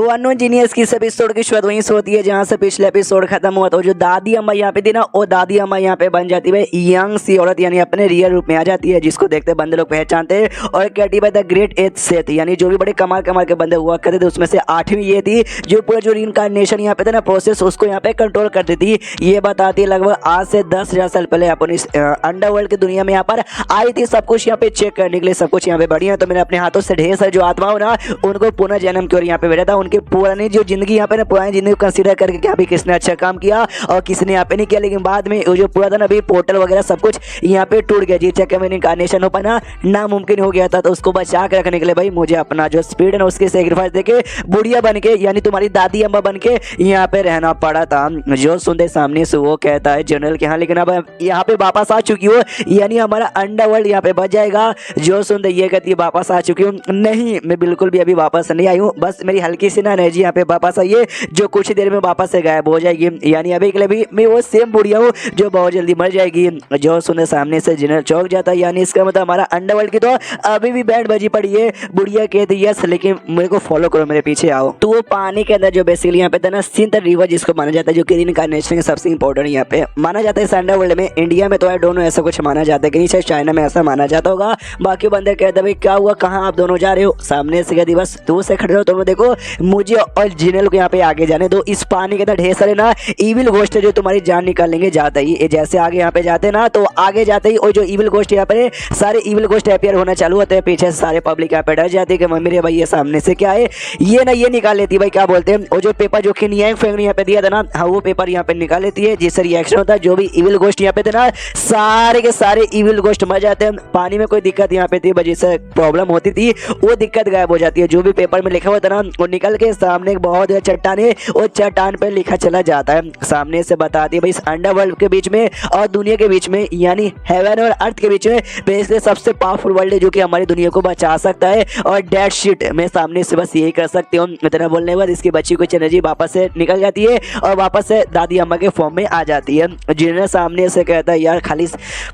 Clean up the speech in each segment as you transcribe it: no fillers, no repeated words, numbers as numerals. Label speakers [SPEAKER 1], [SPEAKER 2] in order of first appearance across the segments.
[SPEAKER 1] तो unknown genius की इस एपिसोड की शुरुआत वहीं से होती है जहां से पिछले एपिसोड खत्म हुआ। तो जो दादी अम्मा यहाँ पे थी ना, वो दादी अम्मा यहाँ पे बन जाती है यंग सी औरत, यानी अपने रियल रूप में आ जाती है, जिसको देखते बंदे लोग पहचानते हैं। और कैटी बाय द ग्रेट एथ सेथ, यानी जो भी बड़े कमाल कमाल के बंदे हुआ करते थे उसमें से 8वीं ये थी जो पूरा जो रीइंकार्नेशन यहाँ पे था ना प्रोसेस, उसको यहाँ पे कंट्रोल करती थी। ये बताती है लगभग आज से 10,000 साल पहले अपन इस अंडरवर्ल्ड की दुनिया में यहाँ पर आई थी, सब कुछ यहाँ पे चेक करने के लिए, सब कुछ यहाँ पे बढ़िया। तो मैंने अपने हाथों से ढेर सारे जो आत्मा हो ना उनको पुनः जन्म की ओर यहाँ पे भेजा था। उनके पुरानी जो जिंदगी यहाँ पे ना, पुरानी जिंदगी को कंसीडर करके क्या भी किसने अच्छा काम किया और किसने यहाँ पे नहीं किया, लेकिन बाद में जो पूरा था ना अभी पोर्टल वगैरह सब कुछ यहाँ पे टूट गया, जिस चक्कर में इनकार्नेशन हो पाना नामुमकिन हो गया था। तो उसको बचा के रखने के लिए भाई मुझे अपना जो स्पीड है ना उसके सेक्रीफाइस देके बुढ़िया बन के, यानी तुम्हारी दादी अम्मा बन के यहाँ पे रहना पड़ा था। जो सुनते सामने से वो कहता है जनरल के हाँ, लेकिन अब यहाँ पे वापस आ चुकी हो, यानी हमारा अंडरवर्ल्ड यहाँ पे बच जाएगा। जो सुनते ये कहती है वापस आ चुकी हूँ, नहीं मैं बिल्कुल भी अभी वापस नहीं आई हूँ, बस मेरी हल्की सी ना एनर्जी यहाँ पे वापस आई है जो कुछ देर में वापस से गायब हो जाएगी, यानी अभी के लिए भी मैं वो सेम बुढ़िया हूँ जो बहुत जल्दी मर जाएगी। जो सुने सामने से जनरल चौक जाता है, यानी इसका मतलब हमारा अंडरवर्ल्ड की तो अभी भी बैंड बजी पड़ी है। बुढ़िया कहती यस, लेकिन मेरे को फॉलो करो, मेरे पीछे आओ। तो वो पानी के अंदर जो बेसिकली यहाँ पे था ना सिंथ रिवर जिसको माना जाता है, जो कि रीइंकार्नेशन के सबसे इंपॉर्टेंट यहाँ पे माना जाता है इस अंडरवर्ल्ड में। इंडिया में तो आई डोंट नो ऐसा कुछ माना जाता है कि नहीं, शायद चाइना में ऐसा माना जाता होगा। बाकी बंदे कहते हैं भाई क्या हुआ, कहाँ आप दोनों जा रहे हो? सामने से कहती बस दूर से खड़े हो तुम, देखो मुझे और जिनल को यहाँ पे आगे जाने दो। इस पानी के अंदर ढेर सारे ना इविल घोस्ट है जो तुम्हारी जान निकाल लेंगे जाते ही। जैसे आगे यहाँ पे जाते ना तो आगे जाते ही और जो इविल घोस्ट यहाँ पे सारे इविल घोस्ट अपियर होना चालू होते हैं। पीछे से सारे पब्लिक यहाँ पे डर जाती है कि मम्मी रे भाई ये सामने से क्या है, ये ना ये निकाल लेती है भाई क्या बोलते हैं, और जो पेपर जो कि नियांग फैंग ने यहाँ पे दिया था ना, हाँ वो पेपर यहाँ पे निकाल लेती है, जिससे रिएक्शन होता है जो भी इविल घोस्ट यहाँ पे थे ना सारे के सारे इविल घोस्ट मर जाते हैं। पानी में कोई दिक्कत यहाँ पे थी जिससे प्रॉब्लम होती थी वो दिक्कत गायब हो जाती है। जो भी पेपर में लिखा हुआ था ना वो निकल के सामने एक बहुत चट्टान है, और चट्टान पे लिखा चला जाता है। सामने से बताती है भाई इस अंडरवर्ल्ड के बीच में और दुनिया के बीच में, यानी हेवन और अर्थ के बीच में बेसिकली सबसे पावरफुल वर्ल्ड है जो कि हमारी दुनिया को बचा सकता है। और डेड शिट मैं सामने से बस यही कर सकती हूँ। इतना बोलने के बाद इसकी बच्ची कुछ एनर्जी वापस से निकल जाती है और वापस से दादी अम्मा के फॉर्म में आ जाती है। जिन्हें सामने से कहता है यार खाली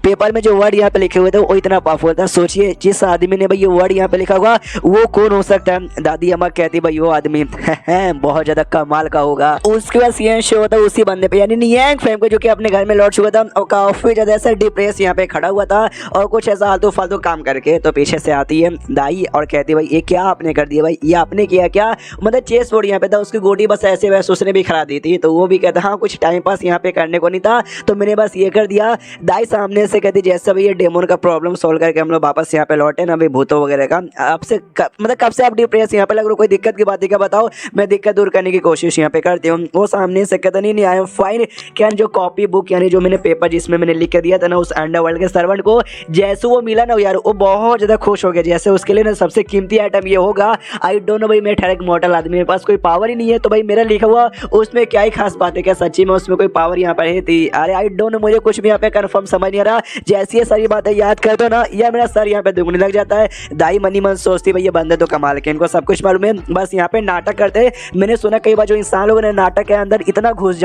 [SPEAKER 1] पेपर में जो वर्ड यहाँ पे लिखे हुए थे वो इतना पावरफुल था, सोचिए जिस आदमी ने भाई ये वर्ड यहाँ पे लिखा होगा वो कौन हो सकता है। दादी अम्मा कहती भाई वो आदमी बहुत ज्यादा कमाल का होगा। उसके बाद सीएन शो होता है उसी बंदे पे, यानी नियांग फैंग को, जो कि अपने घर में लौट चुका था और काफी ज्यादा ऐसा डिप्रेस यहाँ पे खड़ा हुआ था और कुछ ऐसा आलतू फालतू काम करके। तो पीछे से आती है दाई और कहती भाई ये क्या आपने कर दिया, भाई ये आपने किया क्या? मतलब चेस बोर्ड यहाँ पे था, उसकी गोटी बस ऐसे वैसे उसने भी खड़ा दी थी। तो वो भी कहता हाँ कुछ टाइम पास यहाँ पे करने को नहीं था तो मैंने बस ये कर दिया। दाई सामने से कहती जैसे भाई ये डेमोन का प्रॉब्लम सॉल्व करके हम लोग वापस यहाँ पे लौटे ना भाई भूतों वगैरह का, आपसे मतलब कब से आप डिप्रेस यहाँ पे लग रहे हो, कोई दिक्कत की बात है क्या बताओ, मैं दिक्कत दूर करने की कोशिश यहाँ पे करती हूँ। वो सामने से कहता नहीं आई एम फाइन, क्या जो कॉपी बुक यानी जो मैंने पेपर जिसमें मैंने लिख के दिया था ना उस अंडरवर्ल्ड के सर्वेंट को, जैसे वो मिला ना यार वो बहुत ज्यादा खुश हो गया, जैसे उसके लिए ना सबसे कीमती आइटम ये होगा। आई डोंट नो भाई मैं ठहर एक मॉडल आदमी, मेरे पास कोई पावर ही नहीं है, तो भाई मेरा लिखा हुआ उसमें क्या ही खास बात है, क्या सच्ची में उसमें कोई पावर यहाँ पर है थी? अरे आई डोंट नो, मुझे कुछ भी यहाँ पे कंफर्म समझ नहीं आ रहा। जैसी ये सारी बातें याद कर दो ना या मेरा सर यहाँ पे दुगने लग जाता है। दाई मनी मन सोचती भाई ये बंदे तो कमाल के, इनको सब कुछ मालूम है, बस यहाँ पे नाटक करते। मैंने सुना कई बार जो इंसान लोगों ने नाटक के अंदर इतना घुस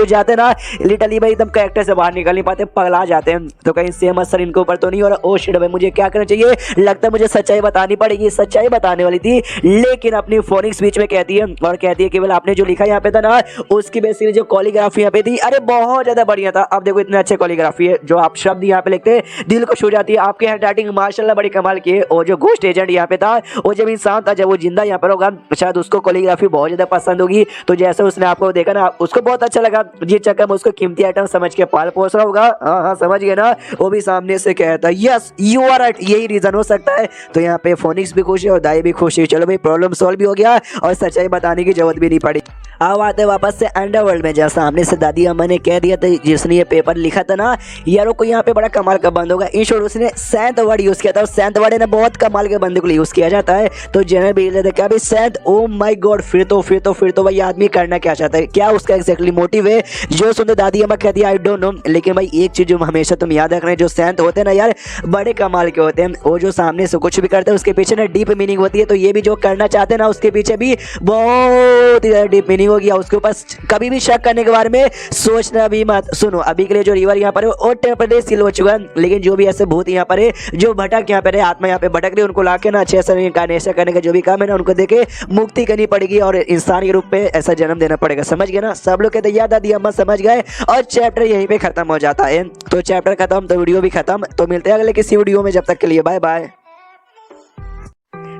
[SPEAKER 1] जाते ना लिटरली भाई एकदम कैरेक्टर से बाहर निकल नहीं पाते, पगला जाते हैं। तो कहीं सेम असर इनके ऊपर तो नहीं हो रहा? ओ शिट भाई मुझे क्या करना चाहिए, लगता है मुझे सच्चाई बतानी पड़ेगी। सच्चाई बताने वाली थी लेकिन अपनी फोनिक्स बीच में कहती है और कहती है केवल आपने जो लिखा यहाँ पे था ना उसकी बेसिकली जो कोरियोग्राफी यहाँ पे थी अरे बहुत ज्यादा बढ़िया था। अब देखो इतने अच्छे कोरियोग्राफी है, जो आप शब्द यहाँ पे लिखते दिल को छू जाती है। आपकी हैंडराइटिंग माशाल्लाह बड़ी कमाल की है। और जो घोस्ट एजेंट यहाँ पे था वो जब इंसान था, जब वो जिंदा यहाँ पर होगा शायद उसको कोरियोग्राफी बहुत ज्यादा पसंद होगी। तो जैसे उसने आपको देखा ना उसको बहुत अच्छा लगा, जिस चक्कर में उसको कीमती आइटम समझ के पाल पोस रहा होगा। हाँ समझ गए ना। वो भी सामने से कहता है यस यू आर राइट, यही रीजन हो सकता है। तो यहाँ पे फोनिक्स भी खुश है और दाई भी खुश है। चलो भाई प्रॉब्लम सॉल्व भी हो गया और सच्चाई बताने की जरूरत भी नहीं पड़ी। अब आते वापस से अंडरवर्ल्ड में, जहाँ सामने से दादी अम्मा ने कह दिया था जिसने ये पेपर लिखा था ना यारों को यहाँ पे बड़ा कमाल का बंद होगा। इन शॉर्ट उसने सेंथ वर्ड यूज किया था और सेंथ वर्ड ने बहुत कमाल के बंदे को यूज किया जाता है। तो जनरल भी लेते क्या भी सेंथ, ओ माय गॉड फिर तो भाई आदमी करना क्या चाहता है, क्या उसका एक्जैक्टली मोटिव है? जो सुनते दादी अम्मा कहती है आई डोंट नो, लेकिन भाई एक चीज जो हमेशा तुम याद रखना है, जो सेंथ होते हैं ना यार बड़े कमाल के होते हैं। वो जो सामने से कुछ भी करते हैं उसके पीछे ना डीप मीनिंग होती है। तो ये भी जो करना चाहते हैं ना उसके पीछे भी बहुत ही डीप मीनिंग नहीं होगी, उसके ऊपर कभी भी शक करने के बारे में सोचना भी मत। सुनो, अभी के लिए जो रिवर यहाँ पर है वो टेम्परेरी सील हो चुका है, लेकिन जो भी ऐसे भूत यहाँ पर है जो भटक यहाँ पर है, आत्मा यहाँ पे भटक रही है, उनको लाके ना अच्छे से इनकारनेशन करने का जो भी काम है ना उनको देके मुक्ति करनी पड़ेगी और इंसान के रूप में ऐसा जन्म देना पड़ेगा। समझ गए ना? सब लोग कहते याद दादी अम्मा समझ गए और चैप्टर यहीं पे खत्म हो जाता है। तो चैप्टर खत्म तो वीडियो भी खत्म। तो मिलते हैं अगले किसी वीडियो में, जब तक के लिए बाय बाय।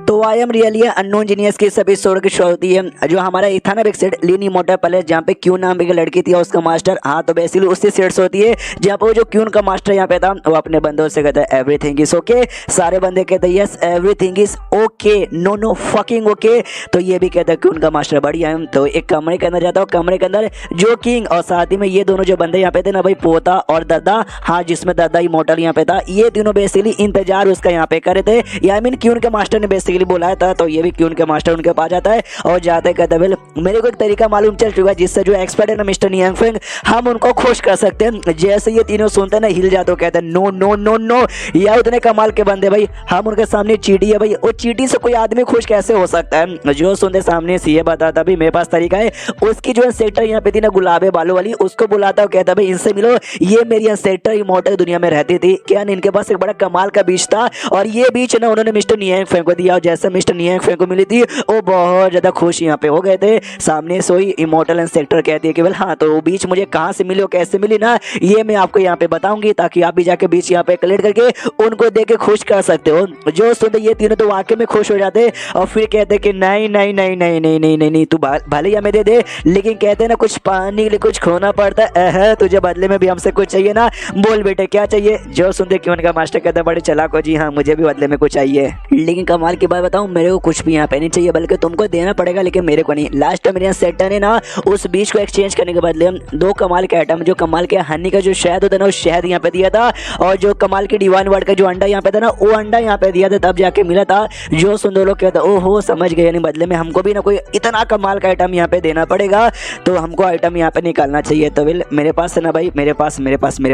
[SPEAKER 1] तो I am really unknown genius की इस एपिसोड की शो होती है जो हमारा इथाना बिग सेट लीन इमोर्टल पैलेस जहाँ पे क्यून नाम की लड़की थी और उसका मास्टर। हाँ, तो बेसिकली उससे सेट्स होती है जहाँ पे वो जो क्यून का मास्टर यहाँ पे था वो अपने बंदों से कहता है एवरीथिंग इज ओके। सारे बंदे कहते हैं yes everything is okay, no no fucking okay. तो ये भी कहता है क्यून का मास्टर बढ़िया है। तो एक कमरे के अंदर जाता है, कमरे के अंदर जो किंग और साथ ही में ये दोनों जो बंदे यहाँ पे थे ना भाई, पोता और दादा, हाँ जिसमें दादा इमोर्टल यहाँ पे था, ये तीनों बेसिकली इंतजार उसका यहाँ पे करे थे। आई मीन क्यून के मास्टर ने बेसिकली बुलाया था। तो ये भी क्यून के मास्टर उनके पास जाता है और जाते कहते हैं मेरे को एक तरीका मालूम चल चुका है जिससे जो एक्सपर्ट है ना मिस्टर नियांग फेंग, हम उनको खुश कर सकते हैं। जैसे ये तीनों सुनते हैं ना हिल जाते, कहते हैं नो नो नो नो, या उतने कमाल के बंदे भाई, हम उनके सामने चीटी है भाई, और चीटी से कोई आदमी खुश कैसे हो सकता है। जो सुनते सामने से ये बताता भाई मेरे पास तरीका है। उसकी जो सेक्टर यहाँ पे थी ना गुलाबे बालों वाली, उसको बुलाता और कहता भाई इनसे मिलो, ये मेरी सेक्टर इमोर्टल दुनिया में रहती थी। क्या इनके पास एक बड़ा कमाल का बीच था और ये बीच ना उन्होंने मिस्टर नियांग फेंग को दिया और जैसे मिस्टर नियांग फेंग को मिली थी वो बहुत ज्यादा खुश यहाँ पे हो गए थे। सामने सोई इमोर्टल एंड सेक्टर कहती है कि वेल हाँ, तो वो बीच मुझे कहाँ से मिली और कैसे मिली ना, ये मैं आपको यहाँ पे बताऊंगी ताकि आप भी जाके बीच यहाँ पे कलेक्ट करके उनको देख के खुश कर सकते हो। जो सुनते ये तीनों तो वाकई में खुश हो जाते और फिर कहते कि नहीं नहीं नहीं नहीं नहीं नहीं नहीं नहीं तू भले हमें दे दे, लेकिन कहते ना कुछ पाने के लिए कुछ खोना पड़ता है, तुझे बदले में भी हमसे कुछ चाहिए ना, बोल बेटे क्या चाहिए। जो सुनते क्यों उनका मास्टर कहता बड़े चालाक हो जी, हाँ मुझे भी बदले में कुछ चाहिए, लेकिन कमाल की बात बताऊं मेरे को कुछ भी यहाँ पे नहीं चाहिए बल्कि तुमको देना पड़ेगा, लेकिन मेरे को नहीं। लास्ट टाइम मेरे सेक्टर ने ना उस बीच को एक्सचेंज करने के बदले दो कमाल के आइटम, जो कमाल के हनी का जो शहद होता है ना उस शहद यहाँ पे दिया था और जो कमाल की डिवाइन वर्ड का जो अंडा यहाँ पे था ना वो अंडा यहाँ पे दिया था, तब जाके मिला था। जो सुन दो लोग कहता ओहो समझ गए, यानी बदले में हमको भी ना कोई इतना कमाल का आइटम यहाँ पे देना पड़ेगा, तो हमको आइटम यहाँ पे निकालना चाहिए। तो विल मेरे पास है ना भाई, मेरे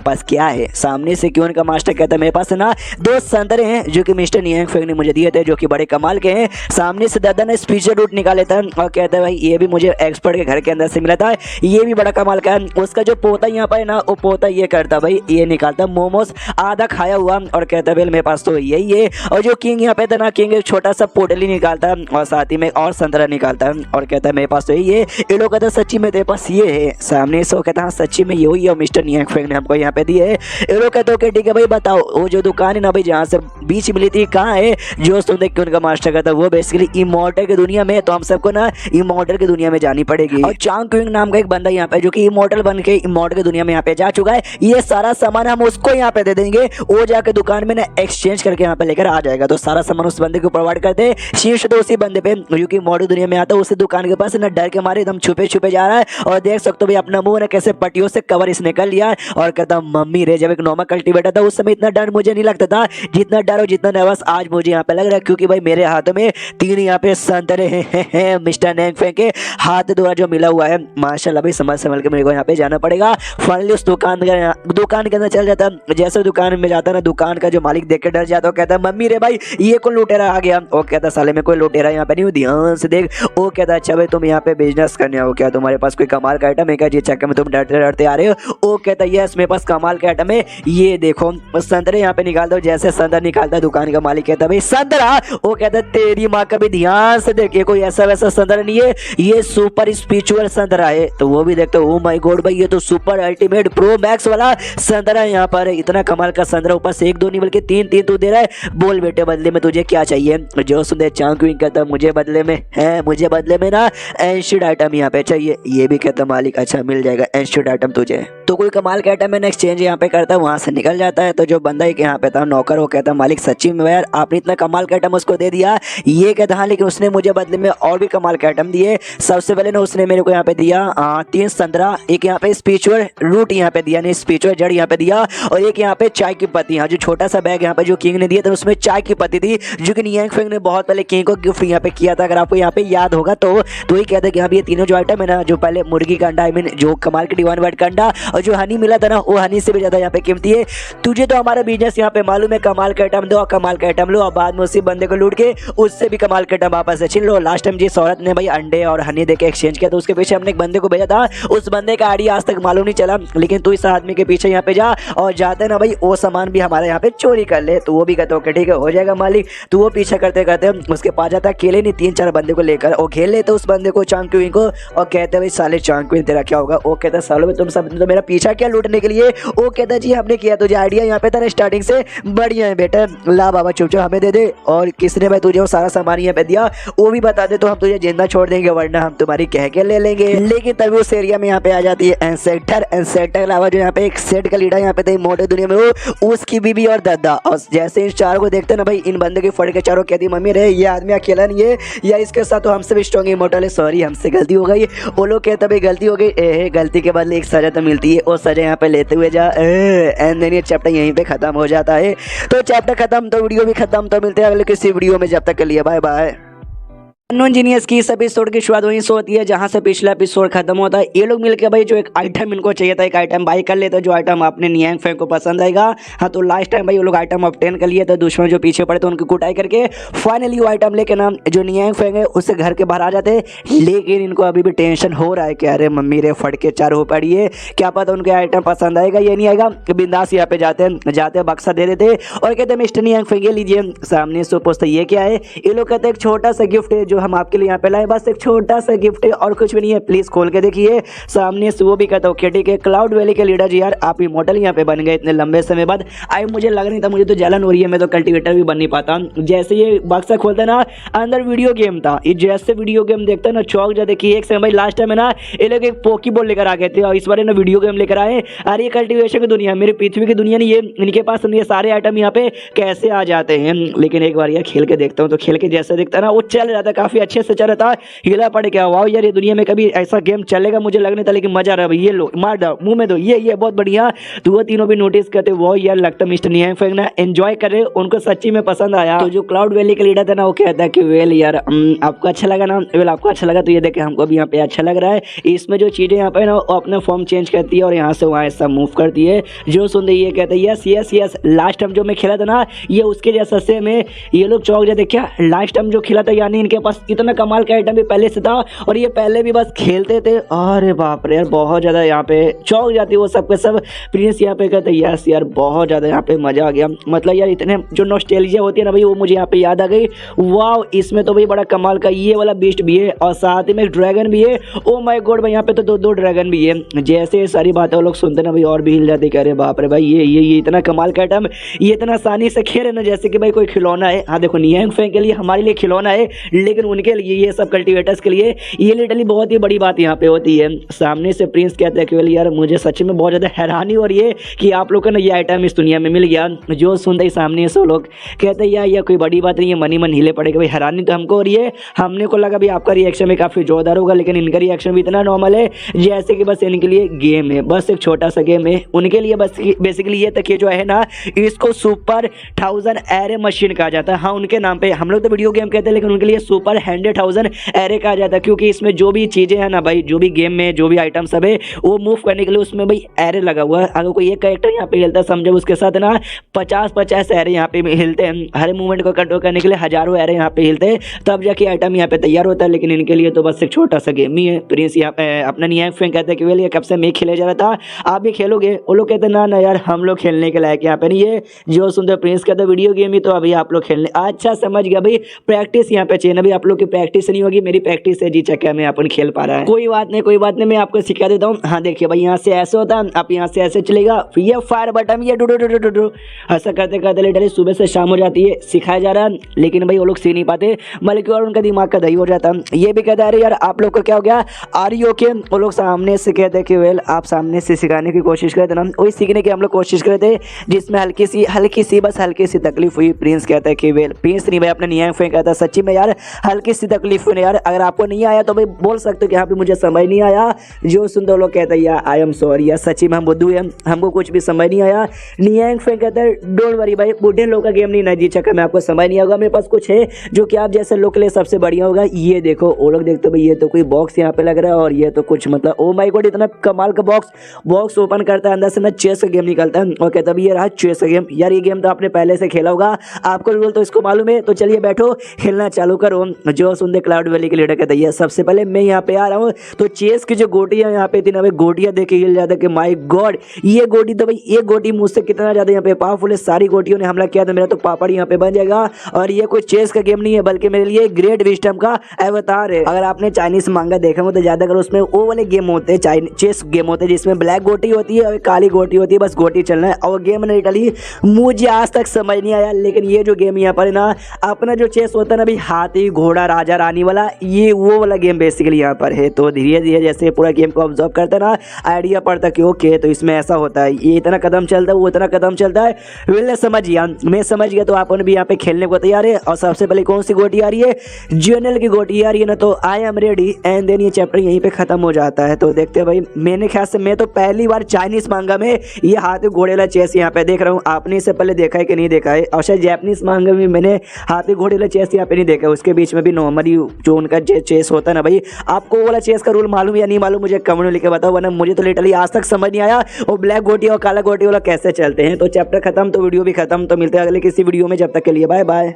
[SPEAKER 1] पास क्या है। सामने से क्यों उनका मास्टर कहता है मेरे पास है ना दो संतरे हैं जो कि मिस्टर नियांग फेंग ने मुझे दिए थे, जो कि बड़े कमाल के हैं। सामने से दादा ने स्पीचर रूट निकाले थे और कहता है भाई ये भी मुझे एक्सपर्ट के घर के अंदर से मिला था, ये भी बड़ा कमाल का है। उसका जो पोता यहाँ पर है ना वो पोता ये करता भाई, ये निकालता मोमोज आधा खाया हुआ और कहता है मेरे पास तो यही है। और जो किंग यहाँ पे था ना, किंग एक छोटा सा पोटली निकालता है और साथ ही में और संतरा निकालता है और कहता है मेरे पास तो यही है। ये लोग कहता है सच्ची में तेरे पास ये है। सामने से वो कहता है सच्ची में यही है और मिस्टर नियांग फेंग ने हमको यहाँ पे दिए है। ये लोग कहते ओके ठीक है भाई बताओ वो जो दुकान है ना भाई जहाँ से बीच मिली थी कहाँ है। जो सुनते कि उनका मास्टर कहता है वो बेसिकली इमोर्टल की दुनिया में, तो हम सबको ना इमोर्टल की दुनिया में जानी पड़ेगी। और चांग क्विंग नाम का एक बंदा यहाँ पे जो कि इमोर्टल बन के इमोर्टल की दुनिया में यहाँ पे जा चुका है। ये सारा सामान हम उसको यहाँ पे दे देंगे, वो जाके दुकान में ना एक्सचेंज करके यहाँ पे लेकर आ जाएगा। तो सारा सामान उस बंदे को प्रोवाइड करते हैं। शीर्ष तो उसी बंदे पे जो कि इमोर्टल दुनिया में आता है, उसी दुकान के पास ना डर के मारे एकदम छुपे छुपे जा रहा है और देख सकते हो भाई अपना मुंह ना कैसे पट्टियों से कवर इसने कर लिया और कहता मम्मी रे, जब एक नॉर्मल कल्टीवेटर था उस समय इतना डर मुझे नहीं लगता था जितना डर और जितना नर्वस आज मुझे यहाँ पे लग रहा है, क्योंकि भाई मेरे हाथों में तीन यहाँ पे संतरे हैं मिस्टर नियांग फेंग के हाथ द्वारा जो मिला हुआ है। माशाल्लाह भाई संभल के मेरे को यहाँ पे जाना पड़ेगा। फाइनली उस दुकान के अंदर चल जाता। जैसे दुकान में जाता ना, दुकान का जो मालिक देख के डर जाता है, कहता है मम्मी रे भाई ये कौन लुटेरा आ गया। वो कहता साले में कोई लुटेरा यहाँ पे नहीं, ध्यान से देख। वो कहता अच्छा भाई तुम यहाँ पे बिजनेस करने आओ क्या, तुम्हारे पास कोई कमाल का आइटम है क्या, जिस चक्कर में तुम डरते डरते आ रहे हो। वो कहता यस मेरे पास कमाल का आइटम है, ये देखो संतरे यहाँ पे निकाल दो। जैसे संतरा निकालता दुकान का मालिक कहता भाई संतरा, वो कहता तेरी माँ का भी ध्यान से देख, ये कोई ऐसा वैसा संतरा नहीं है, ये सुपर स्पिरिचुअल संतरा है। तो वो भी देखते ओ माय गॉड भाई ये तो सुपर अल्टीमेट प्रो मैक्स वाला संतरा है। यहाँ पर इतना कमाल का संतरा, ऊपर से एक दो नहीं बल्कि तीन तीन तू दे रहा है। बोल बेटे बदले में तुझे क्या चाहिए। जो सुनते चांग क्विंग कहता मुझे बदले में ना एंशियंट आइटम यहाँ पे चाहिए। ये भी कहता मालिक अच्छा मिल जाएगा एंशियंट आइटम तुझे। तो कोई कमाल का आइटम मैंने एक्सचेंज यहाँ पे करता है, वहां से निकल जाता है। तो जो बंदा एक यहाँ पे था नौकर, वो कहता मालिक सच्ची में यार आपने इतना कमाल का आइटम उसको दे दिया। ये कहता हाँ लेकिन उसने मुझे बदले में और भी कमाल का आइटम दिए। सबसे पहले ना उसने मेरे को यहाँ पे दिया 3 संतरा, एक यहाँ पे स्पिरिचुअल रूट यहाँ पे दिया, नहीं स्पिरिचुअल जड़ यहाँ पे दिया, और एक यहाँ पे चाय की पत्ती। जो छोटा सा बैग यहाँ पे जो किंग ने दिया था उसमें चाय की पत्ती थी, जो कि नियांग फेंग ने बहुत पहले किंग को गिफ्ट यहाँ पे किया था। अगर आपको यहाँ पे याद होगा तो ही कहते कि हाँ ये तीनों जो आइटम है ना, जो पहले मुर्गी का अंडा, आई मीन जो कमाल की डिवाइन वर्ड का अंडा और जो हनी मिला था ना वो हनी से भी ज़्यादा यहाँ पे कीमती है। तुझे तो हमारा बिजनेस यहाँ पे मालूम है, कमाल का आइटम दो और कमाल का आइटम लो और बाद में उसी बंदे को लूट के उससे भी कमाल का आइटम वापस से छीन लो। लास्ट टाइम जिस औरत ने भाई अंडे और हनी देके एक्सचेंज किया तो उसके पीछे हमने एक बंदे को भेजा था, उस बंदे का आईडी आज तक मालूम नहीं चला, लेकिन तू इस आदमी के पीछे यहाँ पे जा और जाते ना भाई वो सामान भी हमारे यहाँ पे चोरी कर ले। तो वो भी कहते ओके ठीक है हो जाएगा मालिक। तो वो पीछा करते करते उसके पास जाता, अकेले नहीं 3-4 बंदे को लेकर और खेल लेते उस बंदे को चांग को और कहते भाई साले चांग तेरा क्या होगा। वो कहता सालों में तुम सब तो मेरा पीछा क्या लूटने के लिए। वो कहता जी हमने किया, तुझे आइडिया यहाँ पे था स्टार्टिंग से बढ़िया है बेटा, ला बाबा चुपचाप हमें दे दे और किसने भाई तुझे वो सारा सामान यहाँ पे दिया वो भी बता दे तो हम तुझे जिंदा छोड़ देंगे वरना हम तुम्हारी कह के ले लेंगे। लेकिन तभी उस एरिया में यहाँ पे आ जाती है इंसेक्टर के अलावा जो यहाँ पे एक सेट का लीडर यहाँ पे थे मोटे दुनिया में वो उसकी बीबी और दादा। और जैसे इन चारों को देखते ना भाई इन बंदे के फट के चारों कहती मम्मी रे ये आदमी अकेला नहीं है या इसके साथ तो हमसे भी स्ट्रॉन्ग इमोर्टल है, सॉरी हमसे गलती हो गई। वो लोग कहते भाई गलती हो गई, गलती के बदले एक सजा तो मिलती है और सजा यहाँ पे लेते हुए जा एंड देन ये चैप्टर यहीं पे खत्म हो जाता है। तो चैप्टर खत्म तो वीडियो भी खत्म, तो मिलते हैं अगले किसी वीडियो में, जब तक के लिए बाय बाय। अननोन जीनियस की इस एपिसोड की शुरुआत वहीं से होती है जहां से पिछला एपिसोड खत्म होता है। ये लोग मिलकर भाई जो एक आइटम इनको चाहिए था एक आइटम बाई कर लेते जो आइटम अपने नियांग फैंग को पसंद आएगा। हाँ तो लास्ट टाइम भाई वो लोग आइटम ऑब्टेन कर लिए थे, दुश्मन जो पीछे पड़े थे उनकी कुटाई करके फाइनली वो आइटम लेके ना जो नियांग फैंग है उससे घर के बाहर आ जाते। लेकिन इनको अभी भी टेंशन हो रहा है कि अरे मम्मी रे फट के चार हो पड़ी है, क्या पता उनके आइटम पसंद आएगा ये नहीं आएगा। बिंदास यहाँ पे जाते बक्सा दे देते और कहते मिस्टर नियांग फैंग लीजिए। सामने से पूछते ये क्या है, ये लोग कहते एक छोटा सा गिफ्ट है जो हम आपके लिए यहाँ पे बस एक छोटा सा गिफ्ट है और कुछ भी नहीं है, प्लीज खोल के देखिए। सामने से वो भी कहता हूँ ठीक है क्लाउड वैली के लीडर जी यार आप इमॉर्टल यहाँ पे बन गए इतने लंबे समय बाद। आई मुझे लग नहीं था, मुझे तो जलन हो रही है, मैं तो कल्टीवेटर भी बन नहीं पाता। जैसे ये बक्सा खोलता ना अंदर वीडियो गेम था, ये जैसे वीडियो गेम देखता ना चौक जाते कि एक समय भाई लास्ट टाइम है ना ये लोग एक पोकी बॉल लेकर आ गए थे और इस बार ना वीडियो गेम लेकर आए। अरे ये कल्टीवेशन की दुनिया मेरी पृथ्वी की दुनिया नहीं है, इनके पास ये सारे आइटम यहाँ पे कैसे आ जाते हैं। लेकिन एक बार यार खेल के देखता हूँ तो खेल के जैसे दिखता ना वो चल रहा था, काफी अच्छे से चल रहा था, हिला पड़े क्या वाओ यार ये दुनिया में कभी ऐसा गेम चलेगा मुझे लगने था, लेकिन मजा आ रहा है। ये लो मार दो मुंह में दो ये बहुत बढ़िया। तो वो तीनों भी नोटिस करते वो यार लगता मिस्टर नियांग फैंग ना एंजॉय कर रहे, उनको सच्ची में पसंद आया। तो जो क्लाउड वैली का लीडर था ना वो कहता है कि वेल यार आपको अच्छा लगा ना, वेल आपको अच्छा लगा तो ये देखे हमको भी यहाँ पे अच्छा लग रहा है। इसमें जो चीजें यहाँ पे ना वो अपना फॉर्म चेंज करती है और यहाँ से वहाँ ऐसा मूव करती है। जो सुनते ये कहते हैं yes yes yes last time जो मैं खेला था ना ये उसके जैसा सेम है। ये लोग चौक जाते क्या लास्ट टाइम जो खेला था यानी इनके पास इतना कमाल का आइटम भी पहले से था और ये पहले भी बस खेलते थे। अरे बाप रे यार बहुत ज़्यादा यहाँ पे चौक जाती वो सब के सब। प्रिंस यहाँ पे कहते यस यार बहुत ज़्यादा यहाँ पे मज़ा आ गया, मतलब यार इतने जो नॉस्टैल्जिया होती है ना भाई वो मुझे यहाँ पे याद आ गई। वाह इसमें तो भाई बड़ा कमाल का ये वाला बीस्ट भी है और साथ ही में ड्रैगन भी है। ओ माय गॉड भाई यहाँ पे तो दो ड्रैगन भी है। जैसे सारी बातें वो लोग सुनते ना भाई और भी हिल जाते, अरे बाप रे भाई ये इतना कमाल का आइटम ये इतना आसानी से खेल है ना जैसे कि भाई कोई खिलौना है। हाँ देखो नियांग फैंग के लिए हमारे लिए खिलौना है, लेकिन उनके लिए ये सब कल्टीवेटर्स के लिए ये लिटरली बहुत ही बड़ी बात यहाँ पे होती है। सामने से प्रिंस कहते हैं कि यार मुझे सच में बहुत ज़्यादा हैरानी हो रही है कि आप लोग को ना ये आइटम इस दुनिया में मिल गया। जो सुनते ही सामने से लोग कहते हैं यार ये कोई बड़ी बात नहीं है, मनी मन हिले पड़ेगा भाई, हैरानी तो हमको हो रही है। हमने को लगा भाई आपका रिएक्शन भी काफ़ी जोरदार होगा, लेकिन इनका रिएक्शन भी इतना नॉर्मल है जैसे कि बस इनके लिए गेम है, बस एक छोटा सा गेम है उनके लिए। बस बेसिकली ये तक जो है ना इसको सुपर 1000 एरे मशीन कहा जाता है। हाँ उनके नाम पे हम लोग तो वीडियो गेम कहते हैं, लेकिन उनके लिए सुपर 100,000 एरे कहा जाता है, क्योंकि इसमें जो भी चीज़ें हैं ना भाई जो भी गेम में जो भी आइटम सब है वो मूव करने के लिए उसमें भाई एरे लगा हुआ है। अगर कोई एक कैरेक्टर यहाँ पे हिलता है समझो उसके साथ ना 50-50 एरे यहाँ पे हिलते हैं। हर मूवमेंट को कंट्रोल करने के लिए हजारों एरे यहाँ पे हिलते हैं तब जाके आइटम यहाँ पे तैयार होता है। लेकिन इनके लिए तो बस एक छोटा सा गेम ही है। प्रिंस यहाँ पे अपना नियांग फैंग कहते हैं कि वेल ये कब से मैं खेले जा रहा था, आप भी खेलोगे? वो लोग कहते हैं ना यार हम लोग खेलने के लायक यहाँ पे नहीं है। जो सुनते प्रिंस कहते हैं वीडियो गेम ही तो अभी आप लोग खेलने। अच्छा समझ गया भाई प्रैक्टिस यहाँ पे चाहिए ना भाई, आप लोग की प्रैक्टिस नहीं होगी, मेरी प्रैक्टिस है जी चक्कर में अपन खेल पा रहा है। कोई बात नहीं मैं आपको सिखा देता हूँ। हाँ देखिए भाई यहाँ से ऐसे होता है, आप यहाँ से ऐसे चलेगा, ये फायर बटन ये डू ऐसा करते करते लिटरली सुबह से शाम हो जाती है, सिखाया जा रहा है। लेकिन भाई वो लोग सीख नहीं पाते, बल्कि और उनका दिमाग का दही हो जाता है। ये भी कहता है अरे यार आप लोग को क्या हो गया, आर यू ओके? वो लोग सामने से कहते हैं कि वेल आप सामने से सिखाने की कोशिश करे थे ना, वही सीखने की हम लोग कोशिश करे थे जिसमें हल्की सी तकलीफ हुई। प्रिंस कहता है कि वेल प्रिंस नहीं भाई अपने नियांग फैंग कहता है सच्ची में यार हल्की सी तकलीफ में यार, अगर आपको नहीं आया तो भाई बोल सकते हो कि यहाँ पे मुझे समझ नहीं आया। जो सुन दो लोग कहते हैं यार आई एम सॉरी यार, सच्ची में हम बुद्धू हैं, हमको कुछ भी समझ नहीं आया। नियांग फेंग कहता है डोंट वरी भाई, बूढ़े लोग का गेम नहीं ना जी चक्कर में आपको समझ नहीं होगा, मेरे पास कुछ है जो कि आप जैसे लोग के लिए सबसे बढ़िया होगा। ये देखो वो लोग देखते भाई, ये तो कोई बॉक्स यहाँ पे लग रहा है और ये तो कुछ मतलब ओ माय गॉड इतना कमाल का बॉक्स ओपन करता है, अंदर से ना चेस का गेम निकलता है और कहता है ये रहा चेस का गेम। यार ये गेम तो आपने पहले से खेला होगा, आपको रूल तो इसको मालूम है, तो चलिए बैठो खेलना चालू करो। जो सुनते क्लाउड वैली के लीडर कहता है सबसे पहले मैं यहाँ पे आ रहा हूँ। तो चेस की जो गोटियां यहाँ पे थी ना, गोटियां देख के हिल जाता कि माय गॉड ये गोटी तो भाई, ये गोटी मुझसे कितना ज्यादा यहाँ पे पावरफुल है, सारी गोटियों ने हमला किया तो मेरा तो पापड़ यहाँ पे बन जाएगा। और ये कोई चेस का गेम नहीं है बल्कि मेरे लिए ग्रेट विजडम का अवतार है। अगर आपने चाइनीज मांगा देखा हो तो ज्यादातर उसमें वो वाले गेम होते हैं, चेस गेम होते हैं जिसमें ब्लैक गोटी होती है और काली गोटी होती है, बस गोटी चलना है। और गेम ने इटली मुझे आज तक समझ नहीं आया, लेकिन ये जो गेम यहाँ पर है ना, अपना जो चेस होता है ना भाई, हाथी घोड़ा राजा रानी वाला, ये वो वाला गेम बेसिकली यहाँ पर है। तो धीरे धीरे जैसे पूरा गेम को ऑब्जर्व करते ना, आइडिया पड़ता कि ओके तो इसमें ऐसा होता है, ये इतना कदम चलता है वो इतना कदम चलता है। मैंने समझ गया, मैं समझ गया। तो आप भी यहाँ पे खेलने को तैयार है। और सबसे पहले कौन सी गोटी आ रही है, जनरल की गोटी आ रही है ना, तो I am ready. And then ये चैप्टर यहीं पे खत्म हो जाता है। तो देखते हैं भाई, मैंने ख्याल से मैं तो पहली बार चाइनीज मांगा में ये हाथी घोड़े वाला चेस यहाँ पे देख रहा हूँ। आपने इससे पहले देखा है कि नहीं देखा है? और शायद जैपनीज मांगा में मैंने हाथी घोड़े वाला चेस यहाँ पे नहीं देखा, उसके बीच में भी नॉर्मली जो उनका चेस होता है ना भाई, आपको वाला चेस का रूल मालूम या नहीं मालूम मुझे कमेंट में लिख के बताओ, वरना मुझे तो लिटरली आज तक समझ नहीं आया वो ब्लैक गोटी और काला गोटी वाला कैसे चलते हैं। तो चैप्टर खत्म तो वीडियो भी खत्म। तो मिलते हैं अगले किसी वीडियो में, जब तक के लिए बाय बाय।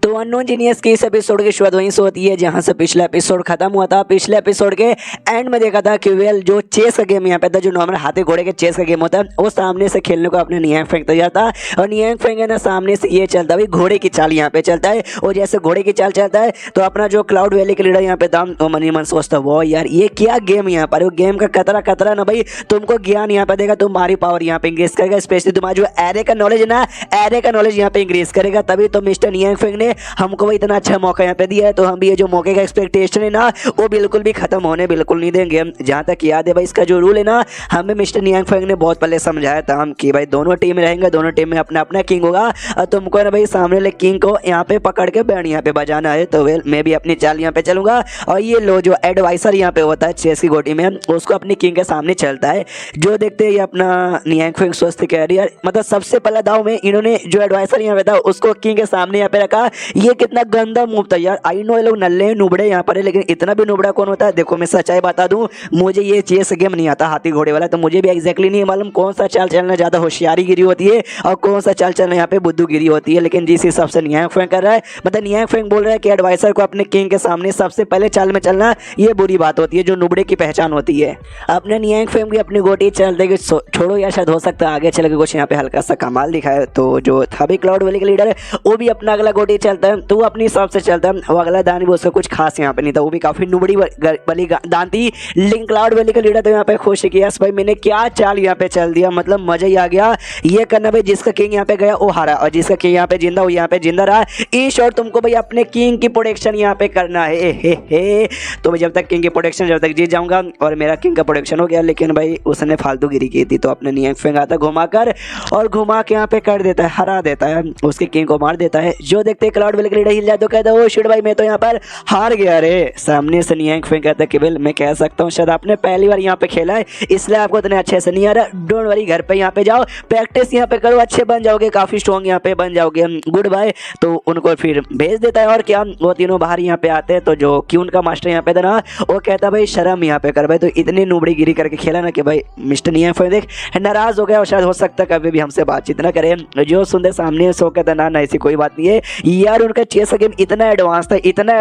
[SPEAKER 1] तो अननोन जीनियस की इस एपिसोड की शुरुआत वहीं से होती है जहां से पिछला एपिसोड खत्म हुआ था। पिछले एपिसोड के एंड में देखा था कि वेल जो चेस का गेम यहाँ पे था, जो नॉर्मल हाथी घोड़े के चेस का गेम होता है, वो सामने से खेलने को अपने नियांग फेंग तैयार था। और नियांग फेंग है ना, सामने से ये चलता है घोड़े की चाल यहाँ पे चलता है। और जैसे घोड़े की चाल चलता है तो अपना जो क्लाउड वैली के लीडर यहाँ पे था वो मनी मन सोचता वो यार ये क्या गेम यहाँ पर, वो गेम का कतरा ना भाई, तुमको ज्ञान यहाँ पे देगा, तुम्हारी पावर यहाँ पे इंक्रीज करेगा, स्पेशली तुम्हारा जो एरे का नॉलेज है ना, एरे का नॉलेज यहाँ पे इंक्रीज करेगा। तभी तो मिस्टर नियांग फेंग ने हमको भाई इतना अच्छा मौका यहाँ पे दिया है। तो हम भी ये जो मौके का एक्सपेक्टेशन है ना, वो बिल्कुल भी खत्म होने बिल्कुल नहीं देंगे। जहाँ तक याद है भाई, इसका जो रूल है ना, हमें मिस्टर नियांग फेंग ने बहुत पहले समझाया था हम कि भाई दोनों टीम में रहेंगे, दोनों टीम में अपना अपना किंग होगा और तुमको ना भाई सामने वाले किंग को यहाँ पे पकड़ के बैंड यहाँ पे बजाना है। तो वेल मैं भी अपनी चाल यहाँ पे चलूंगा। और ये लो जो एडवाइसर यहाँ पे होता है चेस की गोटी में, उसको अपनी किंग के सामने चलता है। जो देखते हैं ये अपना नियांग फेंग सोचते कह रही है, मतलब सबसे पहला दाव में इन्होंने जो एडवाइसर यहाँ पे था उसको किंग के सामने यहाँ पे रखा। ये कितना गंदा मूव था यार। आई नो ये लोग नल्ले नुबड़े यहाँ पर है, लेकिन इतना भी नुबड़ा कौन होता है। देखो मैं सच्चाई बता दूं, मुझे ये चेस गेम नहीं आता हाथी घोड़े वाला, तो मुझे भी एग्जैक्टली नहीं मालूम कौन सा चाल चलना ज़्यादा होशियारी गिरी होती है और कौन सा चाल चलना यहाँ पे बुद्धू गिरी होती है। लेकिन जिस हिसाब से नियांग फेंग कर रहा है, मतलब नियांग फेंग बोल रहा है कि एडवाइसर को अपने किंग के सामने सबसे पहले चाल में चलना ये बुरी बात होती है, जो नुबड़े की पहचान होती है। अपने नियांग फेंग भी अपनी गोटी चलते कि छोड़ो या शायद हो सकता है आगे चल के कुछ यहाँ पे हल्का सा कमाल दिखाए। तो जो था भी क्लाउड वैली का लीडर है वो भी अपना अगला गोटी चलता है, तो वो अपने हिसाब से चलता है। वो अगला दान भी उसका कुछ खास यहाँ पे नहीं था, वो भी काफी नुबड़ी वाली दान थी। लेकिन क्लाउड वैली का लीडर तो यहाँ पे खुश है कि यस भाई मैंने क्या चाल यहाँ पे चल दिया, मतलब मजा ही आ गया। ये करना भाई जिसका किंग यहाँ पे गया वो हारा और जिसका किंग यहाँ पे जिंदा वो यहाँ पे जिंदा रहा। इन शॉर्ट तुमको भाई अपने किंग की प्रोटेक्शन यहाँ पे करना है। हे तो जब तक किंग की प्रोटेक्शन, जब तक जीत जाऊंगा। और मेरा किंग का प्रोटेक्शन हो गया, लेकिन भाई उसने फालतूगिरी की थी, तो अपने नियांग फेंग आता घुमाकर और घुमा के यहाँ पे कर देता है, हरा देता है, उसके किंग को मार देता है। जो देखते क्लाउड वैली का लीडर हिल जाए तो कहता है ओ शिट भाई मैं तो यहाँ पर हार गया रे। सामने से नियांग फेंग कहता है कि वेल मैं कह सकता हूँ शायद आपने पहली बार यहाँ पे खेला है इसलिए आपको इतने अच्छे से नहीं आ रहा। डोंट वरी, घर पे यहाँ पे जाओ, प्रैक्टिस यहाँ पे करो, अच्छे बन जाओगे, काफी स्ट्रॉन्ग यहाँ पे बन जाओगे, गुड बाय। तो उनको फिर भेज देता है और क्या वो तीनों बाहर यहाँ पे आते हैं। तो जो क्यून का मास्टर यहाँ पे था ना, वो कहता भाई शर्म यहाँ पे कर भाई, तो इतनी नुबड़ी गिरी करके खेला ना कि भाई मिस्टर नियांग फेंग देख नाराज हो गया और शायद हो सकता है कभी भी हमसे बातचीत ना करे। जो सुनते सामने सो कहता ना ऐसी कोई बात नहीं है यार, उनका चेस गेम इतना एडवांस था, इतना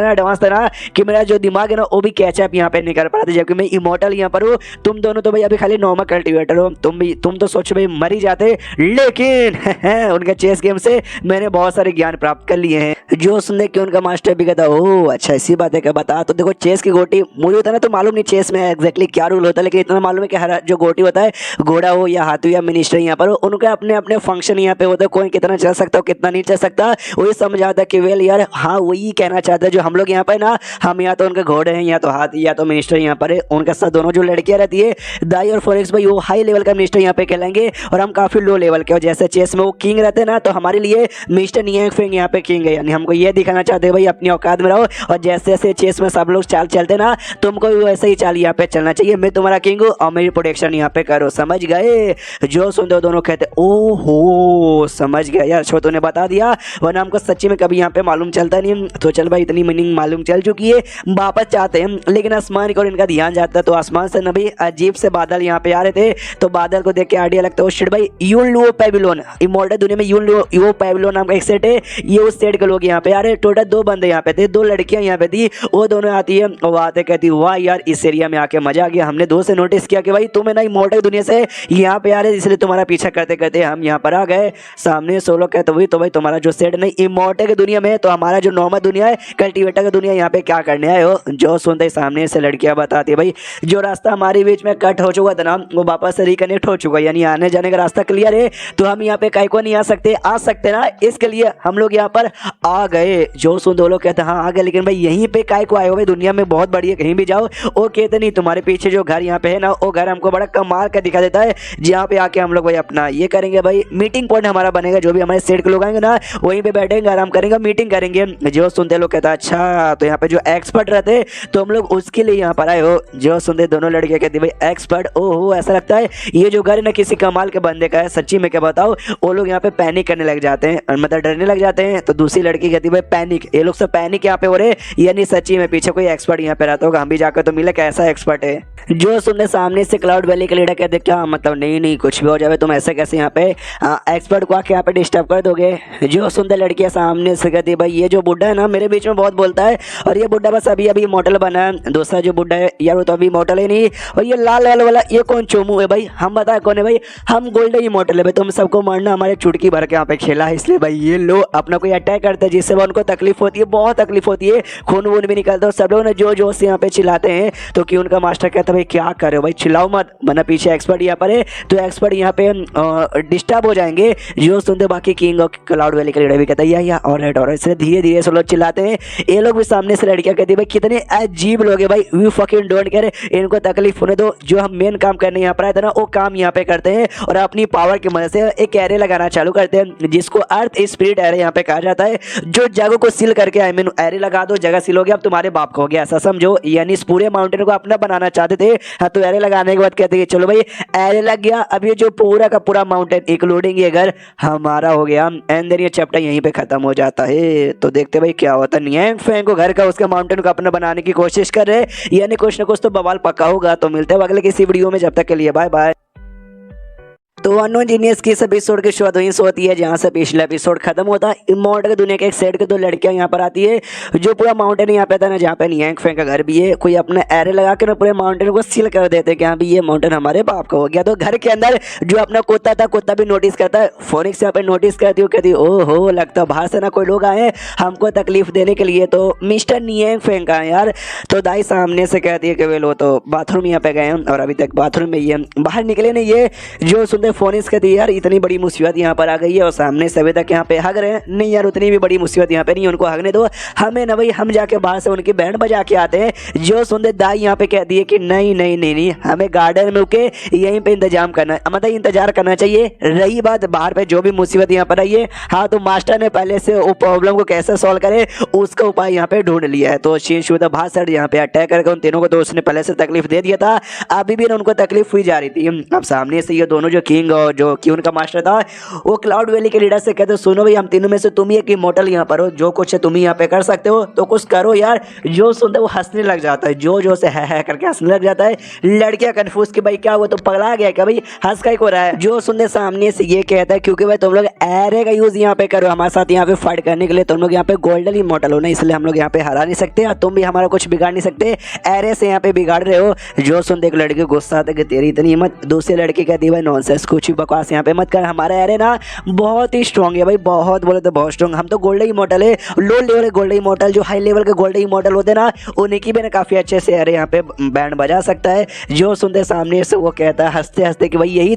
[SPEAKER 1] एडवांस था ना कि मेरा जो दिमाग है ना वो भी कैचअप यहाँ पे नहीं कर पा रहा था, जबकि मैं इमोर्टल यहाँ पर हूँ। तुम दोनों तो भाई अभी खाली नॉर्मल कल्टिवेटर हो, तुम तो सोचो भाई मर ही जाते, लेकिन उनके चेस गेम से मैंने बहुत सारे ज्ञान प्राप्त कर लिए हैं। जो सुनने कि उनका मास्टर भी कहता ओह अच्छा ऐसी बात है क्या, बता। तो देखो चेस की गोटी मुझे होता है ना, तो मालूम नहीं चेस में एग्जैक्टली क्या रूल होता है, लेकिन इतना मालूम है कि हर जो गोटी होता है, घोड़ा हो या हाथी या मिनिस्टर यहाँ पर, उनका अपने अपने फंक्शन यहाँ पे होता है, कोई कितना चल सकता है कितना नहीं चल सकता। वही समझाता कि वेल यार हाँ वही कहना चाहता है जो हम लोग यहाँ पे ना, हम या तो उनके घोड़े हैं या तो हाथी या तो मिनिस्टर यहाँ पर है, उनके साथ दोनों जो लड़कियां रहती है दाई और फोनिक्स भाई वो हाई लेवल का मिनिस्टर यहाँ पे कहलाएंगे और हम काफी लो लेवल के। और जैसे चेस में वो किंग रहते हैं ना, तो हमारे लिए मिस्टर नियांग फेंग यहाँ पे किंग है, यानी हमको ये दिखाना चाहते हैं भाई अपनी औकात में रहो और जैसे जैसे चेस में सब लोग चाल चलते ना, तुमको भी वैसे ही चाल यहाँ पे चलना चाहिए। मैं तुम्हारा किंग हूँ और मेरी प्रोटेक्शन यहाँ पे करो, समझ गए? जो सुनते हो दोनों कहते ओहो समझ गया यार, छोटू ने बता दिया वरना हमको सच्ची में कभी यहाँ पे मालूम चलता नहीं। तो चल भाई इतनी मीनिंग मालूम चल चुकी है, वापस चाहते हैं लेकिन आसमान की ओर इनका ध्यान जाता है। तो आसमान से ना भाई अजीब से बादल यहाँ पे आ रहे थे, तो बादल को देख के आइडिया लगता है शिट भाई यूलो पैविलियन, इमॉर्टल दुनिया में यूलो पैविलियन नाम का एक सेट है, ये उस सेट के लोग यहाँ पे आ रहे। टोटल 2 बंदे यहाँ पे थे, 2 लड़कियां यहाँ पे थी, वो दोनों आती है और आते कहती वाह यार इस एरिया में आके मजा आ गया, हमने 2 से नोटिस किया कि भाई तुम है ना इमॉर्टल दुनिया से यहाँ पे आ रहे इसलिए तुम्हारा पीछा करते करते हम यहाँ पर आ गए। सामने सोलो कहते हुए तो भाई तुम्हारा जो सेट नहीं इमॉर्टल की दुनिया में, तो हमारा जो नॉर्मल दुनिया है कल्टीवेटर की दुनिया, यहाँ पे क्या करने आए हो? जो सुनते सामने से लड़कियां बताती है भाई जो रास्ता हमारे बीच में कट हो चुका था ना वो वापस से रिकनेक्ट हो चुका है, यानी आने जाने का रास्ता क्लियर है, तो हम यहाँ पे कहीं को नहीं आ सकते ना, इसके लिए हम लोग यहाँ पर आ गए। जो सुन 2 लोग कहते हैं हाँ आ गए, लेकिन भाई यहीं पे काय को आए हो भाई, दुनिया में बहुत बड़ी है कहीं भी जाओ। वो कहते नहीं तुम्हारे पीछे जो घर यहाँ पे है ना वो घर हमको बड़ा कमाल का दिखा देता है, जहाँ पे आके हम लोग भाई अपना ये करेंगे भाई मीटिंग पॉइंट हमारा बनेगा, जो भी हमारे सेट के लोग आएंगे ना वहीं पे बैठेंगे आराम करेंगे मीटिंग करेंगे। जो सुनते लोग कहता अच्छा तो यहाँ पे जो एक्सपर्ट रहते तो हम लोग उसके लिए यहाँ पर आए हो। जो सुनते दोनों लड़के कहती भाई एक्सपर्ट, ओहो ऐसा लगता है ये जो घर है ना किसी कमाल के बंदे का है, सच्ची में क्या बताओ। वो लोग यहाँ पे पैनिक करने लग जाते हैं, मतलब डरने लग जाते हैं। तो दूसरी लड़की कहती भाई पैनिक, ये लोग सब पैनिक यहाँ पे हो रहे, यानी सच्ची में पीछे कोई एक्सपर्ट यहाँ पे रहता होगा, हम भी जाकर तो मिले कैसा एक्सपर्ट है। जो सुनने सामने से क्लाउड वैली के लीडर कहते क्या मतलब नहीं कुछ भी हो जाए तुम ऐसे कैसे यहाँ पे एक्सपर्ट को आके यहाँ पे डिस्टर्ब कर दोगे। जो सुनते लड़कियां सामने से कहती भाई ये जो बुड्ढा है ना मेरे बीच में बहुत बोलता है और ये बुड्ढा बस अभी अभी मॉडल बना है, दूसरा जो बुड्ढा है यार वो तो अभी मॉडल ही नहीं, और ये लाल लाल वाला ये कौन चोमू है भाई, हम बताए कौन है भाई, हम गोल्डन ही मॉडल है भाई, तुम सबको मारना हमारे चुटकी भर के यहाँ पे खेला है, इसलिए भाई ये लो अपना कोई अटैक करता है जिससे उनको तकलीफ होती है, बहुत तकलीफ होती है, खून वून भी निकलता है। सब लोग ना जो जोश से यहाँ पे चिल्लाते हैं, तो कि उनका मास्टर कहता है भाई क्या कर रहे हो भाई, चिल्लाओ मत वरना पीछे एक्सपर्ट यहाँ पर है, तो एक्सपर्ट यहाँ पे डिस्टर्ब हो जाएंगे। जो सुनते बाकी किंग और क्लाउड वैली का लीडर भी कहता है या और इसलिए धीरे धीरे सब लोग चिल्लाते हैं। ये लोग भी सामने से लड़कियां कहती है भाई कितने अजीब लोग है भाई, वी फकिंग डोंट केयर, इनको तकलीफ होने दो, जो हम मेन काम करने यहाँ पर आए थे ना वो काम यहाँ पे करते हैं और अपनी पावर की मदद से एक एरे लगाना चालू करते हैं जिसको अर्थ स्पिरिट एरे यहाँ पे कहा जाता है। जो जगह को सील करके आई मीन एरे लगा दो, जगह सील हो गया, अब तुम्हारे बाप का हो गया ऐसा समझो, यानी इस पूरे माउंटेन को अपना बनाना चाहते थे। हाँ तो एरे लगाने के बाद कहते हैं चलो भाई एरे लग गया, अब ये जो पूरा का पूरा माउंटेन इंक्लूडिंग ये घर हमारा हो गया, एंड देन ये चैप्टर यहीं पे खत्म हो जाता है। तो देखते भाई क्या होता है, नियांग फेंग को घर का उसके माउंटेन को अपना बनाने की कोशिश कर रहे, यानी कुछ ना कुछ तो बवाल पक्का होगा। तो मिलते हैं अगले किसी वीडियो में, जब तक के लिए बाय बाय। तो अननोन जीनियस की इस एपिसोड की शुरुआत वहीं से होती है जहाँ से पिछला एपिसोड खत्म होता है। इमॉर्टल की दुनिया के एक सेट के 2 लड़कियां यहाँ पर आती है, जो पूरा माउंटेन यहाँ पे था ना जहाँ पे नियांग फेंग का घर भी है, कोई अपने एरे लगा के ना पूरे माउंटेन को सील कर देते हैं कि हाँ भी ये माउंटेन हमारे बाप का हो गया। तो घर के अंदर जो अपना कुत्ता था, कुत्ता भी नोटिस करता है, फोनिक्स यहाँ पे नोटिस करती हो, कहती ओहो लगता है बाहर से ना कोई लोग आए हमको तकलीफ देने के लिए, तो मिस्टर नियांग फेंग का यार। तो दाई सामने से कहती है कि वे लो तो बाथरूम यहाँ पे गए हैं और अभी तक बाथरूम में ये बाहर निकले नहीं। ये जो सुनते फोनिक्स कहती है यार इतनी बड़ी मुसीबत यहाँ पर आ गई है और सामने से अभी तक यहाँ पे हग रहे हैं, नहीं यार उतनी भी बड़ी मुसीबत यहाँ पे नहीं, उनको हगने दो, हमें ना भाई हम जाके बाहर से उनकी बैंड बजा के आते हैं। जो सुनते दाई यहाँ पे कहती है कि नहीं नहीं नहीं नहीं हमें गार्डन में रुके यहीं पे इंतजाम करना, मतलब इंतजार करना चाहिए। रही बात बाहर पे जो भी मुसीबत यहाँ पर आई है, हाँ तो मास्टर ने पहले से वो प्रॉब्लम को कैसे सॉल्व करे उसका उपाय यहाँ पे ढूंढ लिया है। तो शीन शुदा बाहर सर यहाँ पे अटैक करके उन तीनों को तो उसने पहले से तकलीफ दे दिया था, अभी भी उनको तकलीफ हुई जा रही थी। अब सामने से ये दोनों जो किंग और जो कि उनका मास्टर था वो क्लाउड वैली के लीडर से कहते सुनो भाई हम तीनों में से तुम ही एक इमॉर्टल यहाँ पर हो, जो कुछ है तुम ही यहाँ पे कर सकते हो तो कुछ करो यार। जो सुनते वो हंसने लग जाता है, जो से है करके हंसने लग जाता है। लड़कियां कंफ्यूज कि भाई क्या हुआ, तो पगला गया क्या भाई, हंस का ही हो रहा है। जो सुनते सामने से ये कहता है क्योंकि भाई तुम लोग एरे का यूज यहाँ पे करो हमारे साथ यहाँ पे फाइट करने के लिए, तुम लोग यहाँ पे गोल्डन इमॉर्टल हो ना, इसलिए हम लोग यहाँ पे हरा नहीं सकते और तुम भी हमारा कुछ बिगाड़ नहीं सकते, एरे से यहाँ पे बिगाड़ रहे हो। जो सुनते एक लड़की गुस्सा आता है कि तेरी इतनी हिम्मत, दूसरी लड़की कहती है भाई नॉनसेंस, कुछ भी बकवास यहाँ पे मत कर। हमारा एरे ना बहुत ही स्ट्रॉन्ग है भाई, बहुत बोले तो बहुत स्ट्रॉन्ग। हम तो गोल्डन इमॉर्टल है, लो लेवल के गोल्डन इमॉर्टल, जो हाई लेवल के गोल्डन इमॉर्टल होते हैं ना उन्हीं की भी ना काफ़ी अच्छे से एरे यहाँ पे बैंड बजा सकता है। जो सुनते सामने से वो कहता है हंसते हंसते कि भाई यही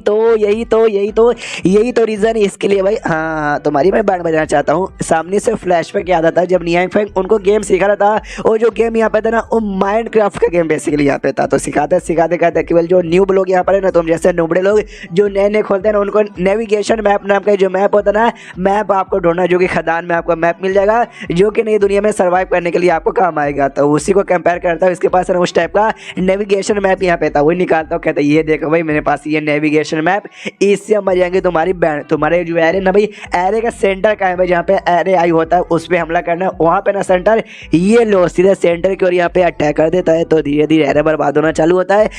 [SPEAKER 1] तो रीज़न है इसके लिए भाई। हाँ तुम्हारी मैं बैंड बजाना चाहता हूँ। सामने से फ्लैशबैक याद आता है जब नियांग फेंग उनको गेम सिखा रहा था, और जो गेम यहाँ पे था ना वो माइनक्राफ्ट का गेम बेसिकली यहाँ पे था। तो सिखाते कहते केवल जो न्यूब लोग यहाँ पर है ना, तुम जैसे नुबड़े लोग जो नए खोलते हैं ना, उनको नेविगेशन मैप नाम का जो मैप होता है ना, मैप आपको ढूंढना, जो कि खदान में आपको मैप मिल जाएगा, जो कि नई दुनिया में सर्वाइव करने के लिए आपको काम आएगा। तो उसी को कंपेयर करता हूँ, इसके पास है ना उस टाइप का नेविगेशन मैप यहाँ पे था, वही निकालता हूँ। कहता है ये देखो भाई मेरे पास ये नेविगेशन मैप, इससे हम जाएंगे तुम्हारी बैंड, तुम्हारे जो एरे ना भाई, एरे का सेंटर कहाँ है भाई, जहाँ पे एरे आई होता है उस पर हमला करना है, वहाँ पे ना सेंटर, ये लो सीधे सेंटर की ओर यहाँ पे अटैक कर देता है। तो धीरे धीरे एरे बर्बाद होना चालू होता है।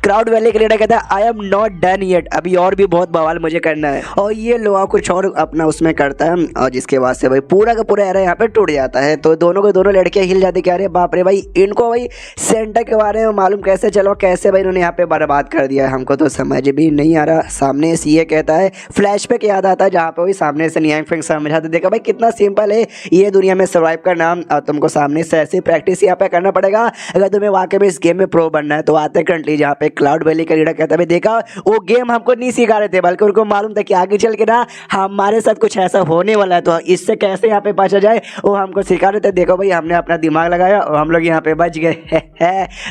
[SPEAKER 1] क्राउड वैली के लीडर कहता है I am not done yet, अभी और भी बहुत बवाल मुझे करना है। और ये लोहा कुछ और अपना उसमें करता है, और जिसके बाद से भाई पूरा का पूरा एरा यहाँ पे टूट जाता है। तो दोनों के दोनों लड़कियां हिल जाती, क्या अरे बाप रे भाई, इनको भाई सेंटर के बारे में मालूम कैसे चलो, कैसे भाई इन्होंने यहाँ पे बर्बाद कर दिया है, हमको तो समझ भी नहीं आ रहा। सामने से ये कहता है, फ्लैशबैक याद आता है जहाँ पे वही सामने से नियांग फेंग समझाते, देखा भाई कितना सिंपल है ये दुनिया में सर्वाइव करना, और तुमको सामने से ऐसी प्रैक्टिस यहाँ पे करना पड़ेगा अगर तुम्हें वाकई में इस गेम में प्रो बनना है। तो आते करंटली जहाँ पे क्लाउड वैली का लीडर कहता है, देखा वो गेम हमको नहीं सिखा रहे थे, बल्कि उनको मालूम था कि आगे चल के ना हमारे साथ कुछ ऐसा होने वाला है, तो इससे कैसे यहाँ पे बचा जाए वो हमको सिखा रहे थे। देखो भाई हमने अपना दिमाग लगाया और हम लोग यहाँ पे बच गए।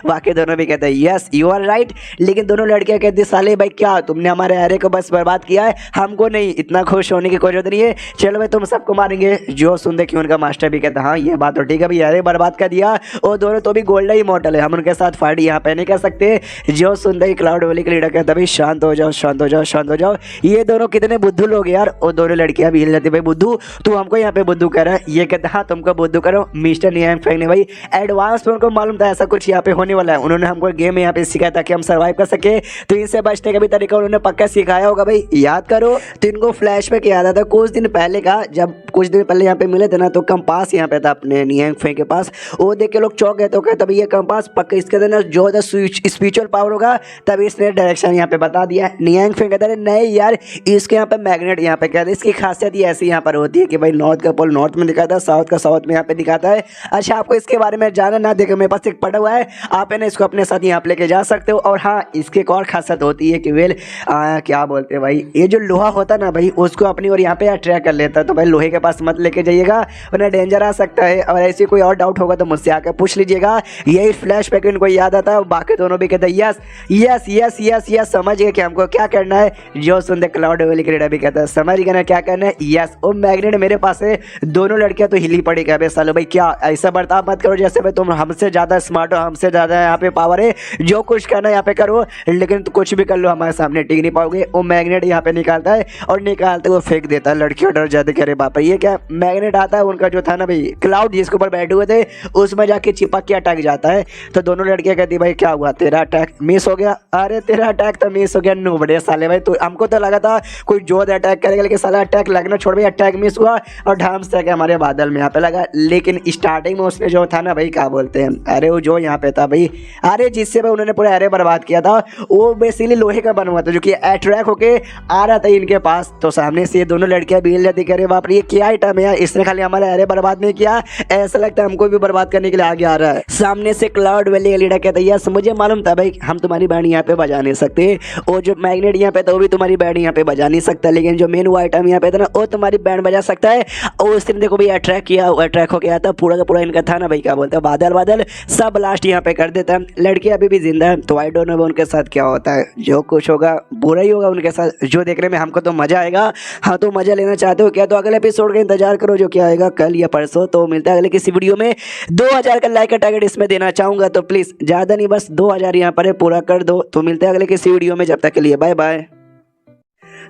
[SPEAKER 1] वाकई दोनों भी कहते हैं यस यू आर राइट। लेकिन दोनों लड़कियां कहती, साले भाई क्या तुमने हमारे एरे को बस बर्बाद किया है, हमको नहीं, इतना खुश होने की कोई जरूरत नहीं है, चलो भाई तुम सबको मारेंगे। जो सुनते कि उनका मास्टर भी कहता हाँ ये बात तो ठीक है भाई, एरे बर्बाद कर दिया, और दोनों तो भी गोल्डन इमॉर्टल है, हम उनके साथ फाइट यहाँ पे नहीं कर सकते। जो सुनते ही क्लाउड वैली का लीडर कहता भाई शांत हो जाओ शांत हो जाओ शांत हो जाओ, ये दोनों कितने बुद्धू लोग यार। और दोनों लड़कियां भी हिल जाती, भाई बुद्धू तू हमको यहाँ पे बुद्धू कह रहा है। ये कहता हाँ तुमको बुद्धू करो। मिस्टर नियांग फेंग ने भाई एडवांस में उनको मालूम था ऐसा कुछ यहाँ पे होने वाला है, उन्होंने हमको गेम यहाँ पे सिखाया ताकि हम सर्वाइव कर सके, तो इनसे बचने का भी तरीका उन्होंने पक्का सिखाया होगा भाई, याद करो। तो इनको फ्लैशबैक याद आता कुछ दिन पहले का, जब कुछ दिन पहले यहाँ पे मिले थे ना, तो कंपास यहाँ पे था अपने नियांग फेंग के पास, वो देख के लोग चौंक गए। तो कहता भाई ये कंपास पक्का इसके अंदर जो स्पिरिचुअल पावर होगा, तभी इसने डायरेक्शन यहाँ पे बता दिया। नियांग फेंग कहता है नहीं यार, इसके यहाँ पे मैग्नेट यहाँ पे कहते हैं, इसकी खासियत ये ऐसी यहाँ पर होती है कि भाई नॉर्थ का पोल नॉर्थ में दिखाता है, साउथ का साउथ में यहाँ पे दिखाता है। अच्छा आपको इसके बारे में जाना ना, देखो मेरे पास एक पड़ा हुआ है, आप है ना इसको अपने साथ यहाँ पे लेके जा सकते हो। और हाँ इसकी एक और खासियत होती है कि वेल क्या बोलते हैं भाई, ये जो लोहा होता है ना भाई, उसको अपनी और यहाँ पे अट्रैक्ट कर लेता है। तो भाई लोहे के पास मत लेके जाइएगा वरना डेंजर आ सकता है। और ऐसी कोई और डाउट होगा तो मुझसे आकर पूछ लीजिएगा। यही फ्लैशबैक इनको याद आता है। बाकी दोनों भी कहते हैं yes yes yes yes yes, समझ गए कि हमको क्या करना है। जो सुनते क्लाउड वैली का लीडर भी कहता है समझ गए ना क्या करना है। यस वो मैग्नेट मेरे पास है। दोनों लड़कियां तो हिली पड़ी, क्या सालो भाई क्या ऐसा बर्ताव मत करो जैसे भाई तुम हमसे ज़्यादा स्मार्ट हो, हमसे ज़्यादा यहाँ पे पावर है, जो कुछ करना यहाँ पे करो, लेकिन तो कुछ भी कर लो हमारे सामने टिक नहीं पाओगे। वो मैग्नेट यहाँ पे निकालता है और निकालते वो फेंक देता है। लड़कियों डर जाते, कह रहे बाप रे ये क्या। मैग्नेट आता है उनका जो था ना भाई क्लाउड जिसके ऊपर बैठे हुए थे, उसमें जाके चिपक के अटक जाता है। तो दोनों लड़कियां कहती भाई क्या हुआ, तेरा अटैक मिस हो गया। अरे तेरा अटैक तो मिस हो गया नुबड़े साले भाई, तो हमको तो लगा था कोई जोर अटैक करेगा, लेकिन साला अटैक लगना छोड़ भाई, अटैक मिस हुआ और ढाम से हमारे बादल में यहाँ पे लगा। लेकिन स्टार्टिंग में उसने जो था ना भाई क्या बोलते हैं, अरे वो जो यहाँ पे था भाई, अरे जिससे भाई उन्होंने पूरा एरे बर्बाद किया था, वो बेसिकली लोहे का बना हुआ था जो कि अट्रैक्ट होके आ रहा था इनके पास। तो सामने से ये दोनों लड़कियां भी हिल जाती, कह रहे बाप रे ये क्या आइटम है, इसने खाली हमारा एरे बर्बाद नहीं किया, ऐसा लगता है हमको भी बर्बाद करने के लिए आगे आ रहा है। सामने से क्लाउड वैली का लीडर कहता है यस मुझे मालूम था भाई हम तुम्हारी बैंड यहाँ पे बजा नहीं सकते, और जो मैग्नेट यहाँ पे था वो भी तुम्हारी बैंड यहाँ पे बजा नहीं सकता, लेकिन जो मेन वो आइटम यहाँ पे था ना वो तुम्हारी बैंड बजा सकता है। और उस दिन देखो भाई अट्रैक्ट किया, अट्रैक्ट हो गया था पूरा का पूरा इनका था ना भाई क्या बोलते हैं बादल बादल सब लास्ट यहाँ पे कर देता है। लड़की अभी भी जिंदा है, तो आई डोंट नो उनके साथ क्या होता है, जो कुछ होगा बुरा ही होगा उनके साथ, जो देखने में हमको तो मजा आएगा। हाँ तो मजा लेना चाहते हो क्या, तो अगले एपिसोड का इंतजार करो जो क्या आएगा कल या परसों। तो मिलता है अगले किसी वीडियो में। 2000 का लाइक का टारगेट इसमें देना चाहूंगा, तो प्लीज ज्यादा नहीं बस 2000 यहाँ पर है, पूरा कर दो। तो मिलते हैं अगले किसी वीडियो में, जब तक के लिए बाय बाय।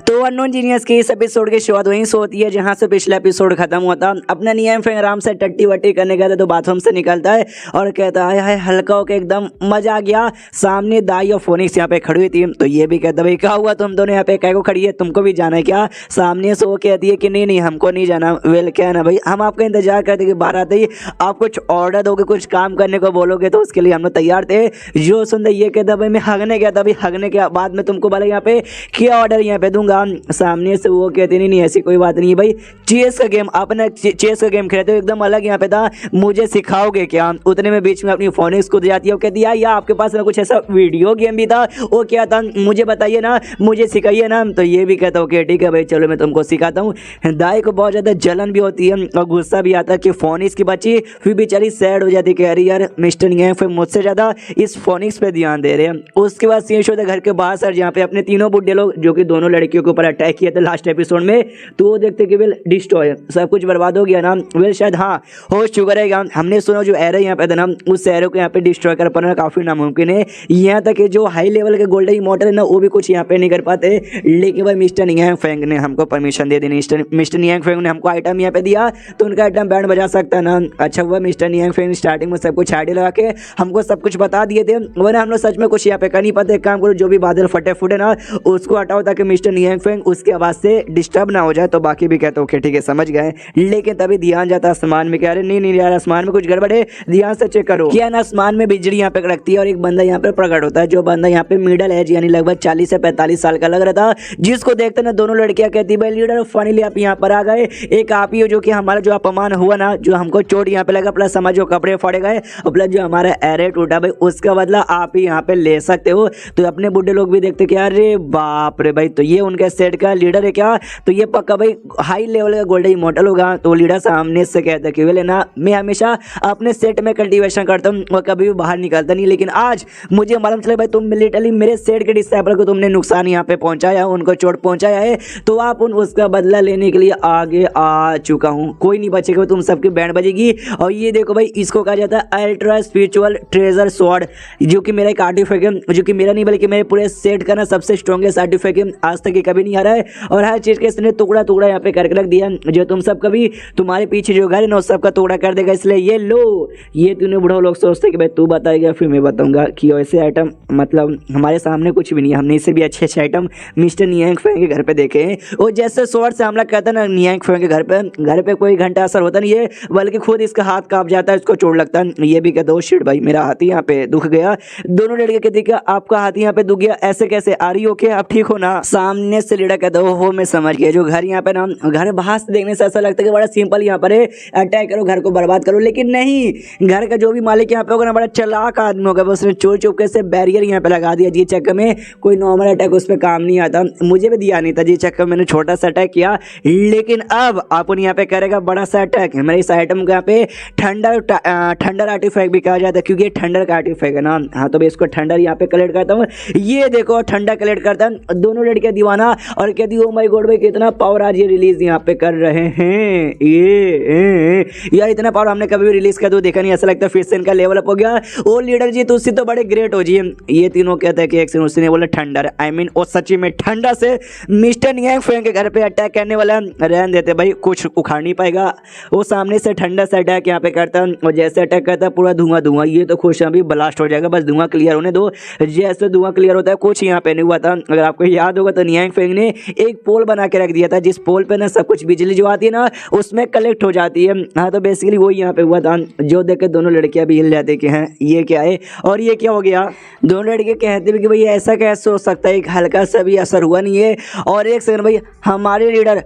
[SPEAKER 1] तो अननोन जीनियस के इस एपिसोड की शुरुआत वहीं से होती है जहां से पिछला एपिसोड खत्म हुआ था। अपना नियम फिर आराम से टट्टी वट्टी करने गया था तो बाथरूम से निकलता है और कहता है हाय हल्का होकर एकदम मजा आ गया। सामने दाई और फोनिक्स यहाँ पे खड़ी हुई थी तो ये भी कहता भाई क्या हुआ तुम दोनों यहाँ पे क्या को खड़ी है, तुमको भी जाना है क्या? सामने से वो कहती है कि नहीं नहीं हमको नहीं जाना। वेल क्या है ना भाई, हम आपका इंतजार करते कि बाहर आते ही आप कुछ ऑर्डर दोगे, कुछ काम करने को बोलोगे तो उसके लिए हम लोग तैयार थे। जो सुनते ये कहता भाई मैं हगने गया था, भाई हगने के बाद में तुमको बोला यहाँ पे क्या ऑर्डर यहाँ पे दूंगा। सामने से वो कहते नहीं नहीं ऐसी कोई बात नहीं है भाई, चेस का गेम आपने चेस का गेम खेलते हो एकदम अलग यहाँ पे था, मुझे सिखाओगे क्या? उतने में बीच में अपनी फोनिक्स को जाती है, वो कहती है या आपके पास ना कुछ ऐसा वीडियो गेम भी था, वो क्या था मुझे बताइए ना, मुझे सिखाइए ना। तो ये भी कहता ओके ठीक है भाई चलो मैं तुमको सिखाता हूँ। दाई को बहुत ज़्यादा जलन भी होती है और गुस्सा भी आता है कि फोनिक्स की बच्ची फिर बेचारी सैड हो जाती, कह रही यार मिस्टर नहीं है फिर मुझसे ज़्यादा इस फोनिक्स पे ध्यान दे रहे हैं। उसके बाद सीन होता है घर के बाहर सर जहाँ पे अपने तीनों बुड्ढे लोग जो कि दोनों लड़कियों के ऊपर अटैक किया था लास्ट एपिसोड में, तो वो देखते कि वेल डिस्ट्रॉय सब कुछ बर्बाद हो गया ना। वेल शायद हाँ हो चुका रहेगा, हमने सुना जो एरो यहाँ पे था ना उस एरो को यहाँ पे डिस्ट्रॉय कर पाना काफ़ी नामुमकिन है। यहाँ तक कि जो हाई लेवल के गोल्डन इमॉर्टल है ना वो भी कुछ यहाँ पे नहीं कर पाते, लेकिन भाई मिस्टर नियांग फेंग ने हमको परमिशन दे दी। मिस्टर नियांग फेंग ने हमको आइटम यहाँ पे दिया तो उनका आइटम बैंड बजा सकता है ना। अच्छा हुआ मिस्टर नियांग फेंग स्टार्टिंग में सब कुछ आइडिया लगा के हमको सब कुछ बता दिए थे, वरना हम लोग सच में कुछ यहाँ पे कर नहीं पाते। एक काम करो जो भी बादल फटे फूटे ना उसको हटाओ ताकि मिस्टर नियांग फेंग उसकी आवाज़ से डिस्टर्ब ना हो जाए। तो बाकी भी कहते ओके ठीक है समझ गए, लेकिन तभी ध्यान जाता आसमान में, कह रहे नहीं नहीं यार आसमान में कुछ गड़बड़ है, ध्यान से चेक करो। क्या ना आसमान में बिजली यहाँ पे कड़कती है और एक बंदा यहाँ पे प्रकट होता है, जो बंदा यहाँ पे मिडल एज यानी लगभग 40 से 45 साल का लग रहा था, जिसको देखते ना दोनों लड़कियां कहती भाई लीडर फाइनली आप यहाँ पर आ गए। एक आप ही हो जो कि हमारा जो अपमान हुआ ना, जो हमको चोट यहाँ पे लगा, प्लस हमारे जो कपड़े फाड़े गए और प्लस जो हमारा एरे टूटा भाई उसका बदला आप ही यहाँ पे ले सकते हो। तो अपने बुढ़े लोग भी देखते कि अरे बाप रे भाई तो ये उनके सेट का लीडर है क्या? तो ये पक्का भाई हाई लेवल का गोल्डन इमॉर्टल होगा। तो लीडर सामने से कहता है कि वे लेना मैं हमेशा अपने सेट में कल्टीवेशन करता हूँ और कभी भी बाहर निकलता नहीं, लेकिन आज मुझे मालूम चला भाई तुम मिलिटरी मेरे सेट के डिसाइबल को तुमने नुकसान यहाँ पे पहुंचाया, उनको चोट पहुंचाया है, तो आप उसका बदला लेने के लिए आगे आ चुका हूँ। कोई नहीं बचेगा, तुम सबकी बैंड बजेगी। और ये देखो भाई इसको कहा जाता है अल्ट्रा स्पिरिचुअल ट्रेजर स्वॉर्ड, जो कि मेरा एक आर्टिफैक्ट है, जो कि मेरा नहीं बल्कि मेरे पूरे सेट का ना सबसे स्ट्रॉन्गेस्ट आर्टिफैक्ट है, आज तक ये कभी नहीं आ रहा है। और हर चीज़ के इसने टुकड़ा टुकड़ा यहाँ पे करके रख दिया, जो तुम सब कभी तुम्हारे पीछे जो घर है ना उस सबका टुकड़ा कर देगा। इसलिए ये लो, ये तूने बूढ़ा लोग सोचते कि भाई तू बताएगा फिर मैं बताऊंगा कि ऐसे आइटम मतलब हमारे सामने कुछ भी नहीं है, हमने इससे भी अच्छे अच्छे आइटम मिस्टर नियांग फेंग के घर पे देखे हैं। और जैसे स्वॉर्ड से हमला करता है ना नियांग फेंग के घर पे कोई घंटा असर होता नहीं है, बल्कि खुद इसका हाथ कांप जाता है, इसको चोट लगता है। ये भी कहता है शिट भाई मेरा हाथ यहाँ पे दुख गया। दोनों लड़के कहते कि आपका हाथ यहाँ पे दुख गया, ऐसे कैसे? आ रही हो क्या, आप ठीक हो ना? सामने से लीडर कहता हो मैं समझ गया, जो घर यहाँ पे ना घर बाहर से देखने से ऐसा लगता है कि बड़ा सिंपल यहाँ पर है, अटैक करो घर को बर्बाद करो, लेकिन नहीं, घर का जो भी मालिक यहाँ पे होगा ना बड़ा चालाक आदमी होगा, उसने चोर चुपके से बैरियर यहाँ पे लगा दिया। जी चक्कर में कोई नॉर्मल अटैक उस पर काम नहीं आता, मुझे भी दिया नहीं था, जी चक्कर मैंने छोटा सा अटैक किया, लेकिन अब अपन यहाँ पे करेगा बड़ा सा अटैक। मेरे इस आइटम को यहाँ पे ठंडर आर्टिफैक्ट भी कहा जाता है क्योंकि ये ठंडर का आर्टिफैक्ट है ना। हाँ तो मैं इसको ठंडर यहाँ पे कलेक्ट करता हूँ, ये देखो ठंडा कलेक्ट करता है। दोनों लड़कियां दीवाना और कहती ओ माय गॉड भाई कितना पावर आज ये रिलीज यहाँ पे कर रहे हैं, ये यार इतना पावर हमने कभी भी रिलीज कर दो देखा नहीं, ऐसा लगता है फिर से इनका लेवल अप हो गया। ओ लीडर जी तो उससे तो बड़े ग्रेट हो जी। ये तीनों कहते हैं कि एक से उसने बोला ठंडर, आई मीन वो सच्ची में ठंडा से मिस्टर नियांग फेंग के घर पे अटैक करने वाला रहने देते भाई, कुछ उखाड़ नहीं पाएगा। वो सामने से ठंडा से अटैक यहाँ पे करता और जैसे अटैक करता है पूरा धुआं धुआं, ये तो खुश अभी ब्लास्ट हो जाएगा, बस धुआं क्लियर होने दो। जैसे धुआं क्लियर होता है कुछ यहाँ पे नहीं हुआ था। अगर आपको याद होगा तो नियांग फेंग ने एक पोल बना के रख दिया था, जिस पोल पे ना सब कुछ बिजली जो आती है ना उसमें कलेक्ट हो जाती है। हाँ तो बेसिकली वो यहाँ पे हुआ था, जो देख के दोनों लड़कियां भी हिल जाती कि हैं ये क्या है और ये क्या हो गया। दोनों लड़के कहते भी कि भाई ऐसा कैसे हो सकता है, एक हल्का सा भी असर हुआ नहीं है। और एक सेकंड भाई हमारे लीडर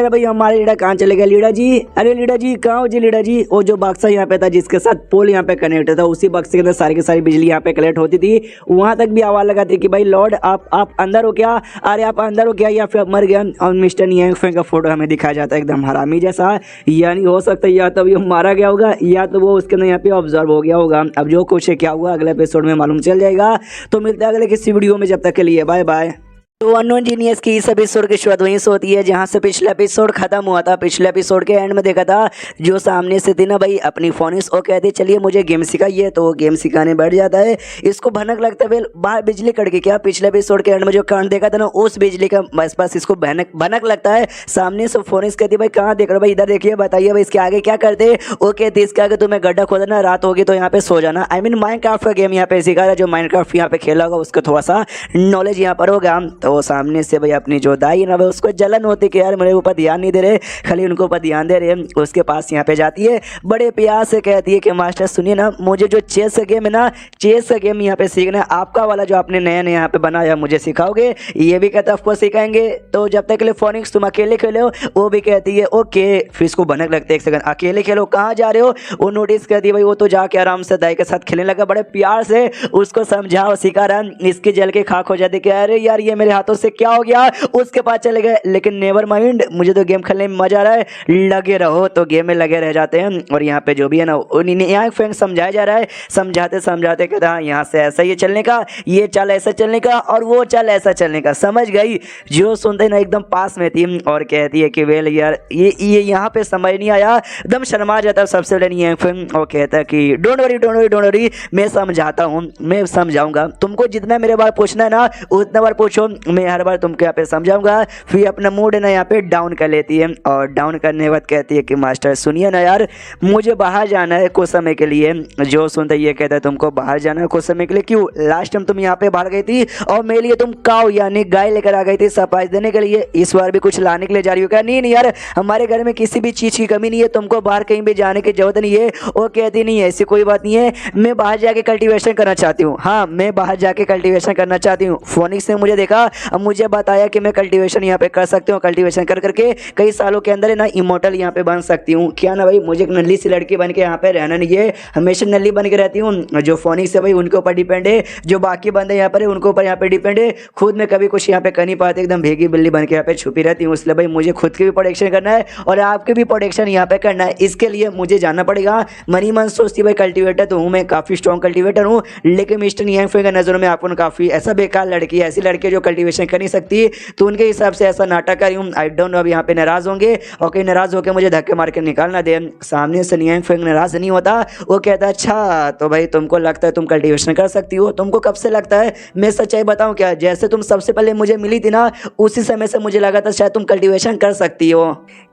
[SPEAKER 1] भाई हमारे लीडर कहाँ चले गए? लीडर जी, अरे लीडर जी कहाँ हो जी? लीडर जी वो जो बक्सा यहाँ पे था जिसके साथ पोल यहाँ पे कनेक्ट था, उसी बक्से के अंदर सारी की सारी बिजली यहाँ पे कलेक्ट होती थी, वहाँ तक भी आवाज़ लगाती कि भाई लॉर्ड आप अंदर हो क्या? अरे आप अंदर हो क्या या फिर मर गया? और मिस्टर नियांग फेंग का फोटो हमें दिखाया जाता है एकदम हरामी जैसा, यानी हो सकता है या तो ये मारा गया होगा या तो वो उसके अंदर यहाँ पे ऑब्जर्व हो गया होगा। अब जो कुछ है क्या हुआ अगले एपिसोड में मालूम चल जाएगा। तो मिलता है अगले किसी वीडियो में, जब तक के लिए बाय बाय। तो अननोन जीनियस की इस एपिसोड की शुरुआत वहीं से होती है जहां से पिछला एपिसोड खत्म हुआ था। पिछले एपिसोड के एंड में देखा था जो सामने से थी ना भाई अपनी फोनिक्स, वो कहते चलिए मुझे गेम सिखाइए, तो वो गेम सिखाने बैठ जाता है। इसको भनक लगता है भाई बाहर बिजली कट गई क्या। पिछले एपिसोड के एंड में जो कांड देखा था ना उस बिजली का पास इसको भनक लगता है। सामने से फोनिक्स कहती है भाई कहाँ देख रहे हो भाई, इधर देखिए बताइए भाई इसके आगे क्या करते। वो कहती इसके आगे तुम्हें गड्ढा खोदना, रात होगी तो यहाँ पे सो जाना। आई मीन माइनक्राफ्ट का गेम यहाँ पे सिखा रहा है, जो माइनक्राफ्ट यहाँ पे खेला होगा उसको थोड़ा सा नॉलेज यहाँ पर होगा। तो सामने से भाई अपनी जो दाई ना भाई उसको जलन होती कि यार मेरे ऊपर ध्यान नहीं दे रहे, खाली उनको ऊपर ध्यान दे रहे। उसके पास यहाँ पे जाती है, बड़े प्यार से कहती है कि मास्टर सुनिए ना, मुझे जो चेस का गेम है ना, चेस का गेम यहाँ पे सीखना है, आपका वाला जो आपने नया नया यहाँ पे बनाया मुझे सिखाओगे। ये भी कहता है आपको सिखाएंगे, तो जब तक के लिए फोनिक्स तुम अकेले खेलो। वो भी कहती है ओके। फिर इसको भनक लगता है एक सेकंड, अकेले खेलो कहाँ जा रहे हो। वो नोटिस करती है भाई वो तो जाके आराम से दाई के साथ खेलने लगा, बड़े प्यार से उसको समझाओ सिखा रहा। इसकी जल के खाक हो जाती कि अरे यार ये मेरे हाथों से क्या हो गया। उसके पास चले गए, लेकिन नेवर माइंड, मुझे तो गेम खेलने में मजा आ रहा है, लगे रहो। तो गेम में लगे रह जाते हैं। और यहाँ पे जो भी है ना यहाँ फ्रेंड समझाया जा रहा है, समझाते समझाते कहते हैं यहाँ से ऐसा ये चलने का, ये चल ऐसा चलने का, और वो चल ऐसा चलने का। समझ गई। जो सुनते ना एकदम पास में थी और कहती है कि वेल यार ये यहाँ पे समझ नहीं आया, एकदम शर्मा जाता है सबसे पहले नहीं है फिल्म। और कहता है कि डोंट वरी मैं समझाता हूँ, मैं समझाऊंगा तुमको, जितना मेरे बार पूछना है ना उतना बार पूछो, मैं हर बार तुमको यहाँ पे समझाऊंगा। फिर अपना मूड है ना यहाँ पे डाउन कर लेती है, और डाउन करने के बाद कहती है कि मास्टर सुनिए ना यार, मुझे बाहर जाना है कुछ समय के लिए। जो सुनते ये कहता है तुमको बाहर जाना है कुछ समय के लिए, क्यों? लास्ट टाइम तुम यहाँ पे बाहर गई थी और मेरे लिए तुम काऊ यानी गाय लेकर आ गई थी सरप्राइज देने के लिए, इस बार भी कुछ लाने के लिए जा रही हो क्या? नहीं यार, हमारे घर में किसी भी चीज़ की कमी नहीं है, तुमको बाहर कहीं भी जाने की जरूरत नहीं है। वो कहती नहीं है ऐसी कोई बात नहीं है, मैं बाहर जाके कल्टीवेशन करना चाहती हूँ। हाँ मैं बाहर जाके कल्टीवेशन करना चाहती हूँ। फोनिक्स ने मुझे देखा, अब मुझे बताया कि मैं कल्टीवेशन यहाँ पे कर सकती हूँ, कल्टीवेशन कर करके कई सालों के अंदर है ना इमोर्टल यहाँ पे बन सकती हूँ। क्या ना भाई, मुझे एक नल्ली सी लड़की बन के यहाँ पे रहना नहीं है, हमेशा नल्ली बन के रहती हूँ। जो फोनिक्स है भाई उनके ऊपर डिपेंड है, जो बाकी बंदे यहाँ पर है उनके ऊपर यहाँ पे डिपेंड है, खुद में कभी कुछ यहाँ पे कर नहीं पाते, एकदम भेगी बिल्ली बन के यहाँ पे छुपी रहती हूँ। इसलिए भाई मुझे खुद की भी प्रोटेक्शन करना है और आपके भी प्रोटेक्शन यहाँ पे करना है, इसके लिए मुझे जाना पड़ेगा। मनी मन सोचती भाई कल्टीवेटर तो हूँ मैं, काफ़ी स्ट्रॉन्ग कल्टीवेटर हूँ, लेकिन मिस्टर नियांग की नज़रों में आपको काफ़ी ऐसा बेकार लड़की है, ऐसी लड़की जो कल्टीवेशन कर नहीं सकती, तो उनके हिसाब से ऐसा नाटक करी हूँ। आई डोंट नो अब यहाँ पे नाराज़ होंगे और कहीं नाराज़ होकर मुझे धक्के मार के निकालना दे। सामने से नियांग फेंग नाराज़ नहीं होता, वो कहता है अच्छा तो भाई तुमको लगता है तुम कल्टीवेशन कर सकती हो, तुमको कब से लगता है? मैं सच्चाई बताऊँ क्या, जैसे तुम सबसे पहले मुझे मिली थी ना उसी समय से मुझे लगा था शायद तुम कल्टीवेशन कर सकती हो।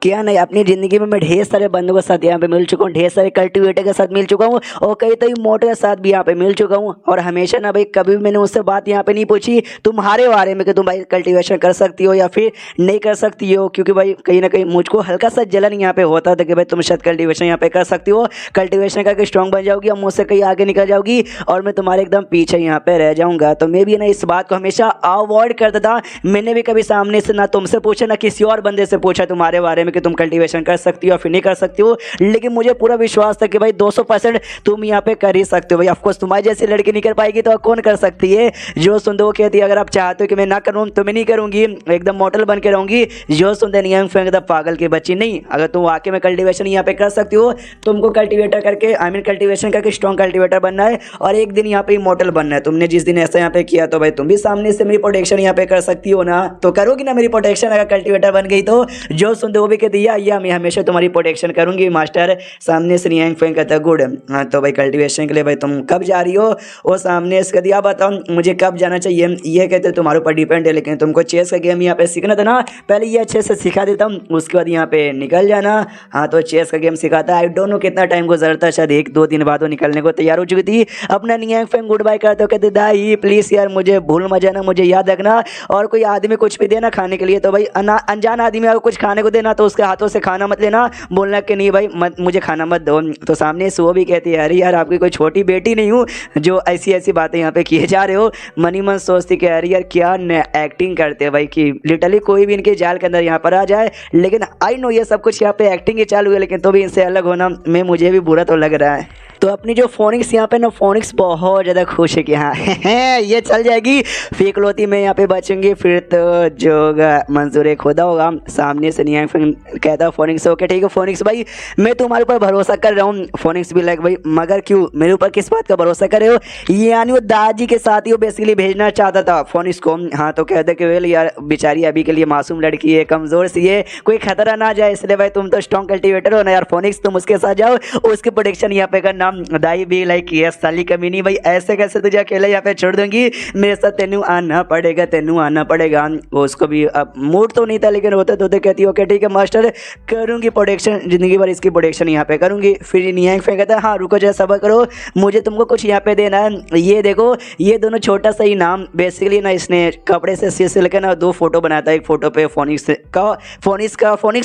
[SPEAKER 1] क्या नहीं, अपनी ज़िंदगी में मैं ढेर सारे बंदों के साथ यहाँ पे मिल चुका हूँ, ढेर सारे कल्टीवेटर के साथ मिल चुका हूँ और कई कई मोटर के साथ भी यहाँ पे मिल चुका हूँ, और हमेशा ना भाई कभी भी मैंने उससे बात यहाँ पे नहीं पूछी तुम्हारे बारे में कि तुम भाई कल्टीवेशन कर सकती हो या फिर नहीं कर सकती हो, क्योंकि भाई कहीं ना कहीं मुझको हल्का सा जलन यहाँ पे होता था कि भाई तुम शायद कल्टीवेशन यहाँ पे कर सकती हो, कल्टीवेशन करके स्ट्रॉन्ग बन जाओगी और मुझसे कहीं आगे निकल जाओगी और मैं तुम्हारे एकदम पीछे यहाँ पे रह जाऊँगा। तो मैं भी ना इस बात को हमेशा अवॉइड करता था। मैंने भी कभी सामने से ना तुमसे पूछा ना किसी और बंदे से पूछा तुम्हारे बारे में कि तुम कल्टीवेशन कर सकती हो फिर नहीं कर सकती हो, लेकिन मुझे पूरा विश्वास था कि भाई 200% तुम यहाँ पे कर ही सकते हो। भाई ऑफकोर्स तुम्हारी जैसी लड़की नहीं कर पाएगी तो कौन कर सकती है। जो सुनते वो कहती है अगर आप चाहते हो कि मैं ना करूँ तो मैं नहीं करूँगी, एकदम मॉडल बन के रहूँगी। जो सुनते नियंग फेंक द पागल की बच्ची नहीं, अगर तुम वाकई में कल्टीवेशन यहाँ पे कर सकती हो, तुमको कल्टीवेटर करके आई मीन कल्टीवेशन करके स्ट्रॉन्ग कल्टीवेटर बनना है और एक दिन यहाँ पे मॉडल बनना है। तुमने जिस दिन ऐसा यहाँ पे किया तो भाई तुम भी सामने से मेरी प्रोटेक्शन यहाँ पे कर सकती हो ना, तो करोगी ना मेरी प्रोटेक्शन अगर कल्टीवेटर बन गई तो। जो सुनते वो भी कहती है या मैं हमेशा तुम्हारी प्रोटेक्शन करूँगी मास्टर। सामने से नियंग फेंक कहता गुड। हाँ तो भाई कल्टीवेशन के लिए भाई तुम कब जा रही हो? वो सामने से कहती बताओ मुझे कब जाना चाहिए। ये कहते तुम्हारे ऊपर डिपेंड है, लेकिन तुमको चेस का गेम यहाँ पे सीखना था ना, पहले ये अच्छे से सिखा देता हूँ उसके बाद यहाँ पे निकल जाना। हाँ तो चेस का गेम सिखाता है। आई डोंट नो कितना टाइम गुजरता, शायद 1-2 दिन बाद वो निकलने को तैयार हो चुकी थी। अपना नियंग फेंग गुड बाय करते हो, कहते दाई प्लीज़ यार मुझे भूल मत जाना, मुझे याद रखना, और कोई आदमी कुछ भी देना खाने के लिए तो भाई अनजान आदमी अगर कुछ खाने को देना तो उसके हाथों से खाना मत लेना, बोलना कि नहीं भाई मुझे खाना मत दो। तो सामने से वो भी कहती है अरे यार आपकी कोई छोटी बेटी नहीं हूँ जो ऐसी ऐसी बातें यहाँ पे किए जा रहे हो। मनी मन सोचती कि अरे यार क्या एक्टिंग करते हैं भाई कि लिटरली कोई भी इनके जाल के अंदर यहाँ पर आ जाए, लेकिन आई नो ये सब कुछ यहाँ पे एक्टिंग ही चालू है, लेकिन तो भी इनसे अलग होना में मुझे भी बुरा तो लग रहा है। तो अपनी जो फोनिक्स यहाँ पे ना, फोनिक्स बहुत ज़्यादा खुश है कि हाँ ये चल जाएगी, फेक लोती में यहाँ पे बचेंगे, फिर तो जो होगा मंजूर खुदा होगा। सामने से नियांग फेंग कहता है फोनिक्स ओके ठीक है फोनिक्स भाई मैं तुम्हारे ऊपर भरोसा कर रहा हूँ। फोनिक्स भी लाइक भाई मगर क्यों, मेरे ऊपर किस बात का भरोसा कर रहे हो? यानी वो दादी के साथ ही वो बेसिकली भेजना चाहता था फोनिक्स को। हाँ तो कहते कि वेल यार बेचारी अभी के लिए मासूम लड़की है, कमज़ोर सी है, कोई खतरा ना जाए, इसलिए भाई तुम तो स्ट्रॉन्ग कल्टिवेटर हो ना यार फोनिक्स, तुम उसके साथ जाओ, उसकी प्रोटेक्शन यहाँ पे करना। दाई भी लाइक ये साली कमी नहीं भाई, ऐसे कैसे तुझे अकेले यहाँ पे छोड़ दूंगी, मेरे साथ तेनू आना पड़ेगा, तेनू आना पड़ेगा। वो उसको भी अब मूड तो नहीं था लेकिन होते तो कहती ओके ठीक है मास्टर करूँगी प्रोटेक्शन, ज़िंदगी भर इसकी प्रोटेक्शन यहाँ पे करूँगी। फिर नियांग फेंक कहता है हाँ रुको जरा सब्र करो, मुझे तुमको कुछ यहाँ पे देना है। ये देखो ये दोनों छोटा सा ही नाम बेसिकली ना इसने कपड़े से सिल के ना 2 फोटो बनाता है, एक फोटो पे फोनिक्स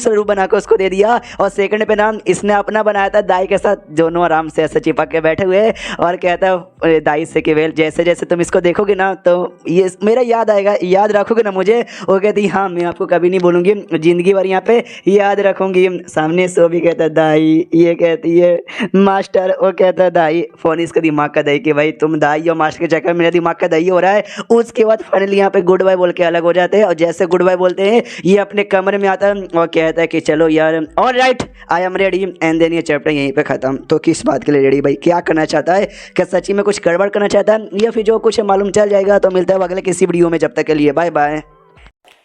[SPEAKER 1] रूप बना के उसको दे दिया और सेकंड पे नाम इसने अपना बनाया था दाई के साथ, दोनों आराम से ऐसे चिपक के बैठे हुए। और कहता है दाई से कि वेल जैसे जैसे तुम इसको देखोगे ना तो ये मेरा याद आएगा, याद रखोगे ना मुझे? वो कहती हाँ मैं आपको कभी नहीं भूलूंगी, ज़िंदगी भर यहाँ पे याद रखूंगी। सामने से वो भी कहता है दाई, ये कहती है मास्टर, वो कहता है दाई, फोनिक्स का दिमाग का दाई कि भाई तुम दाई और मास्टर के चक्कर में मेरा दिमाग का दाई हो रहा है। उसके बाद फाइनली यहाँ पे गुड बाय बोल के अलग हो जाते हैं और जैसे गुड बाय बोलते हैं ये अपने कमरे में आता है और कहता है कि चलो यार alright I am ready, and then ये चैप्टर यहीं पे खत्म। तो किस बात के लिए रेडी भाई, क्या करना चाहता है? क्या सच्ची में कुछ गड़बड़ करना चाहता है या फिर जो कुछ मालूम चल जाएगा? तो मिलता है अगले किसी वीडियो में, जब तक के लिए बाय बाय।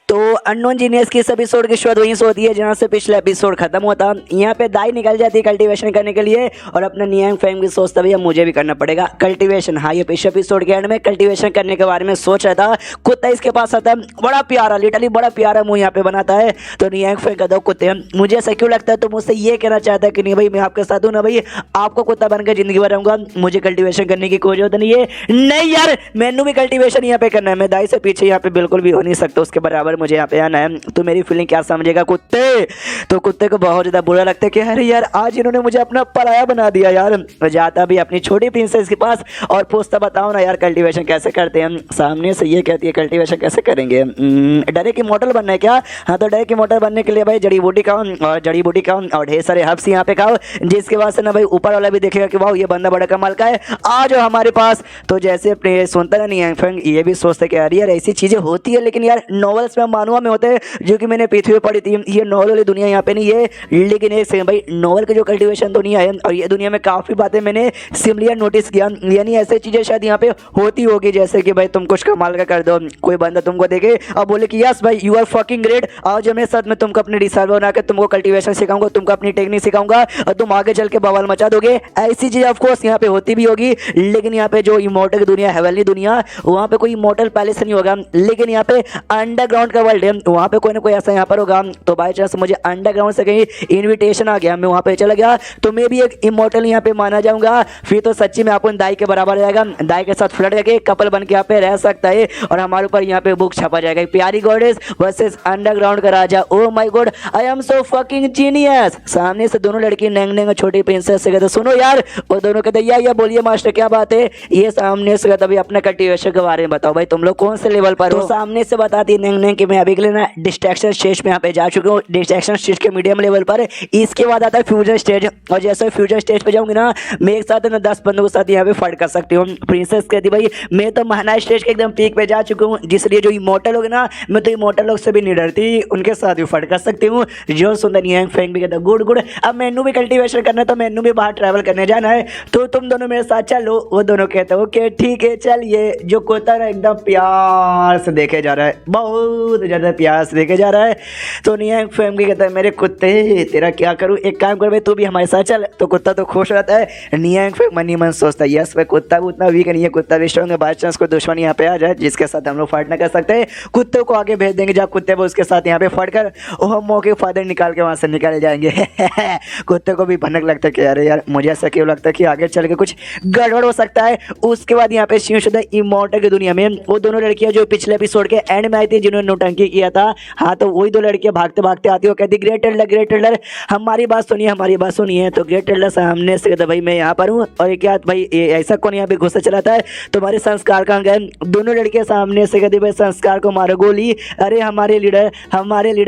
[SPEAKER 1] तो अननोन जीनियस की इस एपिसोड की शुरुआत वहीं से होती है जहाँ से पिछला एपिसोड खत्म होता। यहाँ पे दाई निकल जाती है कल्टीवेशन करने के लिए और अपना नियांग फेंग भी सोचता भैया मुझे भी करना पड़ेगा कल्टीवेशन। हाँ ये पिछले एपिसोड के एंड में कल्टीवेशन करने के बारे में सोच रहा था। कुत्ता इसके पास आता है, बड़ा प्यारा लिटरली बड़ा प्यारा मुँह यहाँ पे बनाता है। तो नियांग फेंग कहता कुत्ते मुझे ऐसा क्यों लगता है तो मुझसे ये कहना चाहता है कि नहीं भाई मैं आपके साथ हूँ ना भाई, आपको कुत्ता बनकर जिंदगी भर रहूँगा, मुझे कल्टीवेशन करने की कोई जरूरत नहीं है। नहीं यार मैनू भी कल्टीवेशन यहाँ पे करना है, मैं दाई से पीछे यहाँ पे बिल्कुल भी हो नहीं सकता, उसके बराबर मुझे यहाँ पे आना है। तो मेरी फीलिंग क्या समझेगा कुत्ते? तो कुत्ते को बहुत ज्यादा बुरा लगता है कि अरे यार आज इन्होंने मुझे अपना पराया बना दिया यार। जाता भी अपनी छोटी प्रिंसेस के पास और पूछता बताओ ना यार कल्टीवेशन कैसे करते हैं। सामने से ये कहती है कल्टीवेशन कैसे करेंगे, डायरेक्ट इमॉर्टल बनना है क्या? हाँ तो डायरेक्ट इमॉर्टल बनने के लिए भाई जड़ी बूटी खाओ और जड़ी बूटी खाओ और ढेर सारे हर्ब्स यहाँ पे खाओ, जिसके बाद से ना भाई ऊपर वाला भी देखेगा कि वाह ये बंदा बड़ा कमाल का है, आ जाओ हमारे पास। तो जैसे सुनता नहीं है ये भी सोचता है कि यार यार ऐसी चीजें होती है, लेकिन यार नॉवेल्स में मानुआ में होते हैं जो कि मैंने पृथ्वी पे पढ़ी थी। ये नॉवल वाली दुनिया यहाँ पे नहीं है, लेकिन एक सेकंड भाई नॉवल की जो कल्टीवेशन दुनिया है और ये दुनिया में काफ़ी बातें मैंने सिमिलर नोटिस किया, यानी ऐसे चीज़ें शायद यहाँ पे होती होगी जैसे कि भाई तुम कुछ कमाल का कर दो, कोई बंदा तुमको देखे और बोले कि यस भाई यू आर फकिंग ग्रेट, आओ जो मेरे साथ मैं तुमको अपने रिसर्व बनाकर तुमको कल्टीवेशन सिखाऊंगा, तुमको अपनी टेक्निक सिखाऊंगा और तुम आगे चल के बवाल मचा दोगे। ऐसी चीज़ ऑफकोर्स यहाँ पे होती भी होगी, लेकिन यहाँ पे जो इमॉर्टल दुनिया हेवनली दुनिया वहाँ पे कोई इमॉर्टल पैलेस नहीं होगा, लेकिन यहाँ पे अंडरग्राउंड का वर्ल्ड है, वहाँ पे कोई ना कोई ऐसा यहाँ पर होगा। तो बाई चांस मुझे अंडरग्राउंड से कहीं इनविटेशन आ गया, मैं वहाँ पे चला गया तो मैं भी एक इमॉर्टल यहाँ पे माना जाऊंगा, फिर तो सच्ची में अपन दाई के बराबर रहेगा, दाई के साथ फ्लर्ट करके कपल बन के यहाँ पे रह सकता है और हमारे ऊपर यहाँ पे बुक छपा जाएगा प्यारी गॉडेस वर्सेस अंडरग्राउंड का राजा। Oh my god I am so fucking genius. सामने से दोनों लड़की नैंग नैंग छोटी प्रिंसेस से कहते सुनो यार, और दोनों कहते या बोलिए मास्टर क्या बात है। ये सामने से कहता भाई अपने कल्टीवेशन के बारे में बताओ भाई तुम लोग कौन से लेवल पर हो। सामने से बताती नैंग नैंग कि मैं अभी के लिए ना डिस्ट्रैक्शन स्टेज में यहाँ पे जा चुके हूँ, डिस्ट्रैक्शन स्टेज के मीडियम लेवल पर। इसके बाद आता है फ्यूजन स्टेज और जैसे फ्यूजन स्टेज पे जाऊंगी ना मैं एक साथ ना 10 बंदों के साथ यहाँ पे फाइट कर सकती हूँ। प्रिंसेस कहती भाई मैं तो महना स्टेज के एकदम पीक पे जा चुका हूँ, जिसलिए जो इमॉर्टल लोग ना मैं तो इमॉर्टल लोग से भी नहीं डरती, उनके साथ भी फाइट कर सकती हूँ। जो सुंदर नियांग फेंग भी कहता गुड गुड, अब मैनू भी कल्टीवेशन करना है तो मैनू भी बाहर ट्रैवल करने जाना है तो तुम दोनों मेरे साथ चलो। वो दोनों कहते हैं ओके ठीक है चलिए। जो कोता ना एकदम प्यार से देखे जा रहा है, बहुत ज़्यादा प्यार से देखे जा रहा है। तो नियांग फेंग भी कहता है मेरे कुत्ते तेरा क्या करूँ, एक काम कर भाई तू भी हमारे साथ चल। तो कुत्ता तो खुश रहता है। नियांग फेंग मन ही मन सोचता है यस भाई कुत्ता भी उतना वीक नहीं है, कुत्ता भी स्ट्रॉन्ग है, बाई चांस कोई दुश्मन यहाँ पे आ जाए जिसके साथ हम लोग फाइट ना कर सकते कुत्ते को आगे भेज देंगे, जब कुत्ते वो उसके साथ यहाँ पे फाइट कर वो मौके फादर निकाल के वहाँ से निकल जाएंगे। कुत्ते को भी भनक लगता है कि अरे यार मुझे ऐसा क्यों लगता है कि आगे चल के कुछ गड़बड़ हो सकता है। उसके बाद यहाँ पे शिवशुदा इमॉर्टल की दुनिया में वो दोनों लड़कियां जो पिछले एपिसोड के एंड में आई थी जिन्होंने नौटंकी किया था। हाँ तो वही दो लड़कियां भागते भागते आती हो, कहती ग्रेट एल्डर हमारी बात सुनिए। तो ग्रेट एल्डर सामने से कहता भाई मैं यहाँ पर हूँ, और क्या भाई ऐसा कौन यहाँ पे घुसा चलाता है, तुम्हारे संस्कार कहाँ गए। दोनों लड़कियां सामने से कहती भाई संस्कार को मारो गोली। अरे हमारे लीडर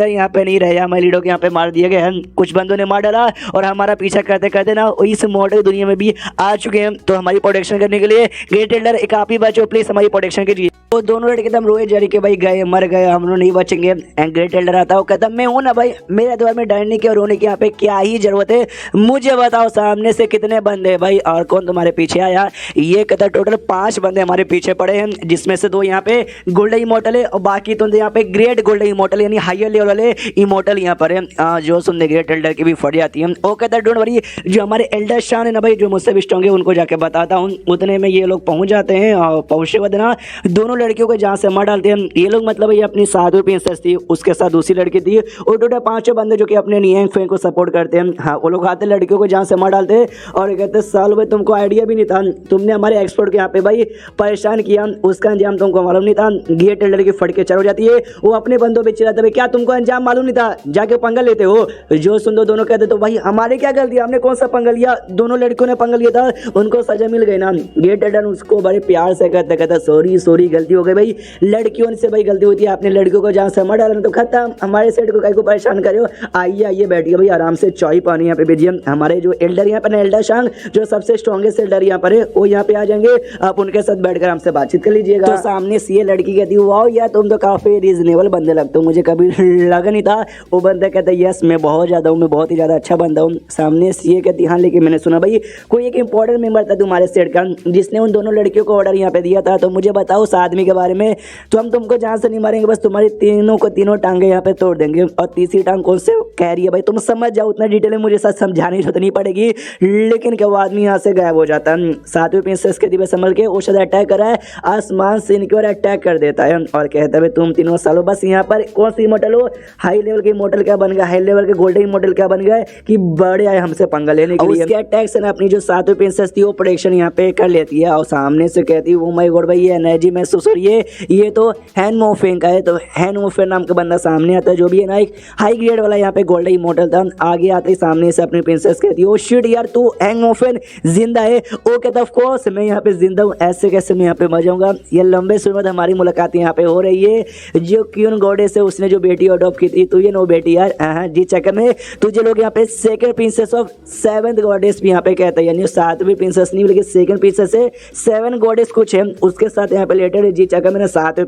[SPEAKER 1] यहाँ पे नहीं रहे, हमारे लीडर को यहाँ पे मार दिया गया है, कुछ बंदों ने मार डाला और हमारा पीछा करते करते ना इस मॉडल दुनिया में भी आ चुके हैं। तो हमारी प्रोटेक्शन करने के लिए ग्रेट एल्डर एक आप ही बचो, प्लीज हमारी प्रोटेक्शन कीजिए। वो दोनों लड़के एकदम रोए जा रही के भाई गए मर गए, हम लोग नहीं बचेंगे। एंड ग्रेट एल्डर आता है, कहता मैं हूँ ना भाई, मेरे द्वार में डरने की और रोने की यहाँ पे क्या ही जरूरत है, मुझे बताओ सामने से कितने बंदे भाई और कौन तुम्हारे पीछे आया। ये कहता टोटल 5 बंदे हमारे पीछे पड़े हैं, जिसमें से 2 यहाँ पे गोल्डन इमोर्टल है और बाकी तो यहाँ पे ग्रेट गोल्डन इमोर्टल यानी हायर लेवल वाले इमोर्टल यहाँ पर है। जो सुनने ग्रेट एल्डर की भी फट जाती है। वो कहता डोंट वरी, जो हमारे एल्डर शान है ना भाई, जो मुझसे भी स्ट्रॉन्ग है, उनको जाके बताता हूँ। उतने में ये लोग पहुंच जाते हैं और पहुंचने के बाद ना दोनों लड़कियों को जहाँ से मार डालते हैं। ये लोग मतलब ये अपनी 7वीं प्रिंसेस थी, उसके साथ दूसरी लड़की थी और टोटल 5 बंदे जो कि अपने नियंग फेंग को सपोर्ट करते हैं। हाँ वो लोग आते लड़कियों को जहाँ से मार डालते हैं और कहते साल भाई तुमको आइडिया भी नहीं था, तुमने हमारे एक्सपोर्ट के यहाँ पे भाई परेशान किया, उसका अंजाम तुमको मालूम नहीं था। ग्रेट एल्डर की फट के चल हो जाती है, वो अपने बंदों पे चिल्लाते भाई क्या तुमको अंजाम मालूम नहीं था, जाके पंगा लेते हो। जो सुन दो दोनों कहते तो भाई हमारे क्या गलती, हमने कौन सा पंगा लिया, दोनों लड़कियों ने पंगा लिया था, उनको सजा मिल गई ना। ग्रेट एल्डर उसको बड़े प्यार से कहता सॉरी गलती हो गई भाई, लड़कियों से भाई गलती होती है, आपने लड़कियों को जहाँ से मार डाला तो खत्म, हमारे सेट को कहीं को परेशान करे हो। आइए बैठिए भाई आराम से चाय पानी यहाँ पे भेजिए। हमारे जो एल्डर यहाँ पर एल्डर शांग जो सबसे स्ट्रॉन्गेस्ट एल्डर यहाँ पर है वो यहाँ पे आ जाएंगे, आप उनके साथ बैठकर हमसे बातचीत कर लीजिएगा। तो सामने से ये लड़की कहती है वाओ यार तुम तो काफी रीजनेबल बंदे लगते हो, मुझे कभी लगा नहीं था। वो बंदा कहता है यस मैं बहुत ज्यादा हूँ, मैं बहुत ही ज्यादा अच्छा बंदा हूँ। सामने से ये कहती हाँ लेकिन मैंने सुना भाई कोई एक इंपॉर्टेंट मेंबर था तुम्हारे सेट का जिसने उन दोनों लड़कियों को ऑर्डर यहाँ पे दिया था, तो मुझे बताओ उस आदमी के बारे में। तो हम तुमको जहाँ से नहीं मारेंगे, बस तुम्हारी तीनों टांगे यहाँ पे तोड़ देंगे। और तीसरी टांग कौन से कह रही है भाई तुम समझ जाओ, उतना डिटेल में मुझे साथ समझाने की जरूरत नहीं पड़ेगी। लेकिन क्या वो आदमी यहाँ से गायब हो जाता है। 7वीं प्रिंसेस के दिवस संभल के वो शायद अटैक करा है, आसमान से इनकी ओर अटैक कर देता है और कहता है तुम तीनों सालों बस यहाँ पर कौन सी इमोर्टल हो, हाई लेवल के इमोर्टल क्या बन गया, हाई लेवल के गोल्डन इमोर्टल क्या बन गए कि बड़े आए हमसे पंगा लेने के लिए। उसके अटैक से ना अपनी जो 7वीं प्रिंसेस थी वो प्रोटेक्शन यहाँ पे कर लेती है और सामने से कहती है ओ माय गॉड भाई ये एनर्जी महसूस हो रही है, ये तो हैन मोफेन का है। तो हैन मोफेन नाम का बंदा सामने आता है जो भी है ना एक हाई ग्रेड वाला यहाँ पे गोल्डन इमोर्टल था। आगे आते ही सामने से अपनी प्रिंसेस कहती है ओ शिट यार तू हैंग मोफेन जिंदा है। वो कहता ऑफ कोर्स मैं यहाँ पे जिंदा हूँ, ऐसे कैसे मैं यहाँ पे मर जाऊंगा। ये लंबे समय बाद हमारी मुलाकात यहाँ पे हो रही है। जो क्यून गॉडेस है उसने जो बेटी अडॉप्ट की थी, तो ये नो बेटी यार जी चक्कर में तुझे लोग यहाँ पे second princess of 7th goddess भी यहाँ पे कहते हैं, यानी 7वीं प्रिंसेस नहीं बल्कि सेकंड प्रिंसेस है। 7 गॉडेस कुछ है उसके साथ यहाँ पे रिलेटेड है। जी चक्कर में 7वीं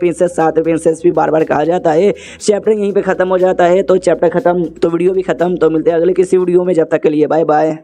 [SPEAKER 1] प्रिंसेस भी बार बार कहा जाता है। चैप्टर यहीं पे खत्म हो जाता है। तो चैप्टर खत्म तो वीडियो भी खत्म। तो मिलते हैं अगले किसी वीडियो में, जब तक के लिए बाय बाय।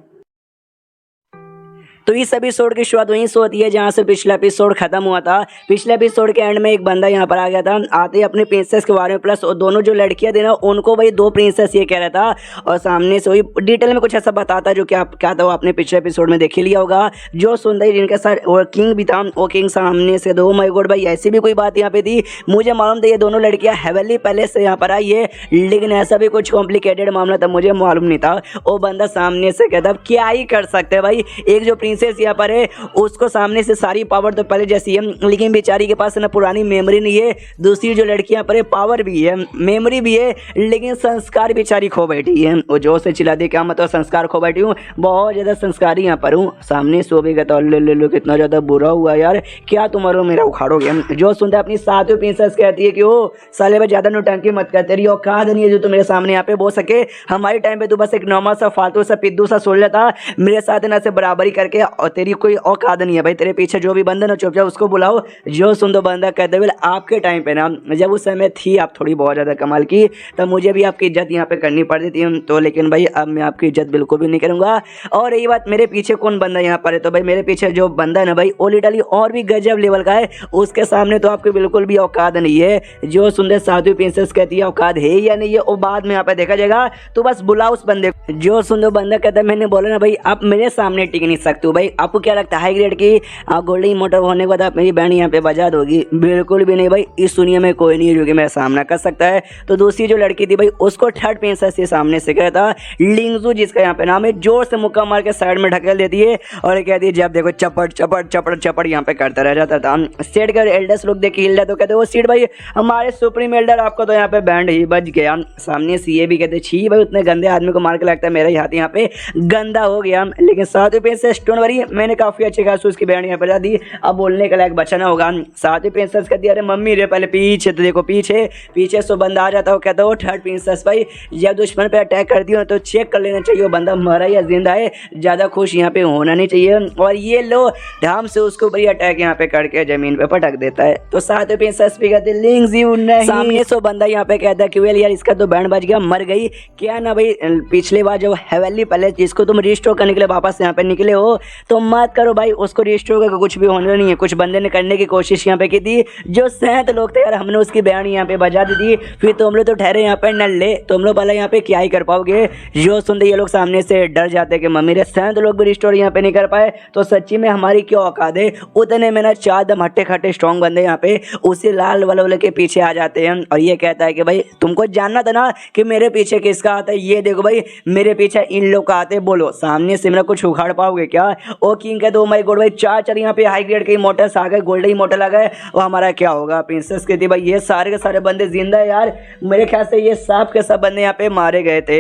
[SPEAKER 1] तो इस एपिसोड की शुरुआत वहीं से होती है जहाँ से पिछला एपिसोड खत्म हुआ था। पिछले एपिसोड के एंड में एक बंदा यहाँ पर आ गया था, आते ही अपने प्रिंसेस के बारे में प्लस और दोनों जो लड़कियां थी ना उनको भाई 2 प्रिंसेस ये कह रहा था और सामने से वही डिटेल में कुछ ऐसा बताता जो क्या था वो आपने पिछले एपिसोड में देख ही लिया होगा। जो सुंदर जिनके साथ और किंग भी था, वो किंग सामने से 2 माय गॉड भाई ऐसी भी कोई बात यहाँ पे थी। मुझे मालूम था ये दोनों लड़कियाँ हेवनली पैलेस से यहाँ पर आई है, लेकिन ऐसा भी कुछ कॉम्प्लिकेटेड मामला था मुझे मालूम नहीं था। वो बंदा सामने से कहता क्या ही कर सकते हैं भाई, एक जो प्रिंसेस यहाँ पर है उसको सामने से सारी पावर तो पहले जैसी है, लेकिन बेचारी के पास ना पुरानी मेमोरी नहीं है। दूसरी जो लड़कियां पर है पावर भी है मेमोरी भी है, लेकिन संस्कार बेचारी खो बैठी है। वो जो से चिल्ला दे क्या मतलब संस्कार खो बैठी हूँ, बहुत ज़्यादा संस्कारी यहाँ पर हूँ। सामने सो भी कहता ले कितना ज़्यादा बुरा हुआ यार, क्या तुम्हारा मेरा उखाड़ोगे। जो सुनता अपनी 7वीं प्रिंसेस कहती है कि ओ साले भाई ज़्यादा नौटंकी मत कर, तेरी औकात नहीं है जो तू मेरे सामने यहाँ पे बोल सके। हमारे टाइम पे तू बस एक नॉर्मल सा फालतू सा पिद्दू सा सोच था, मेरे साथ ना से बराबरी करके, और तेरी कोई औकात नहीं है भाई। तेरे पीछे जो भी बंदा ना चुपचाप उसको बुलाओ। जो सुन दो बंदा कहते हुए आपके टाइम पे ना जब उस समय थी आप थोड़ी बहुत ज़्यादा कमाल की, तब मुझे भी आपकी इज्जत यहाँ पे करनी पड़ती थी। तो लेकिन भाई अब मैं आपकी इज्जत बिल्कुल भी नहीं करूँगा। और यही बात मेरे पीछे कौन बंदा यहाँ पर है, तो भाई मेरे पीछे जो बंदा है ना भाई वो लिटरली और भी गजब लेवल का है, उसके सामने तो आपकी बिल्कुल भी औकात नहीं है। जो सुंदर 7वीं प्रिंसेस कहती है औकात है या नहीं है वो बाद में यहाँ पे देखा जाएगा, तो बस बुलाओ उस बंदे को। जो सुंदर बंदा कहता है मैंने बोला ना भाई आप मेरे सामने टिक नहीं सकते तो भाई आपको क्या लगता है हाई ग्रेड की गोल्डन मोटर होने के बाद आप मेरी बहन यहाँ पे बजा दोगी? बिल्कुल भी नहीं भाई, इस दुनिया में कोई नहीं है जो कि मेरा सामना कर सकता है। तो दूसरी जो लड़की थी भाई उसको थर्ड प्रिंसेस के सामने से गया था लिंगजू, जिसका यहाँ पे नाम है, जोर से मुक्का मार के साइड में ढकेल देती है और कहती है जब देखो चपड़ चपड़ चपड़ चपड़ यहाँ पे करता रह जाता था। सेट कर एल्डर्स लोग देख के हिल तो कहते वो सीट भाई हमारे सुप्रीम एल्डर, आपको तो यहाँ पे बैंड ही बज गया। सामने सीए भी कहते छी भाई उतने गंदे आदमी को मार के लगता है मेरा ही हाथ यहाँ पे गंदा हो गया। लेकिन 7 प्रिंसेस डोंट वरी, मैंने काफी अच्छे खास उसकी बैंड यहाँ पे बजा दी, अब बोलने के लायक बचा ना होगा। 7 प्रिंसेस कहती है अरे मम्मी रे पहले पीछे तो देखो, पीछे पीछे से बंदा आ जाता हो, कहता हो थर्ड प्रिंसेस भाई जब दुश्मन पे अटैक कर दियो तो चेक कर लेना चाहिए वो बंदा मरा या जिंदा है, ज्यादा खुश यहाँ पे होना नहीं चाहिए। और ये लो धाम से उसको बड़ी अटैक यहाँ पे करके जमीन पे पटक देता है। तो 7 प्रिंसेस भी कहते लिंगजू नहीं, सामने से बंदा यहाँ पे कहता है कि वेल यार इसका तो बैंड बज गया, मर गई क्या ना भाई, पिछले बार जो हेवनली पैलेस जिसको तुम रिस्टोर करने के लिए वापस यहाँ पे निकले हो तो मत करो भाई, उसको रिस्टोर करके कुछ भी होने नहीं है। कुछ बंदे ने करने की कोशिश यहाँ पे की थी, जो 7 लोग थे यार हमने उसकी बैंड यहाँ पे बजा दी थी, फिर तुम लोग तो ठहरे यहाँ पे नल्ले, तुम लोग भला यहाँ पे क्या ही कर पाओगे। जो सुनते ये लोग सामने से डर जाते कि मम्मी रे 7 लोग भी रिस्टोर यहाँ पे नहीं कर पाए तो सच्ची में हमारी क्या औकात है। उतने में ना 4 दम हट्टे खट्टे स्ट्रॉन्ग बंदे यहाँ पे उसी लाल वाले के पीछे आ जाते हैं और ये कहता है कि भाई तुमको जानना था ना कि मेरे पीछे किसका आता है, ये देखो भाई मेरे पीछे इन लोग का आते, बोलो सामने से मेरा कुछ उखाड़ पाओगे क्या? ओ किंग कहते ओ माय गॉड भाई 4 यहाँ पे हाई ग्रेड के मोटर्स आ गए, गोल्डन मोटर आ गए, वो हमारा क्या होगा? प्रिंसेस कहती भाई ये सारे के सारे बंदे जिंदा है यार, मेरे ख्याल से ये सब के सब बंदे यहाँ पे मारे गए थे।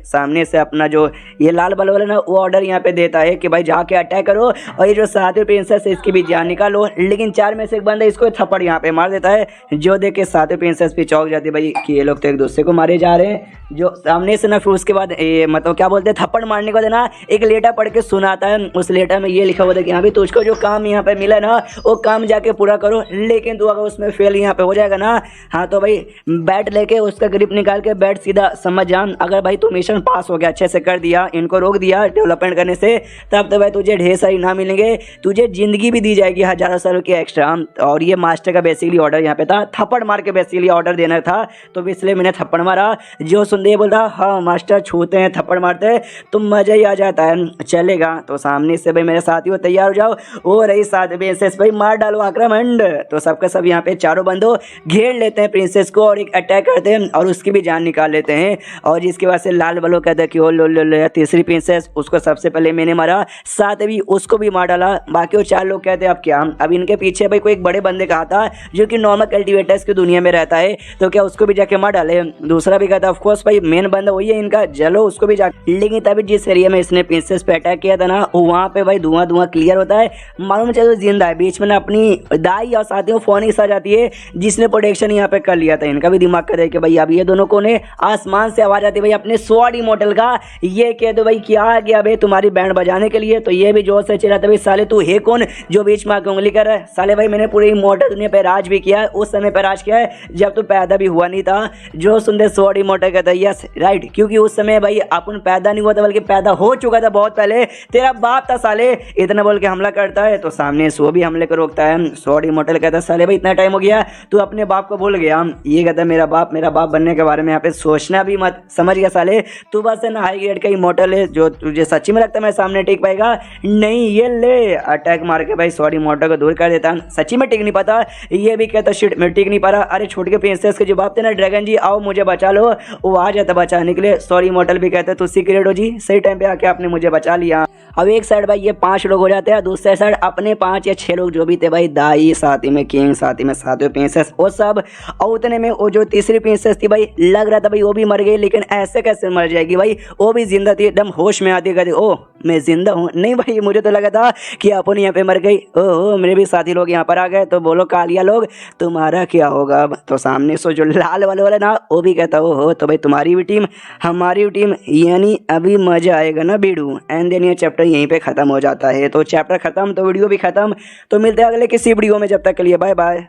[SPEAKER 1] सामने से अपना जो ये लाल बल वाला ना वो ऑर्डर यहाँ पे देता है कि भाई जाके अटैक करो और ये जो 7 प्रिंसेस है इसकी भी जान निकालो। लेकिन 4 में से एक बंदा इसको थप्पड़ यहाँ पे मार देता है, जो देख के 7 प्रिंसेस भी चौंक जाती है भाई कि ये लोग तो एक दूसरे को मारे जा रहे हैं। जो सामने से ना फिर उसके बाद मतलब क्या बोलते हैं थप्पड़ मारने के बाद ना एक लेटर पढ़ के सुनाता है, उस लेटर में ये लिखा हुआ था कि हाँ भाई तुझको जो काम यहाँ पे मिला ना वो काम जाके पूरा करो, लेकिन तू अगर उसमें फेल यहाँ पे हो जाएगा ना हाँ तो भाई बैट लेके उसका ग्रिप निकाल के बैट सीधा समझ जा, अगर भाई तू मिशन पास हो गया, अच्छे से कर दिया, इनको रोक दिया डेवलपमेंट करने से, तब तो भाई तुझे ढेर सारी इनाम मिलेंगे, तुझे जिंदगी भी दी जाएगी हजारों सालों की एक्स्ट्रा। और ये मास्टर का बेसिकली ऑर्डर यहाँ पे था, थप्पड़ मार के बेसिकली ऑर्डर देना था, तो इसलिए मैंने थप्पड़ मारा। जो सुनते बोलता हाँ मास्टर छूते हैं थप्पड़ मारते हैं तो मजा ही आ जाता है, चलेगा। तो सामने से भाई मेरे साथियों तैयार हो जाओ, हो रही 7 प्रिंसेस भाई मार डालो आक्रमण। तो सबका सब यहाँ पे चारों बंदों घेर लेते हैं प्रिंसेस को और एक अटैक करते हैं और उसकी भी जान निकाल लेते हैं। और जिसकी वजह से लाल बलो कहता है कि ओ लो तीसरी प्रिंसेस उसको सबसे पहले मैंने मारा, 7वीं उसको भी मार डाला। बाकी वो 4 लोग कहते हैं अब क्या, अब इनके पीछे भाई कोई एक बड़े बंदे का था जो कि नॉर्मल कल्टिवेटर्स की दुनिया में रहता है, तो क्या उसको भी जाके मार डाले। दूसरा भी कहता है ऑफकोर्स भाई मेन बंदा वही है इनका, चलो उसको भी जाके। लेकिन तभी जिस एरिया में इसने प्रिंसेस पे अटैक किया था ना वहाँ पे भाई धुआं क्लियर होता है, मालूम चलो जिंदा है। बीच में ना अपनी दाई और साथियों फोनिक्स आ जाती है जिसने प्रोटेक्शन यहाँ पे कर लिया था। इनका भी दिमाग करे कि भाई अब ये दोनों को ने आसमान से आवाज आती है भाई अपने स्वॉर्ड इमॉर्टल का, ये कह दो भाई क्या आ गया भाई तुम्हारी बैंड बजाने के लिए। तो ये भी जोर से चिल्लाता भाई साले तू है कौन जो बीच में आके उंगली कर रहा है? साले भाई मैंने पूरी इमॉर्टल दुनिया पे राज भी किया है, उस समय पे राज किया है जब तू पैदा भी हुआ नहीं था। जो सुनते स्वॉर्ड इमॉर्टल कहता है यस राइट, क्योंकि उस समय भाई अपन पैदा नहीं हुआ था बल्कि पैदा हो चुका था बहुत पहले, तेरा बाप था साले, इतना बोल के हमला करता है। तो सामने सो भी हमले को रोकता है। स्वॉर्ड इमॉर्टल कहता है साले भाई इतना टाइम हो गया तू अपने बाप को भूल गया। ये कहता है मेरा बाप बनने के बारे में यहाँ पे सोचना भी मत, समझ गया साले, तू बस है ना हाई ग्रेड का इमॉर्टल है, जो तुझे सच्ची में लगता है मैं सामने टिक पाएगा नहीं। ये ले अटैक मार के भाई स्वॉर्ड इमॉर्टल को दूर कर देता, सच्ची में टिक नहीं पाता। ये भी कहता शिट मैं टिक नहीं पा रहा। अरे छोटे के प्रिंसेस के जो बाप थे ना ड्रैगन जी आओ मुझे बचा लो, वो आ जाता बचाने के लिए। स्वॉर्ड इमॉर्टल भी कहते तू सीक्रेट हो जी, सही टाइम पे आके आपने मुझे बचा लिया। अब एक साइड भाई ये 5 लोग हो जाते हैं, दूसरे साइड अपने 5 या 6 लोग जो भी थे भाई दाई साथी में किंग साथी में 7 प्रिंसेस वो सब। और उतने में वो जो तीसरी प्रिंसेस थी भाई लग रहा था भाई वो भी मर गई, लेकिन ऐसे कैसे मर जाएगी भाई, वो भी जिंदा थी, एकदम होश में आती कहती ओ मैं जिंदा हूँ। नहीं भाई मुझे तो लगा था कि अपन यहाँ पे मर गई। ओह मेरे भी साथी लोग यहाँ पर आ गए, तो बोलो कालिया लोग तुम्हारा क्या होगा अब। तो सामने से जो लाल वाले ना वो भी कहता हो तो भाई तुम्हारी भी टीम हमारी भी टीम, यानी अभी मजा आएगा ना बीडू। एंड देन ये चैप्टर यहीं पे खत्म हो जाता है। तो चैप्टर खत्म तो वीडियो भी खत्म। तो मिलते हैं अगले किसी वीडियो में, जब तक के लिए बाय बाय।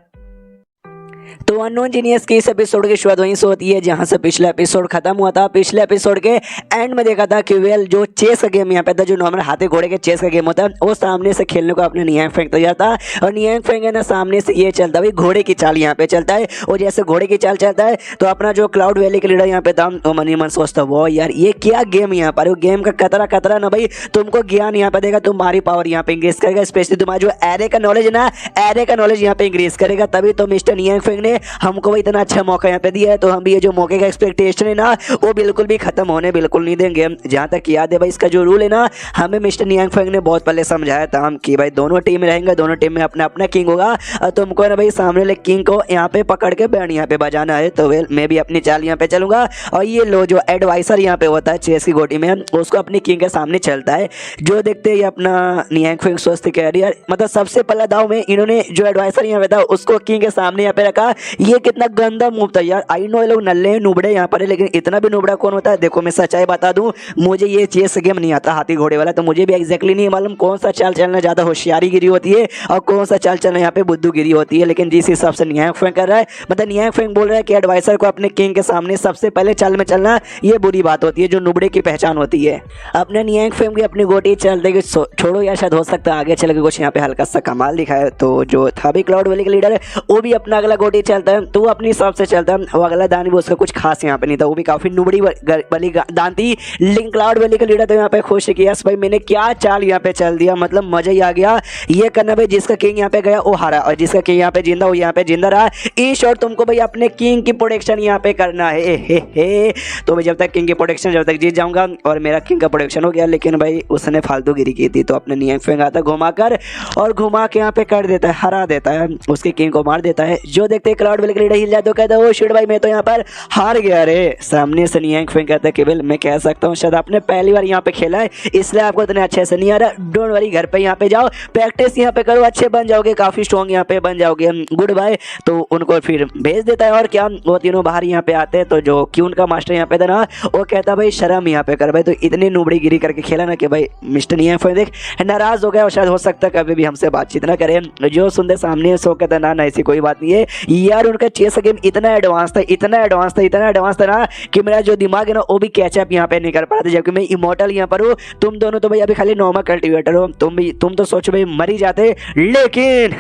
[SPEAKER 1] तो अननोन जीनियस की इस एपिसोड की शुरुआत वहीं से होती है जहां से पिछला एपिसोड खत्म हुआ था। पिछले एपिसोड के एंड में देखा था कि वेल जो चेस का गेम यहाँ पे था, जो नॉर्मल हाथी घोड़े के चेस का गेम होता है, वो सामने से खेलने को अपने नियांग फेंक तैयार था। और नियांग फेंक है ना, सामने से ये चलता भाई घोड़े की चाल यहाँ पे चलता है। और जैसे घोड़े की चाल चलता है तो अपना जो क्लाउड वैली का लीडर यहाँ पे था वो मन ही मन सोचता वो यार ये क्या गेम यहाँ पर, वो गेम का कतरा ना भाई तुमको ज्ञान यहाँ पे देगा, तुम्हारी पावर यहाँ पे इंक्रीज करेगा, स्पेशली तुम्हारा जो एरे का नॉलेज है ना, एरे का नॉलेज यहाँ पे इंक्रीज करेगा। तभी तो मिस्टर नियांग फेंक ने हमको भाई इतना अच्छा मौका यहाँ पे दिया है, तो हम भी ये जो मौके का एक्सपेक्टेशन है ना वो बिल्कुल भी खत्म होने बिल्कुल नहीं देंगे। जहाँ तक याद है भाई इसका जो रूल है ना, हमें मिस्टर नियांग फेंग ने बहुत पहले समझाया था कि भाई दोनों टीम में रहेंगे, दोनों टीम में अपना अपना किंग होगा और तुमको ना भाई सामने वाले किंग को यहाँ पे पकड़ के बैंड यहाँ पे बजाना है। तो वेल मैं भी अपनी चाल यहाँ पे चलूंगा और ये लो जो एडवाइसर यहाँ पे होता है चेस की गोटी में, उसको अपनी किंग के सामने चलता है। जो देखते ही अपना नियांग फेंग सोचते कह रही यार, मतलब सबसे पहला दाव में इन्होंने जो एडवाइसर यहाँ पे था उसको किंग के सामने यहाँ पे रखा। ये कितना गंदा मूव था यार। आई नो ये लोग नल्ले हैं, नुबड़े यहाँ पर है, लेकिन इतना भी नुबड़ा कौन होता है। देखो मैं सच्चाई बता दूं, मुझे ये चेस गेम नहीं आता हाथी घोड़े वाला, तो मुझे भी एग्जैक्टली नहीं मालूम कौन सा चाल चलना ज़्यादा होशियारी गिरी होती है और कौन सा चाल चलना यहाँ पे बुद्धू गिरी होती है। लेकिन जिस हिसाब से नियांग फेंग कर रहा है, मतलब नियांग फेंग बोल रहा है कि एडवाइसर को अपने किंग के सामने सबसे पहले चाल में चलना ये बुरी बात होती है, जो नुबड़े की पहचान होती है। अपने नियांग फेंग भी अपनी गोटी चल देगी, छोड़ो यार शायद हो सकता है आगे चल के कुछ यहाँ पे हल्का सा कमाल दिखाए। तो जो था भी क्लाउड वैली का लीडर है वो भी अपना अगला गोटी चलता है, तो वो अपनी हिसाब से चलता है। वो अगला दान भी उसका कुछ खास यहाँ पे नहीं था, वो भी काफी नुबड़ी वाली दान थी। लेकिन क्लाउड वैली का लीडर तो यहाँ पे खुश है कि यस भाई मैंने क्या चाल यहाँ पे चल दिया, मतलब मजा ही आ गया। ये करना भाई जिसका किंग यहाँ पे गया वो हारा और जिसका किंग यहाँ पे जिंदा वो यहाँ पे जिंदा रहा। इन शॉर्ट तुमको भाई अपने किंग की प्रोटेक्शन यहाँ पे करना है। हे तो मैं जब तक किंग की प्रोटेक्शन जब तक जीत जाऊंगा, और मेरा किंग का प्रोटेक्शन हो गया, लेकिन भाई उसने फालतूगिरी की थी। तो अपने नियांग फेंग आता घुमाकर और घुमा के यहाँ पे कर देता है, हरा देता है, उसके किंग को मार देता है। जो देखते क्लाउड वैली का लीडर हिल जाता है, कहता है ओ शिट भाई मैं तो यहाँ पर हार गया रे। सामने से नियांग फेंग कहता है कि वेल मैं कह सकता हूँ शायद आपने पहली बार यहाँ पे खेला है इसलिए आपको इतने अच्छे से नहीं आ रहा। डोंट वरी, घर पे यहाँ पे जाओ, प्रैक्टिस यहाँ पे करो, अच्छे बन जाओगे, काफी स्ट्रॉन्ग यहाँ पे बन जाओगे, गुड बाय। तो उनको फिर भेज देता है और क्या वो तीनों बाहर यहाँ पे आते हैं। तो जो क्यों उनका मास्टर यहाँ पे था ना, वो कहता भाई शर्म यहाँ पे कर भाई, तो इतनी नुबड़ी गिरी करके खेला ना कि भाई मिस्टर नियांग फेंग देख नाराज हो गया और शायद हो सकता है कभी भी हमसे बातचीत ना करें। जो सुनते सामने सो कहता ना ऐसी कोई बात नहीं है यार, उनका चेस गेम इतना एडवांस था, इतना एडवांस था ना कि मेरा जो दिमाग है ना वो भी कैचअप यहाँ पे नहीं कर पा रहा था, जबकि मैं इमोर्टल यहाँ पर हूँ। तुम दोनों तो भाई अभी खाली नॉर्मल कल्टिवेटर हो, तुम तो सोचो भाई मर ही जाते, लेकिन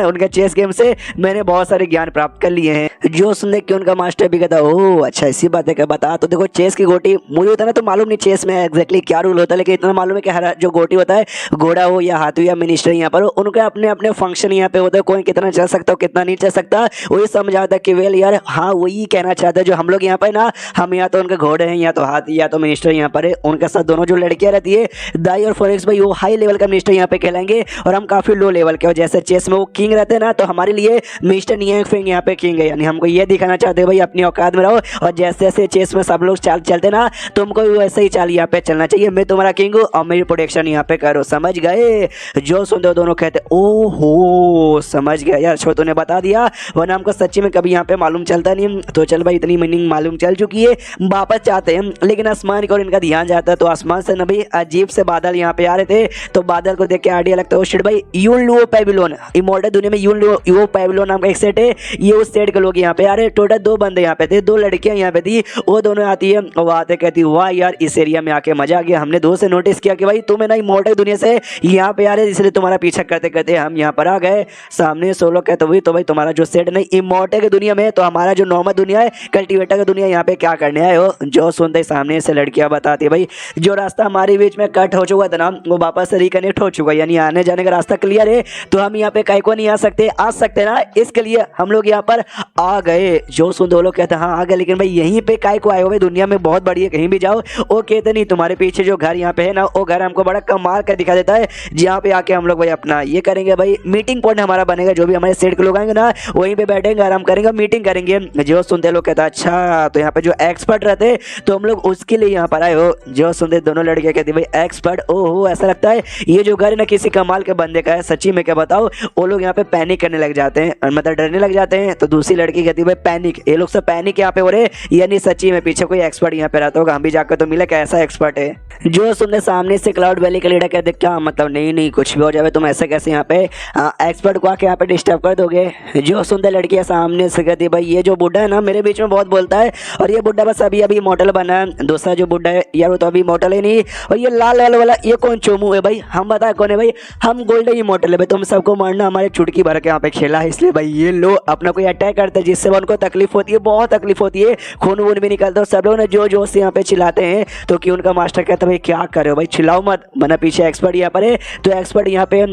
[SPEAKER 1] उनके चेस गेम से मैंने बहुत सारे ज्ञान प्राप्त कर लिए हैं। जो सुनने कि उनका मास्टर भी कहता ओह अच्छा ऐसी बात है क्या, बता। तो देखो चेस की गोटी मुझे होता है ना तो मालूम नहीं चेस में एग्जैक्टली क्या रूल होता है, लेकिन इतना मालूम है कि हर जो गोटी होता है, घोड़ा हो या हाथी या मिनिस्टर यहाँ पर उनके अपने अपने फंक्शन यहाँ पे होता है, कोई कितना चल सकता हो कितना नहीं चल सकता। वही समझाता कि वेल यार हाँ वही कहना चाहता है जो हम लोग यहाँ पर ना, हम या तो उनके घोड़े हैं या तो हाथी या तो मिनिस्टर यहाँ पर है, उनके साथ दोनों जो लड़कियाँ रहती है दाई और फोरेक्स भाई वो हाई लेवल का मिनिस्टर यहाँ पे कहलाएंगे और हम काफी लो लेवल के। और जैसे चेस में वो किंग रहते हैं ना, तो हमारे लिए मिस्टर नियांग फेंग यहाँ पे किंग है, यानी हमको ये दिखाना चाहते हैं भाई अपनी औकात में रहो और जैसे जैसे चेस में सब लोग चाल चलते ना तुमको भी वैसे ही चाल यहाँ पे चलना चाहिए। मैं तुम्हारा किंग हूँ और मेरी प्रोटेक्शन यहाँ पे करो, समझ गए। जो सुनते हो दोनों कहते ओहो समझ गया यार, छो तूने बता दिया वरना हमको सच्ची में कभी यहाँ पे मालूम चलता नहीं। तो चल भाई इतनी मीनिंग मालूम चल चुकी है, वापस चाहते हैं। लेकिन आसमान की ओर इनका ध्यान जाता है, तो आसमान से ना भाई अजीब से बादल यहाँ पे आ रहे थे। तो बादल को देख के आइडिया लगता है शिट भाई यून लुओ पैविलियन, इमॉर्टल दुनिया में यून लुओ पैविलियन नाम का एक सेट है, ये उस सेट के लोग यहाँ पे आ रहे। टोटल 2 बंदे यहाँ पे थे, 2 लड़कियां यहाँ पे थी, वो दोनों आती है वो आते कहती वाह यार इस एरिया में आके मजा आ गया, हमने 2 से नोटिस किया कि भाई तुम है ना इमॉर्टल दुनिया से यहाँ पे आ रहे, इसलिए तुम्हारा पीछा करते करते हम यहाँ पर आ गए। सामने सोलो कहते हुए तो भाई तुम्हारा जो सेट नहीं इमॉर्टल की दुनिया में, तो हमारा जो नॉर्मल दुनिया है कल्टिवेटर की दुनिया यहाँ पे क्या करने आए हो। जो सुनते सामने से लड़कियां बताती भाई जो रास्ता हमारे बीच में कट हो चुका था ना वो वापस से रिकनेक्ट हो चुका है, यानी आने जाने का रास्ता क्लियर है, तो हम यहाँ पे कहीं को नहीं आ सकते ना, इसके लिए हम लोग यहाँ पर आ गए। जो सुनते वो लोग कहते हाँ आ गए, लेकिन भाई यहीं पे काय को आए हो भाई, दुनिया में बहुत बड़ी है कहीं भी जाओ। वो कहते नहीं तुम्हारे पीछे जो घर यहाँ पे है ना वो घर हमको बड़ा कमाल कर दिखा देता है, जहाँ पे आके हम लोग भाई अपना ये करेंगे भाई मीटिंग पॉइंट हमारा बनेगा, जो भी हमारे सेट के लोग आएंगे ना वहीं पे बैठेंगे आराम करेंगे मीटिंग करेंगे। जो सुनते लोग कहता अच्छा तो यहाँ पे जो एक्सपर्ट रहते तो हम लोग उसके लिए यहाँ पर आए हो। जो सुनते दोनों लड़कियां कहती भाई एक्सपर्ट ओहो ऐसा लगता है ये जो घर है ना किसी कमाल के बंदे का है, सच्ची में क्या बताओ। वो लोग यहाँ पे पैनिक करने लग जाते हैं, मतलब डरने लग जाते हैं। तो दूसरी लड़की कहती भाई पैनिक, ये लोग सब पैनिक यहाँ पे हो रहे, यानी सच्ची में पीछे कोई एक्सपर्ट यहाँ पे रहता होगा, हम भी जाकर तो मिले कैसा एक्सपर्ट है। जो सुनने सामने से क्लाउड वैली का लीडर कहते क्या मतलब नहीं कुछ भी हो जाए तुम ऐसे कैसे यहाँ पे एक्सपर्ट को आके यहाँ पे डिस्टर्ब कर दोगे। जो सुनते लड़कियां सामने से कहती है भाई ये जो बुड्ढा है ना मेरे बीच में बहुत बोलता है, और ये बुड्ढा बस अभी अभी मॉडल बना है। दूसरा जो बुड्ढा है यार वो तो अभी मॉडल है नहीं, और ये लाल लाल वाला ये कौन चोमू है भाई, हम बता कौन है भाई, हम गोल्डन ही मॉडल है भाई, तुम सबको मारना हमारे चुटकी भर के यहाँ पे खेला है, इसलिए भाई ये लो अपना कोई अटैक करता है जिससे उनको तकलीफ होती है, बहुत तकलीफ होती है, खून वून भी निकलता है। सब लोग ने जो जोश से यहाँ पे चिल्लाते हैं तो कि उनका मास्टर कहता है भाई क्या कर रहे हो भाई, चिल्लाओ मत वरना पीछे एक्सपर्ट यहाँ पर है, तो एक्सपर्ट यहाँ पे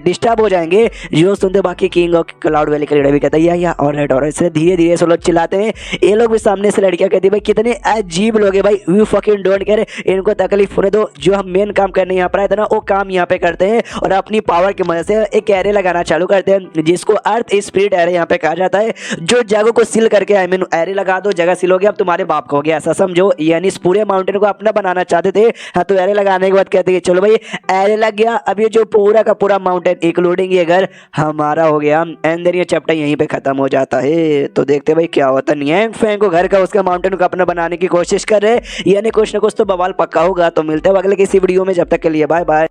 [SPEAKER 1] डिस्टर्ब हो जाएंगे। जो सुनते बाकी किंग और क्लाउड वैली का लीडर भी कहता है या ऑलराइट ऑलराइट, इससे धीरे धीरे सब लोग चिल्लाते हैं। ये लोग भी सामने से लड़कियां कहती है भाई कितने अजीब लोग है भाई, वी फकिंग डोंट केयर, इनको तकलीफ होने दो, जो हम मेन काम करने यहाँ पर आए थे ना वो काम यहाँ पे करते हैं, और अपनी पावर की मदद से एक एरे लगाना चालू करते हैं जिसको अर्थ स्पिरिट एरे यहाँ पे कहा जाता है। जो जगह को सील करके आई मीन एरे लगा दो, जगह सील हो गया, अब तुम्हारे बाप का हो गया, ऐसा समझो। यानी इस पूरे माउंटेन को अपना बनाना चाहते थे, हाँ तो एरे लगाने के बाद कहते हैं चलो भाई एरे लग गया, अब ये जो पूरा का पूरा माउंटेन इंक्लूडिंग ये घर हमारा हो गया। एंड देन ये चैप्टर यहीं पे खत्म हो जाता है। तो देखते भाई क्या होता नहीं है, फैंग को घर का उसका माउंटेन को अपना बनाने की कोशिश कर रहे, यानी कुछ ना कुछ तो बवाल पक्का होगा। तो मिलते हैं अगले किसी वीडियो में, जब तक के लिए बाय बाय।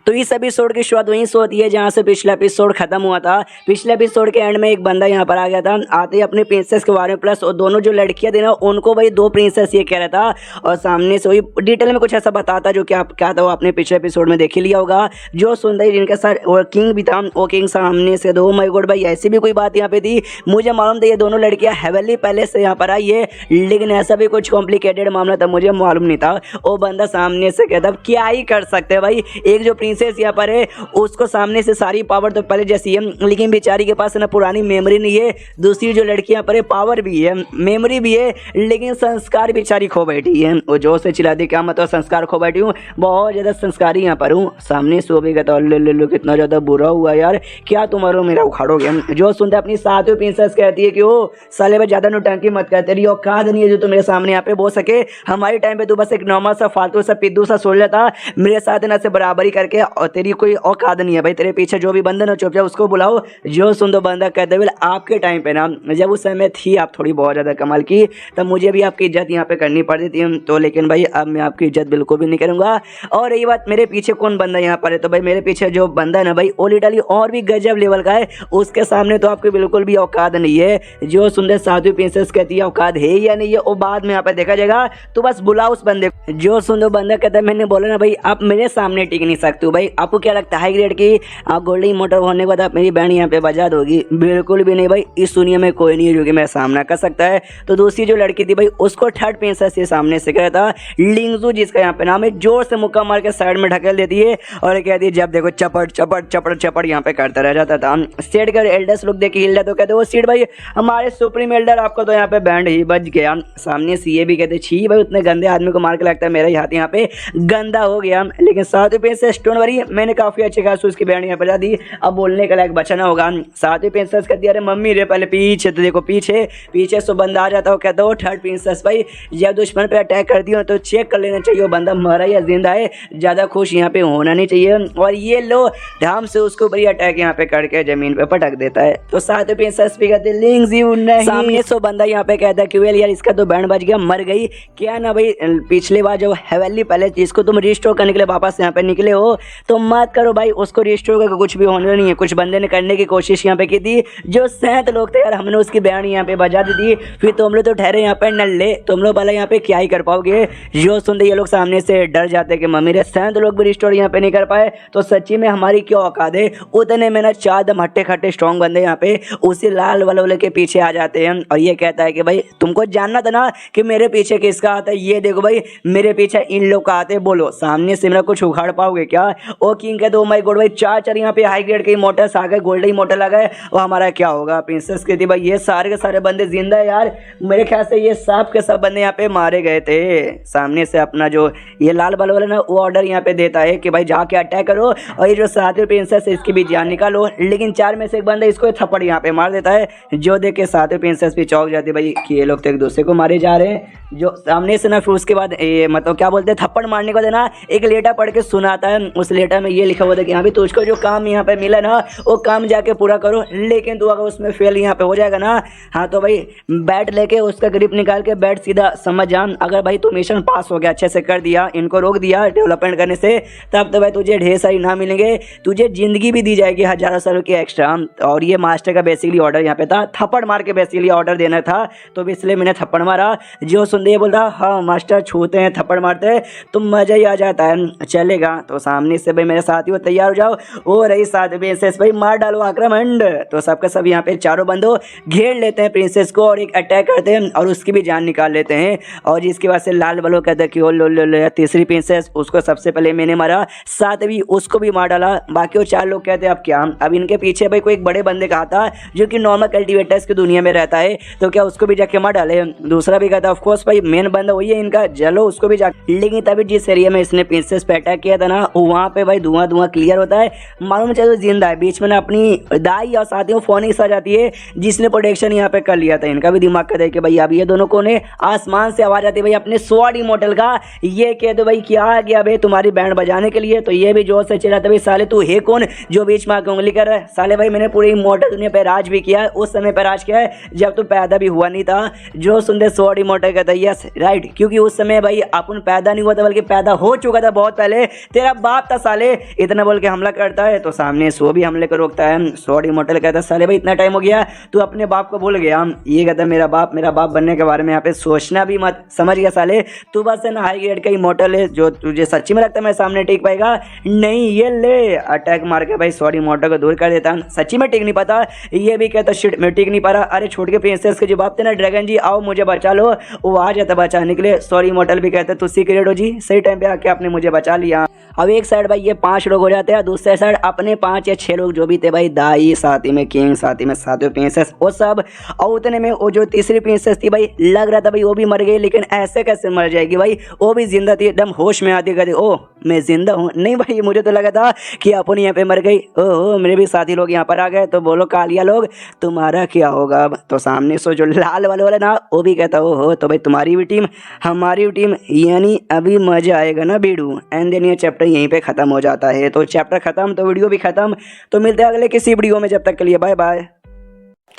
[SPEAKER 1] तो इस एपिसोड की शुरुआत वहीं से होती है जहाँ से पिछला एपिसोड खत्म हुआ था। पिछले एपिसोड के एंड में एक बंदा यहाँ पर आ गया था, आते ही अपनी प्रिंसेस के बारे में, प्लस और दोनों जो लड़कियां थी ना उनको भाई दो प्रिंसेस ये कह रहा था, और सामने से वही डिटेल में कुछ ऐसा बताता जो कि आप क्या था वो आपने पिछले एपिसोड में देख ही लिया होगा। जो सुंदर जिनके साथ और किंग भी था, वो किंग सामने से दो माय गॉड भाई ऐसी भी कोई बात यहाँ पे थी। मुझे मालूम था ये दोनों लड़कियाँ हेवनली पैलेस से यहाँ पर आई है, लेकिन ऐसा भी कुछ कॉम्प्लिकेटेड मामला था, मुझे मालूम नहीं था। वो बंदा सामने से कहता क्या ही कर सकते हैं भाई, एक जो प्रिंसेस यहाँ पर है उसको सामने से सारी पावर तो पहले जैसी है, लेकिन बेचारी के पास ना पुरानी मेमोरी नहीं है। दूसरी जो लड़कियां पर है पावर भी है मेमोरी भी है, लेकिन संस्कार बेचारी खो बैठी है। वो जो से चिल्ला दी क्या मतलब संस्कार खो बैठी हूँ, बहुत ज़्यादा संस्कारी यहाँ पर हूँ। सामने सो भी कहता ले कितना ज़्यादा बुरा हुआ यार, क्या तुम्हारा मेरा उखाड़ोगे। जो सुनते अपनी सातवीं प्रिंसेस कहती है कि ओ साले में ज़्यादा नौटंकी मत कर, तेरी औकात नहीं है जो तू मेरे सामने यहाँ पे बोल सके। हमारे टाइम पे तू बस एक नॉर्मल सा फालतू सा पिद्दू सा सोच लेता, मेरे साथ ना से बराबरी करके, और तेरी कोई औकात नहीं है भाई, तेरे पीछे जो भी बंदा ना चुप जाए उसको बुलाओ। जो सुन दो बंदा कहते हुए आपके टाइम पे ना जब उस समय थी आप थोड़ी बहुत ज़्यादा कमाल की, तब मुझे भी आपकी इज्जत यहाँ पे करनी पड़ती थी, तो लेकिन भाई अब मैं आपकी इज्जत बिल्कुल भी नहीं करूँगा। और यही बात मेरे पीछे कौन बंदा यहाँ पर है, तो भाई मेरे पीछे जो बंदा है ना भाई वो लिटरली और भी गजब लेवल का है, उसके सामने तो आपकी बिल्कुल भी औकात नहीं है। जो सुंदर साधु प्रिंसेस कहती है औकात है या नहीं है वो बाद में यहाँ पर देखा जाएगा, तो बस बुलाओ उस बंदे को। जो सुंदर बंदा कहता है मैंने बोला ना भाई आप मेरे सामने टिक नहीं सकते हो भाई, आपको क्या लगता है हाई ग्रेड की आप गोल्डन मोटर होने के बाद आप मेरी बैंड यहाँ पे बजा दोगी, बिल्कुल भी नहीं भाई, इस दुनिया में कोई नहीं है जो कि मैं सामना कर सकता है। तो दूसरी जो लड़की थी भाई उसको थर्ड प्रिंसेस के सामने से कहता था लिंगजू जिसका यहाँ पे नाम है, जोर से मुक्का मार के साइड में ढकेल देती है और कहती है जब देखो चपड़ चपड़ चपड़ चपड़ यहाँ पे करता रह जाता था। सेट कर एल्डर्स लोग देखे हिल तो कहते वो सीट भाई हमारे सुप्रीम एल्डर आपको तो यहाँ पे बैंड ही बज गया। सामने सीए भी कहते छी भाई उतने गंदे आदमी को मार के लगता है मेरा ही हाथ यहाँ पे गंदा हो गया, लेकिन सातवीं प्रिंसेस डोंट वरी मैंने काफी अच्छे खास उसकी बैंड यहाँ पे बजा दी, अब बोलने का लायक बचना होगा। सातवीं प्रिंसेस कहती है अरे मम्मी रे पहले पीछे तो देखो पीछे पीछे सो बंदा आ जाता हो, कहता हो थर्ड प्रिंसेस भाई जब दुश्मन पे अटैक करती हो तो चेक कर लेना चाहिए वो बंदा मरा या जिंदा है, ज़्यादा खुश यहाँ पे होना नहीं चाहिए। और ये लो धाम से उसके ऊपर अटैक यहाँ पे करके जमीन पे पटक देता है। तो सातवीं प्रिंसेस भी कहते लिंग्स यू नहीं, सामने सो बंदा यहाँ पे कहता है कि वेल यार इसका तो बैंड बज गया मर गई क्या ना भाई, पिछले बार जो हेवनली पैलेस जिसको तुम रिस्टोर करने के लिए वापस यहाँ पे निकले हो तो मत करो भाई उसको रिस्टोर करके कुछ भी होने नहीं है। कुछ बंदे ने करने की कोशिश यहाँ पे की थी, जो 7 लोग थे यार हमने उसकी बैंड यहाँ पे बजा दी थी, फिर तुम लोग तो ठहरे यहाँ पे नल्ले, तुम लोग वाला यहाँ पे क्या ही कर पाओगे। जो सुनते ये लोग सामने से डर जाते कि मम्मी रे 7 लोग भी रिस्टोर यहाँ पे नहीं कर पाए तो सच्ची में हमारी क्या औकात है। उतने में ना 4 दम हट्टे खट्टे स्ट्रॉन्ग बंदे यहाँ पे उसी लाल वाले के पीछे आ जाते हैं और ये कहता है कि भाई तुमको जानना था ना कि मेरे पीछे किसका आता है, ये देखो भाई मेरे पीछे इन लोग का आते, बोलो सामने से मेरा कुछ उखाड़ पाओगे क्या। ओ किंग कहते ओ माय गॉड भाई 4 यहाँ पे हाई ग्रेड के मोटर्स आ गए, गोल्डन मोटर आ गए, वो हमारा क्या होगा। प्रिंसेस कहती भाई ये सारे के सारे बंदे जिंदा है यार, मेरे ख्याल से ये सब के सब बंदे यहाँ पे मारे गए थे। सामने से अपना जो ये लाल बल वाला ना वो ऑर्डर यहाँ पे देता है कि भाई जाके अटैक करो और ये जो सातवीं प्रिंसेस है इसकी भी जान निकालो, लेकिन 4 में से एक बंदा इसको थप्पड़ यहाँ पे मार देता है। जो देख के सातवीं प्रिंसेस भी चौंक जाती है भाई कि ये लोग तो एक दूसरे को मारे जा रहे हैं। जो सामने से ना फिर उसके बाद मतलब क्या बोलते हैं थप्पड़ मारने के बाद ना एक लेटा पढ़ के सुनाता है उस लेटर में ये लिखा हुआ था कि हाँ भी तुझको जो काम यहाँ पे मिला ना वो काम जाके पूरा करो, लेकिन तू अगर उसमें फेल यहाँ पे हो जाएगा ना, हाँ तो भाई बैट लेके उसका ग्रिप निकाल के बैट सीधा समझ जा, अगर भाई तू मिशन पास हो गया, अच्छे से कर दिया, इनको रोक दिया डेवलपमेंट करने से, तब तो भाई तुझे ढेर सारी ना मिलेंगे, तुझे जिंदगी भी दी जाएगी हज़ारों सालों की एक्स्ट्रा। और ये मास्टर का बेसिकली ऑर्डर यहाँ पे था, थप्पड़ मार के बेसिकली ऑर्डर देना था, तो इसलिए मैंने थप्पड़ मारा। जो सुनते ही बोलता हाँ मास्टर छूते हैं थप्पड़ मारते हैं तो मज़ा ही आ जाता है, चलेगा। तो सामने से भाई मेरे साथी हो तैयार हो जाओ, वो रही साथ प्रिंसेस, भाई मार डालो आक्रमण। तो सबके सब यहाँ पे चारों बंदो घेर लेते हैं प्रिंसेस को और एक अटैक करते हैं और उसकी भी जान निकाल लेते हैं। और जिसके बाद से लाल बलो कहते हैं कि ओ लो तीसरी प्रिंसेस, उसको सबसे पहले मैंने मारा, सातवीं उसको भी मार डाला। बाकी वो 4 लोग कहते हैं अब क्या, अब इनके पीछे भाई कोई एक बड़े बंदे का था जो कि नॉर्मल कल्टिवेटर्स की दुनिया में रहता है, तो क्या उसको भी जाके मार डाले। दूसरा भी कहता ऑफकोर्स भाई मेन बंदा वही है इनका, चलो उसको भी जाके। लेकिन तभी जिस एरिया में इसने प्रिंसेस पे अटैक किया था ना, वहाँ पे भाई धुआं क्लियर होता है, मालूम चलो जिंदा है। बीच में ना अपनी दाई और साथियों फोनिक्स आ जाती है जिसने प्रोटेक्शन यहाँ पे कर लिया था। इनका भी दिमाग का देख के भाई अब ये दोनों को ने आसमान से आवाज आती है भाई अपने स्वॉर्ड इमॉर्टल का, ये कह दो भाई क्या आ गया भाई तुम्हारी बैंड बजाने के लिए। तो ये भी जोर से चिल्लाता भाई साले तू है कौन जो बीच में आके उंगली कर रहा है, साले भाई मैंने पूरी इमॉर्टल दुनिया पे राज भी किया है, उस समय पे राज किया है जब तू पैदा भी हुआ नहीं था। जो सुनते स्वॉर्ड इमॉर्टल कहता है यस राइट, क्योंकि उस समय भाई अपन पैदा नहीं हुआ था बल्कि पैदा हो चुका था बहुत पहले, तेरा बाप था साले, इतना बोल के हमला करता है। तो सामने सो भी हमले को रोकता है। स्वॉर्ड इमॉर्टल कहता है साले भाई इतना टाइम हो गया तू अपने बाप को भूल गया। ये कहता है मेरा बाप बनने के बारे में यहाँ पे सोचना भी मत, समझ गया साले, तू बस है ना हाई ग्रेड का इमॉर्टल है, जो तुझे सच्ची में लगता है मैं सामने टिक पाएगा नहीं। ये ले अटैक मार के भाई स्वॉर्ड इमॉर्टल को दूर कर देता, सच्ची में टिक नहीं पाता। ये भी कहता शिट मैं टिक नहीं पा रहा, अरे छोड़ के प्रिंसेस के जवाब थे ना ड्रैगन जी आओ मुझे बचा लो, वो आ जाता बचाने के लिए। स्वॉर्ड इमॉर्टल भी कहते तू सीक्रेट हो जी, सही टाइम पे आके आपने मुझे बचा लिया। अब एक साइड भाई ये 5 लोग हो जाते हैं, दूसरे साइड अपने 5 या 6 लोग जो भी थे भाई, दाई साथी में किंग साथी में साथियों प्रिंसेस वो सब। और उतने में वो जो तीसरी प्रिंसेस थी भाई लग रहा था भाई वो भी मर गई, लेकिन ऐसे कैसे मर जाएगी भाई, वो भी जिंदा थी, एकदम होश में आती कहती ओ मैं जिंदा हूँ। नहीं भाई मुझे तो लगा था कि अपन यहाँ पे मर गई। ओह मेरे भी साथी लोग यहाँ पर आ गए, तो बोलो कालिया लोग तुम्हारा क्या होगा अब। तो सामने से जो लाल वाले ना वो भी कहता हो तो भाई तुम्हारी भी टीम हमारी भी टीम, यानी अभी मजा आएगा ना बीड़ू। एंड देन ये चैप्टर यहीं पे खत्म हो जाता है। तो चैप्टर खत्म तो वीडियो भी खत्म, तो मिलते हैं अगले किसी वीडियो में, जब तक के लिए बाय बाय।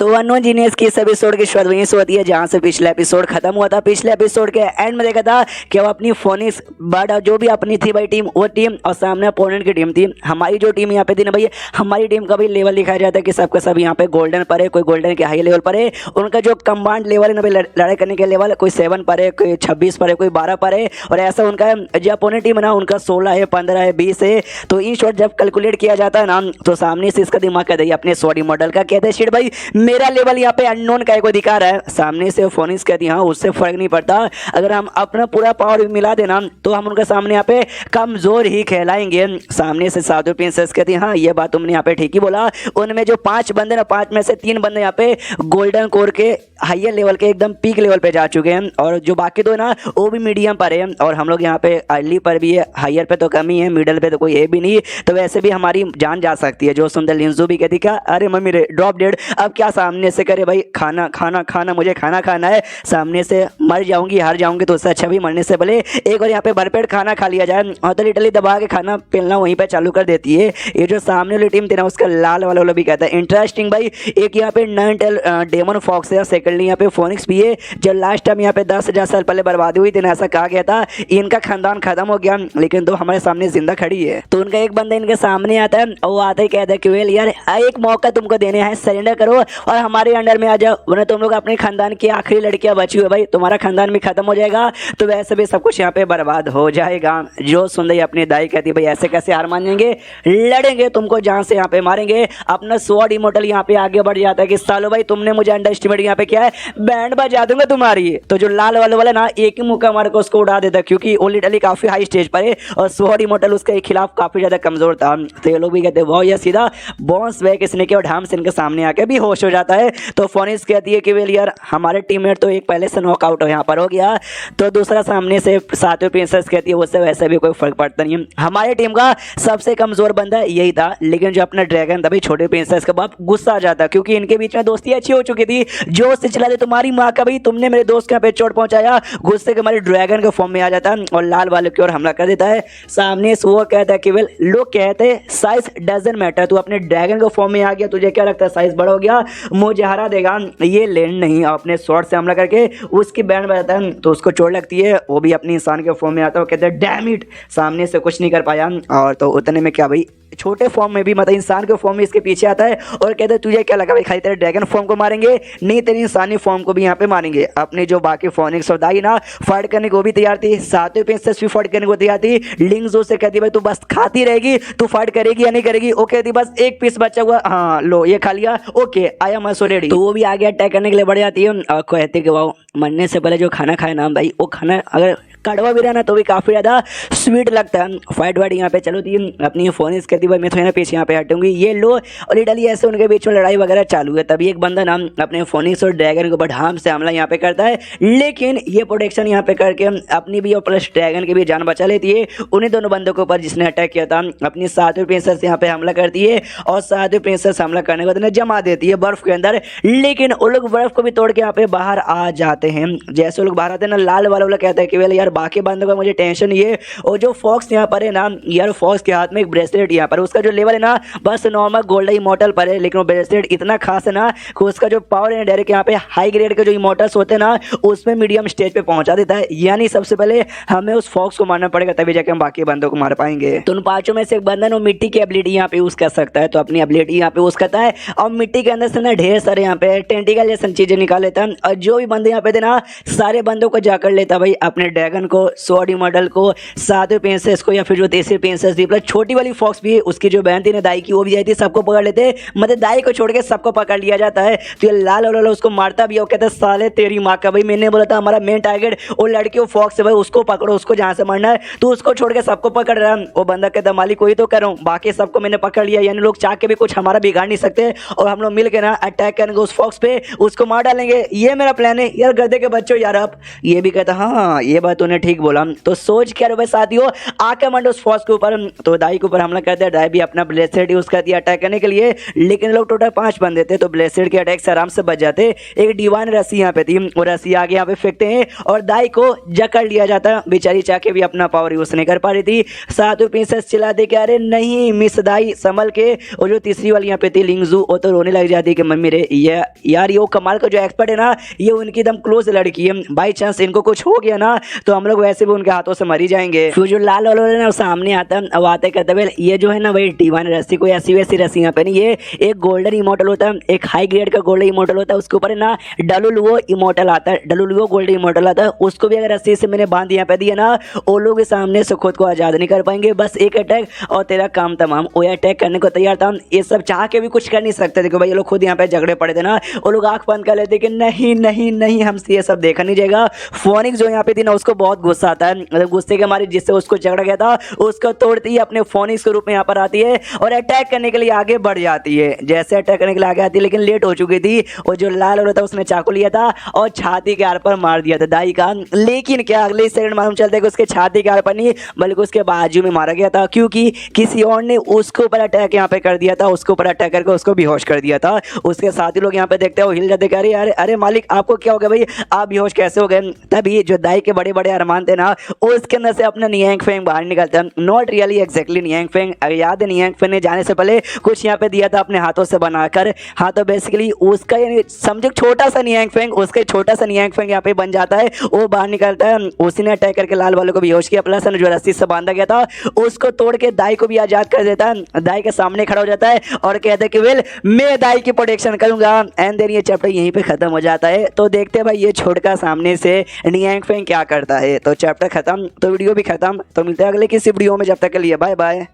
[SPEAKER 1] तो अननोन जीनियस की इस एपिसोड की शुरुआत वहीं से होती है जहाँ से पिछले एपिसोड खत्म हुआ था। पिछले एपिसोड के एंड में देखा था कि वो अपनी फोनिक्स बर्ड जो भी अपनी थी भाई टीम, वो टीम और सामने अपोनेंट की टीम थी। हमारी जो टीम यहाँ पे थी ना भाई, हमारी टीम का भी लेवल दिखाया जाता है कि सबका सब यहाँ पे गोल्डन पर है, कोई गोल्डन के हाई लेवल पर है। उनका जो कंबाइंड लेवल है ना भाई लड़ाई करने के लेवल, कोई 7 पर है, कोई 26 पर है, कोई 12 पर है। और ऐसा उनका जो अपोनेंट टीम है ना उनका 16 है, 15 है, 20 है। तो इन शॉट जब कैलकुलेट किया जाता है ना तो सामने से इसका दिमाग कहता है अपने स्वॉर्ड मॉडल का, कहते हैं शिट भाई मेरा लेवल यहाँ पे अननोन का एक अधिकार है। सामने से फोनिक्स कहती हाँ उससे फर्क नहीं पड़ता, अगर हम अपना पूरा पावर मिला देना तो हम उनके सामने यहाँ पे कमजोर ही कहलाएंगे। सामने से साधु प्रिंसेस कहती हाँ ये बात तुमने यहाँ पे ठीक ही बोला। उनमें जो 5 बंदे ना 5 में से 3 बंदे यहाँ पे गोल्डन कोर के हाइयर लेवल के एकदम पीक लेवल पे जा चुके हैं, और जो बाकी 2 ना वो भी मीडियम पर है। और हम लोग यहाँ पे अर्ली पर भी है, हाइयर पे तो कम ही है, मिडल पे तो कोई है भी नहीं, तो वैसे भी हमारी जान जा सकती है। जो सुंदर लिंजू भी कहती क्या अरे मम्मी रे ड्रॉप डेड, अब क्या सामने से करे भाई, खाना खाना खाना मुझे खाना खाना है, सामने से मर जाऊंगी हार जाऊंगी तो उससे अच्छा भी मरने से भले एक और यहाँ पे भरपेट खाना खा लिया जाए। और तो लिटरली दबा के खाना पीना वहीं पे चालू कर देती है। ये जो सामने वाली टीम थी ना उसका लाल वाला भी कहता है इंटरेस्टिंग भाई। एक यहाँ पे नाइनटेल डेमन फॉक्स है, सेकंडली यहाँ पे फोनिक्स भी है। जो लास्ट टाइम यहाँ पे 10,000 साल पहले बर्बादी हुई थी ना, ऐसा कहा गया था इनका खानदान खत्म हो गया, लेकिन 2 हमारे सामने जिंदा खड़ी है। तो उनका एक बंदा इनके सामने आता है और वो आता ही कहता है कि वेल यार एक मौका तुमको देने हैं, सरेंडर करो और हमारे अंडर में आ जाओ, वरना तुम लोग अपने खानदान की आखिरी लड़कियां बची हुई भाई, तुम्हारा खानदान भी खत्म हो जाएगा, तो वैसे भी सब कुछ यहाँ पे बर्बाद हो जाएगा। जो सुंदर अपनी दाई कहती भाई ऐसे कैसे हार मानेंगे, लड़ेंगे तुमको जहाँ से यहाँ पे मारेंगे। अपना स्वॉर्ड इमॉर्टल यहाँ पे आगे बढ़ जाता है कि सालो भाई तुमने मुझे अंडर एस्टिमेट यहाँ पे किया है, बैंड बजा दूंगा तुम्हारी। तो जो लाल वाला ना एक ही मुक्का मार को उसको उड़ा देता, क्योंकि वो लिटरली काफी हाई स्टेज पर है और स्वॉर्ड इमॉर्टल उसके खिलाफ काफी ज्यादा कमजोर था। तो ये लोग भी कहते हैं वो ये सीधा बॉन्स बैक इसने किया और ढाम से इनके सामने आके भी होश हो जाता है। तो फोनिक्स कहती है कि वेल यार हमारे टीममेट तो एक पहले से नॉकआउट यहाँ पर हो गया, तो दूसरा सामने से सातवीं प्रिंसेस कहती है उससे वैसे भी कोई फर्क पड़ता नहीं है, हमारे टीम का सबसे कमजोर बंदा यही था। लेकिन जो अपना ड्रैगन था भाई छोटे प्रिंसेस का बाप गुस्सा आ जाता क्योंकि इनके बीच में दोस्ती अच्छी हो चुकी थी। जोश से चिल्ला दे तुम्हारी माँ का भाई तुमने मेरे दोस्त के यहाँ पे चोट पहुंचाया। गुस्से के हमारे ड्रैगन के फॉर्म में आ जाता है और लाल वाले की ओर हमला कर देता है। सामने से वो कहता है कि वेल लोग कहते हैं साइज डजंट मैटर, तू अपने ड्रैगन के फॉर्म में आ गया, तुझे क्या लगता है साइज बड़ा हो गया मुझे हरा देगा? ये लैंड नहीं अपने शॉट से हमला करके उसकी बैंड बजाता है तो उसको चोट लगती है। वो भी अपनी इंसान के फॉर्म में आता है, वो कहते हैं डैम इट, सामने से कुछ नहीं कर पाया। और तो उतने में क्या भाई छोटे फॉर्म में भी मतलब इंसान के फॉर्म में इसके पीछे आता है और कहते हैं तुझे क्या लगा भाई खाली तेरे ड्रैगन फॉर्म को मारेंगे? नहीं, तेरी इंसानी फॉर्म को भी यहाँ पे मारेंगे। अपने जो बाकी फोनिक्स और दाई ना फाइट करने को भी तैयार थी, सातवें प्रिंसेस भी फाइट करने को तैयार थी। लिंगजो से कहती भाई तू बस खाती रहेगी, तू फाइट करेगी या नहीं करेगी? वो कहती बस एक पीस बचा हुआ, हाँ लो ये खा लिया, okay I am so ready. तो वो भी आगे अटैक करने के लिए बढ़ जाती है और कहती कि वाह मरने से पहले जो खाना खाए ना भाई वो खाना अगर कड़वा भी रहना तो भी काफ़ी ज़्यादा स्वीट लगता है। फाइट वाइट यहाँ पे चलो थी अपनी फोनिक्स कहती भाई मैं थोड़ी ना पीछे यहाँ पे हटूंगी, ये लो और इटली ऐसे उनके बीच में लड़ाई वगैरह चालू है। तभी एक बंदा नाम अपने फोनिक्स और ड्रैगन को बढ़ाम से हमला यहाँ पे करता है, लेकिन ये प्रोटेक्शन यहाँ पे करके अपनी भी और प्लस ड्रैगन की भी जान बचा लेती है। उन्हीं दोनों बंदों के ऊपर जिसने अटैक किया था अपनी सातवीं प्रिंसेस यहाँ पे हमला करती है और सातवीं प्रिंसेस हमला करने के बाद उन्हें जमा देती है बर्फ के अंदर। लेकिन वो लोग बर्फ को भी तोड़ के यहाँ पे बाहर आ जाते हैं। जैसे वो लोग बाहर आते हैं ना लाल वाला कहता है कि वेल यार बाकी बंदों का मुझे टेंशन ये, और जो फॉक्स यहाँ पर है ना यार फॉक्स के हाथ में एक ब्रेसलेट यहाँ पर उसका जो लेवल है ना बस नॉर्मल गोल्ड इमॉर्टल पर है, लेकिन वो ब्रेसलेट इतना खास है ना कि उसका जो पावर है डायरेक्ट यहाँ पे हाई ग्रेड के जो इमॉर्टल्स होते हैं ना उसमें मीडियम स्टेज पे पहुंचा देता है। यानी सबसे पहले हमें उस फॉक्स को मारना पड़ेगा तभी जाके हम बाकी बंदों को मार पाएंगे। तो उन पांचों में से एक बंदा ना मिट्टी की एबिलिटी यहाँ पे यूज कर सकता है, तो अपनी एबिलिटी यहाँ पे यूज करता है और मिट्टी के अंदर से ना ढेर सारे यहाँ पे टेंटिकल जैसी चीजें निकाल लेता है और जो भी बंदे यहाँ पे थे ना सारे बंदों को जाकर लेता भाई अपने ड्रैगन को, स्वॉर्ड मॉडल को, सातवें प्रिंसेस को या फिर जो तीसरी प्रिंसेस थी प्लस छोटी वाली फॉक्स भी उसकी जो बहन थी ना दाई की वो भी आई थी, सबको पकड़ लेते मतलब दाई को छोड़ के सबको पकड़ लिया जाता है। तो ये लाल वाला उसको मारता भी और कहता है साले तेरी माँ का भाई मैंने बोला था हमारा मेन टारगेट वो लड़की वो फॉक्स है भाई उसको पकड़ो, उसको जहाँ से मारना है तो उसको छोड़ के सबको पकड़ रहा है। वो बंदा कहता मालिक वही तो कर रहा हूँ, बाकी सबको मैंने पकड़ लिया, यानी लोग चाह के भी कुछ हमारा बिगाड़ नहीं सकते और हम लोग मिल के ना अटैक करेंगे उस फॉक्स पे, उसको मार डालेंगे, ये मेरा प्लान है। यार गधे के बच्चों यार आप, ये भी कहता हाँ ये बात तूने ठीक बोला। तो सोच क्या रहे साथियों आके मंडो उस फॉक्स के ऊपर, तो दाई के ऊपर हमला करते हैं। दाई भी अपना ब्लेसेड यूज करती है अटैक करने के लिए, लेकिन लोग टोटल 5 बंदे थे तो ब्लेसेड के अटैक से आराम से बच जाते। एक डिवाइन रस्सी यहाँ पे थी, वो रस्सी आगे यहाँ पे फेंकते हैं और दाई को जकड़ लिया जाता है। बेचारी चाह के भी अपना पावर यूज नहीं कर पा रही थी। सातों प्रिंसेस चिल्ला दे के अरे नहीं मिस दाई संभल के, और जो तीसरी वाली यहाँ पे थी लिंगजू वो तो रोने लग जाती है कि मम्मी रे ये यार ये कमाल का जो एक्सपर्ट है ना ये उनकी एकदम क्लोज लड़की है, बाई चांस इनको कुछ हो गया ना तो हम लोग वैसे भी उनके हाथों से मर ही जाएंगे। फिर जो लाल वाला है ना सामने आता है, अब आते कहते हैं ये जो है ना वही डिवाइन रस्सी कोई ऐसी वैसी रस्सी यहाँ पे नहीं, ये एक गोल्डन इमोर्टल होता है, एक हाई ग्रेड का गोल्डन इमोर्टल होता है, उसके ऊपर है ना डलुलुओ इमोर्टल आता है, डलुलुओ गोल्डन इमोर्टल आता है, उसको भी अगर रस्सी से मैंने बांध यहाँ पे दिया ना वो लोग सामने से खुद को आजाद नहीं कर पाएंगे, बस एक अटैक और तेरा काम तमाम। वो अटैक करने को तैयार था, ये सब चाह के भी कुछ कर नहीं सकते थे, भाई ये लोग खुद यहाँ पे झगड़े पड़े थे ना, वो लोग आंख बंद कर लेते कि नहीं नहीं नहीं हमसे ये सब देखा नहीं जाएगा। फोनिक्स जो यहाँ पे थी ना उसको बहुत गुस्सा आता है, मतलब गुस्से के मारे जिससे उसको झगड़ा गया था उसको तोड़ती है अपने फोनिक्स के रूप में यहाँ पर आती है और अटैक करने के लिए आगे बढ़ जाती है। जैसे अटैक करने के लिए आगे आती है लेकिन लेट हो चुकी थी, और जो लाल वाला था उसने चाकू लिया था और छाती के आर पर मार दिया था दाई का। लेकिन क्या अगले सेकंड मालूम चलता है कि उसके छाती के आर पर नहीं बल्कि उसके बाजू में मारा गया था, क्योंकि किसी और ने उसके ऊपर अटैक यहाँ पे कर दिया था, उसके ऊपर अटैक करके उसको बेहोश कर दिया था। उसके साथी लोग यहाँ पे देखते हैं वो हिल जाते, अरे अरे अरे मालिक आपको क्या हो गया भाई, आप बेहोश कैसे हो गए? तभी जो दाई के बड़े बड़े अरमान थे ना उसके अंदर से अपना नियांग फेंग बाहर निकलता है, not really exactly Nyang Feng, याद है नियांग फेंग ने जाने से पहले कुछ यहाँ पे दिया था अपने हाथों से बनाकर। हाँ तो बेसिकली उसका यानी समझो छोटा सा नियांग फेंग, उसका छोटा सा नियांग फेंग यहाँ पे बन जाता है, वो बाहर निकलता है, उसी ने अटैक करके लाल वालों को बेहोश किया, प्लस जो रस्सी से बांधा गया था उसको तोड़ के दाई को भी आजाद कर देता है। दाई के सामने खड़ा हो जाता है और कहता है कि वेल मैं दाई की प्रोटेक्शन करूंगा, एंड देन ये चैप्टर यहीं पे खत्म हो जाता है। तो देखते हैं भाई ये छोड़का सामने से नियांग फेंग क्या करता है। तो चैप्टर खत्म, तो वीडियो भी खत्म, तो मिलते हैं अगले किसी वीडियो में, जब तक के लिए बाय बाय।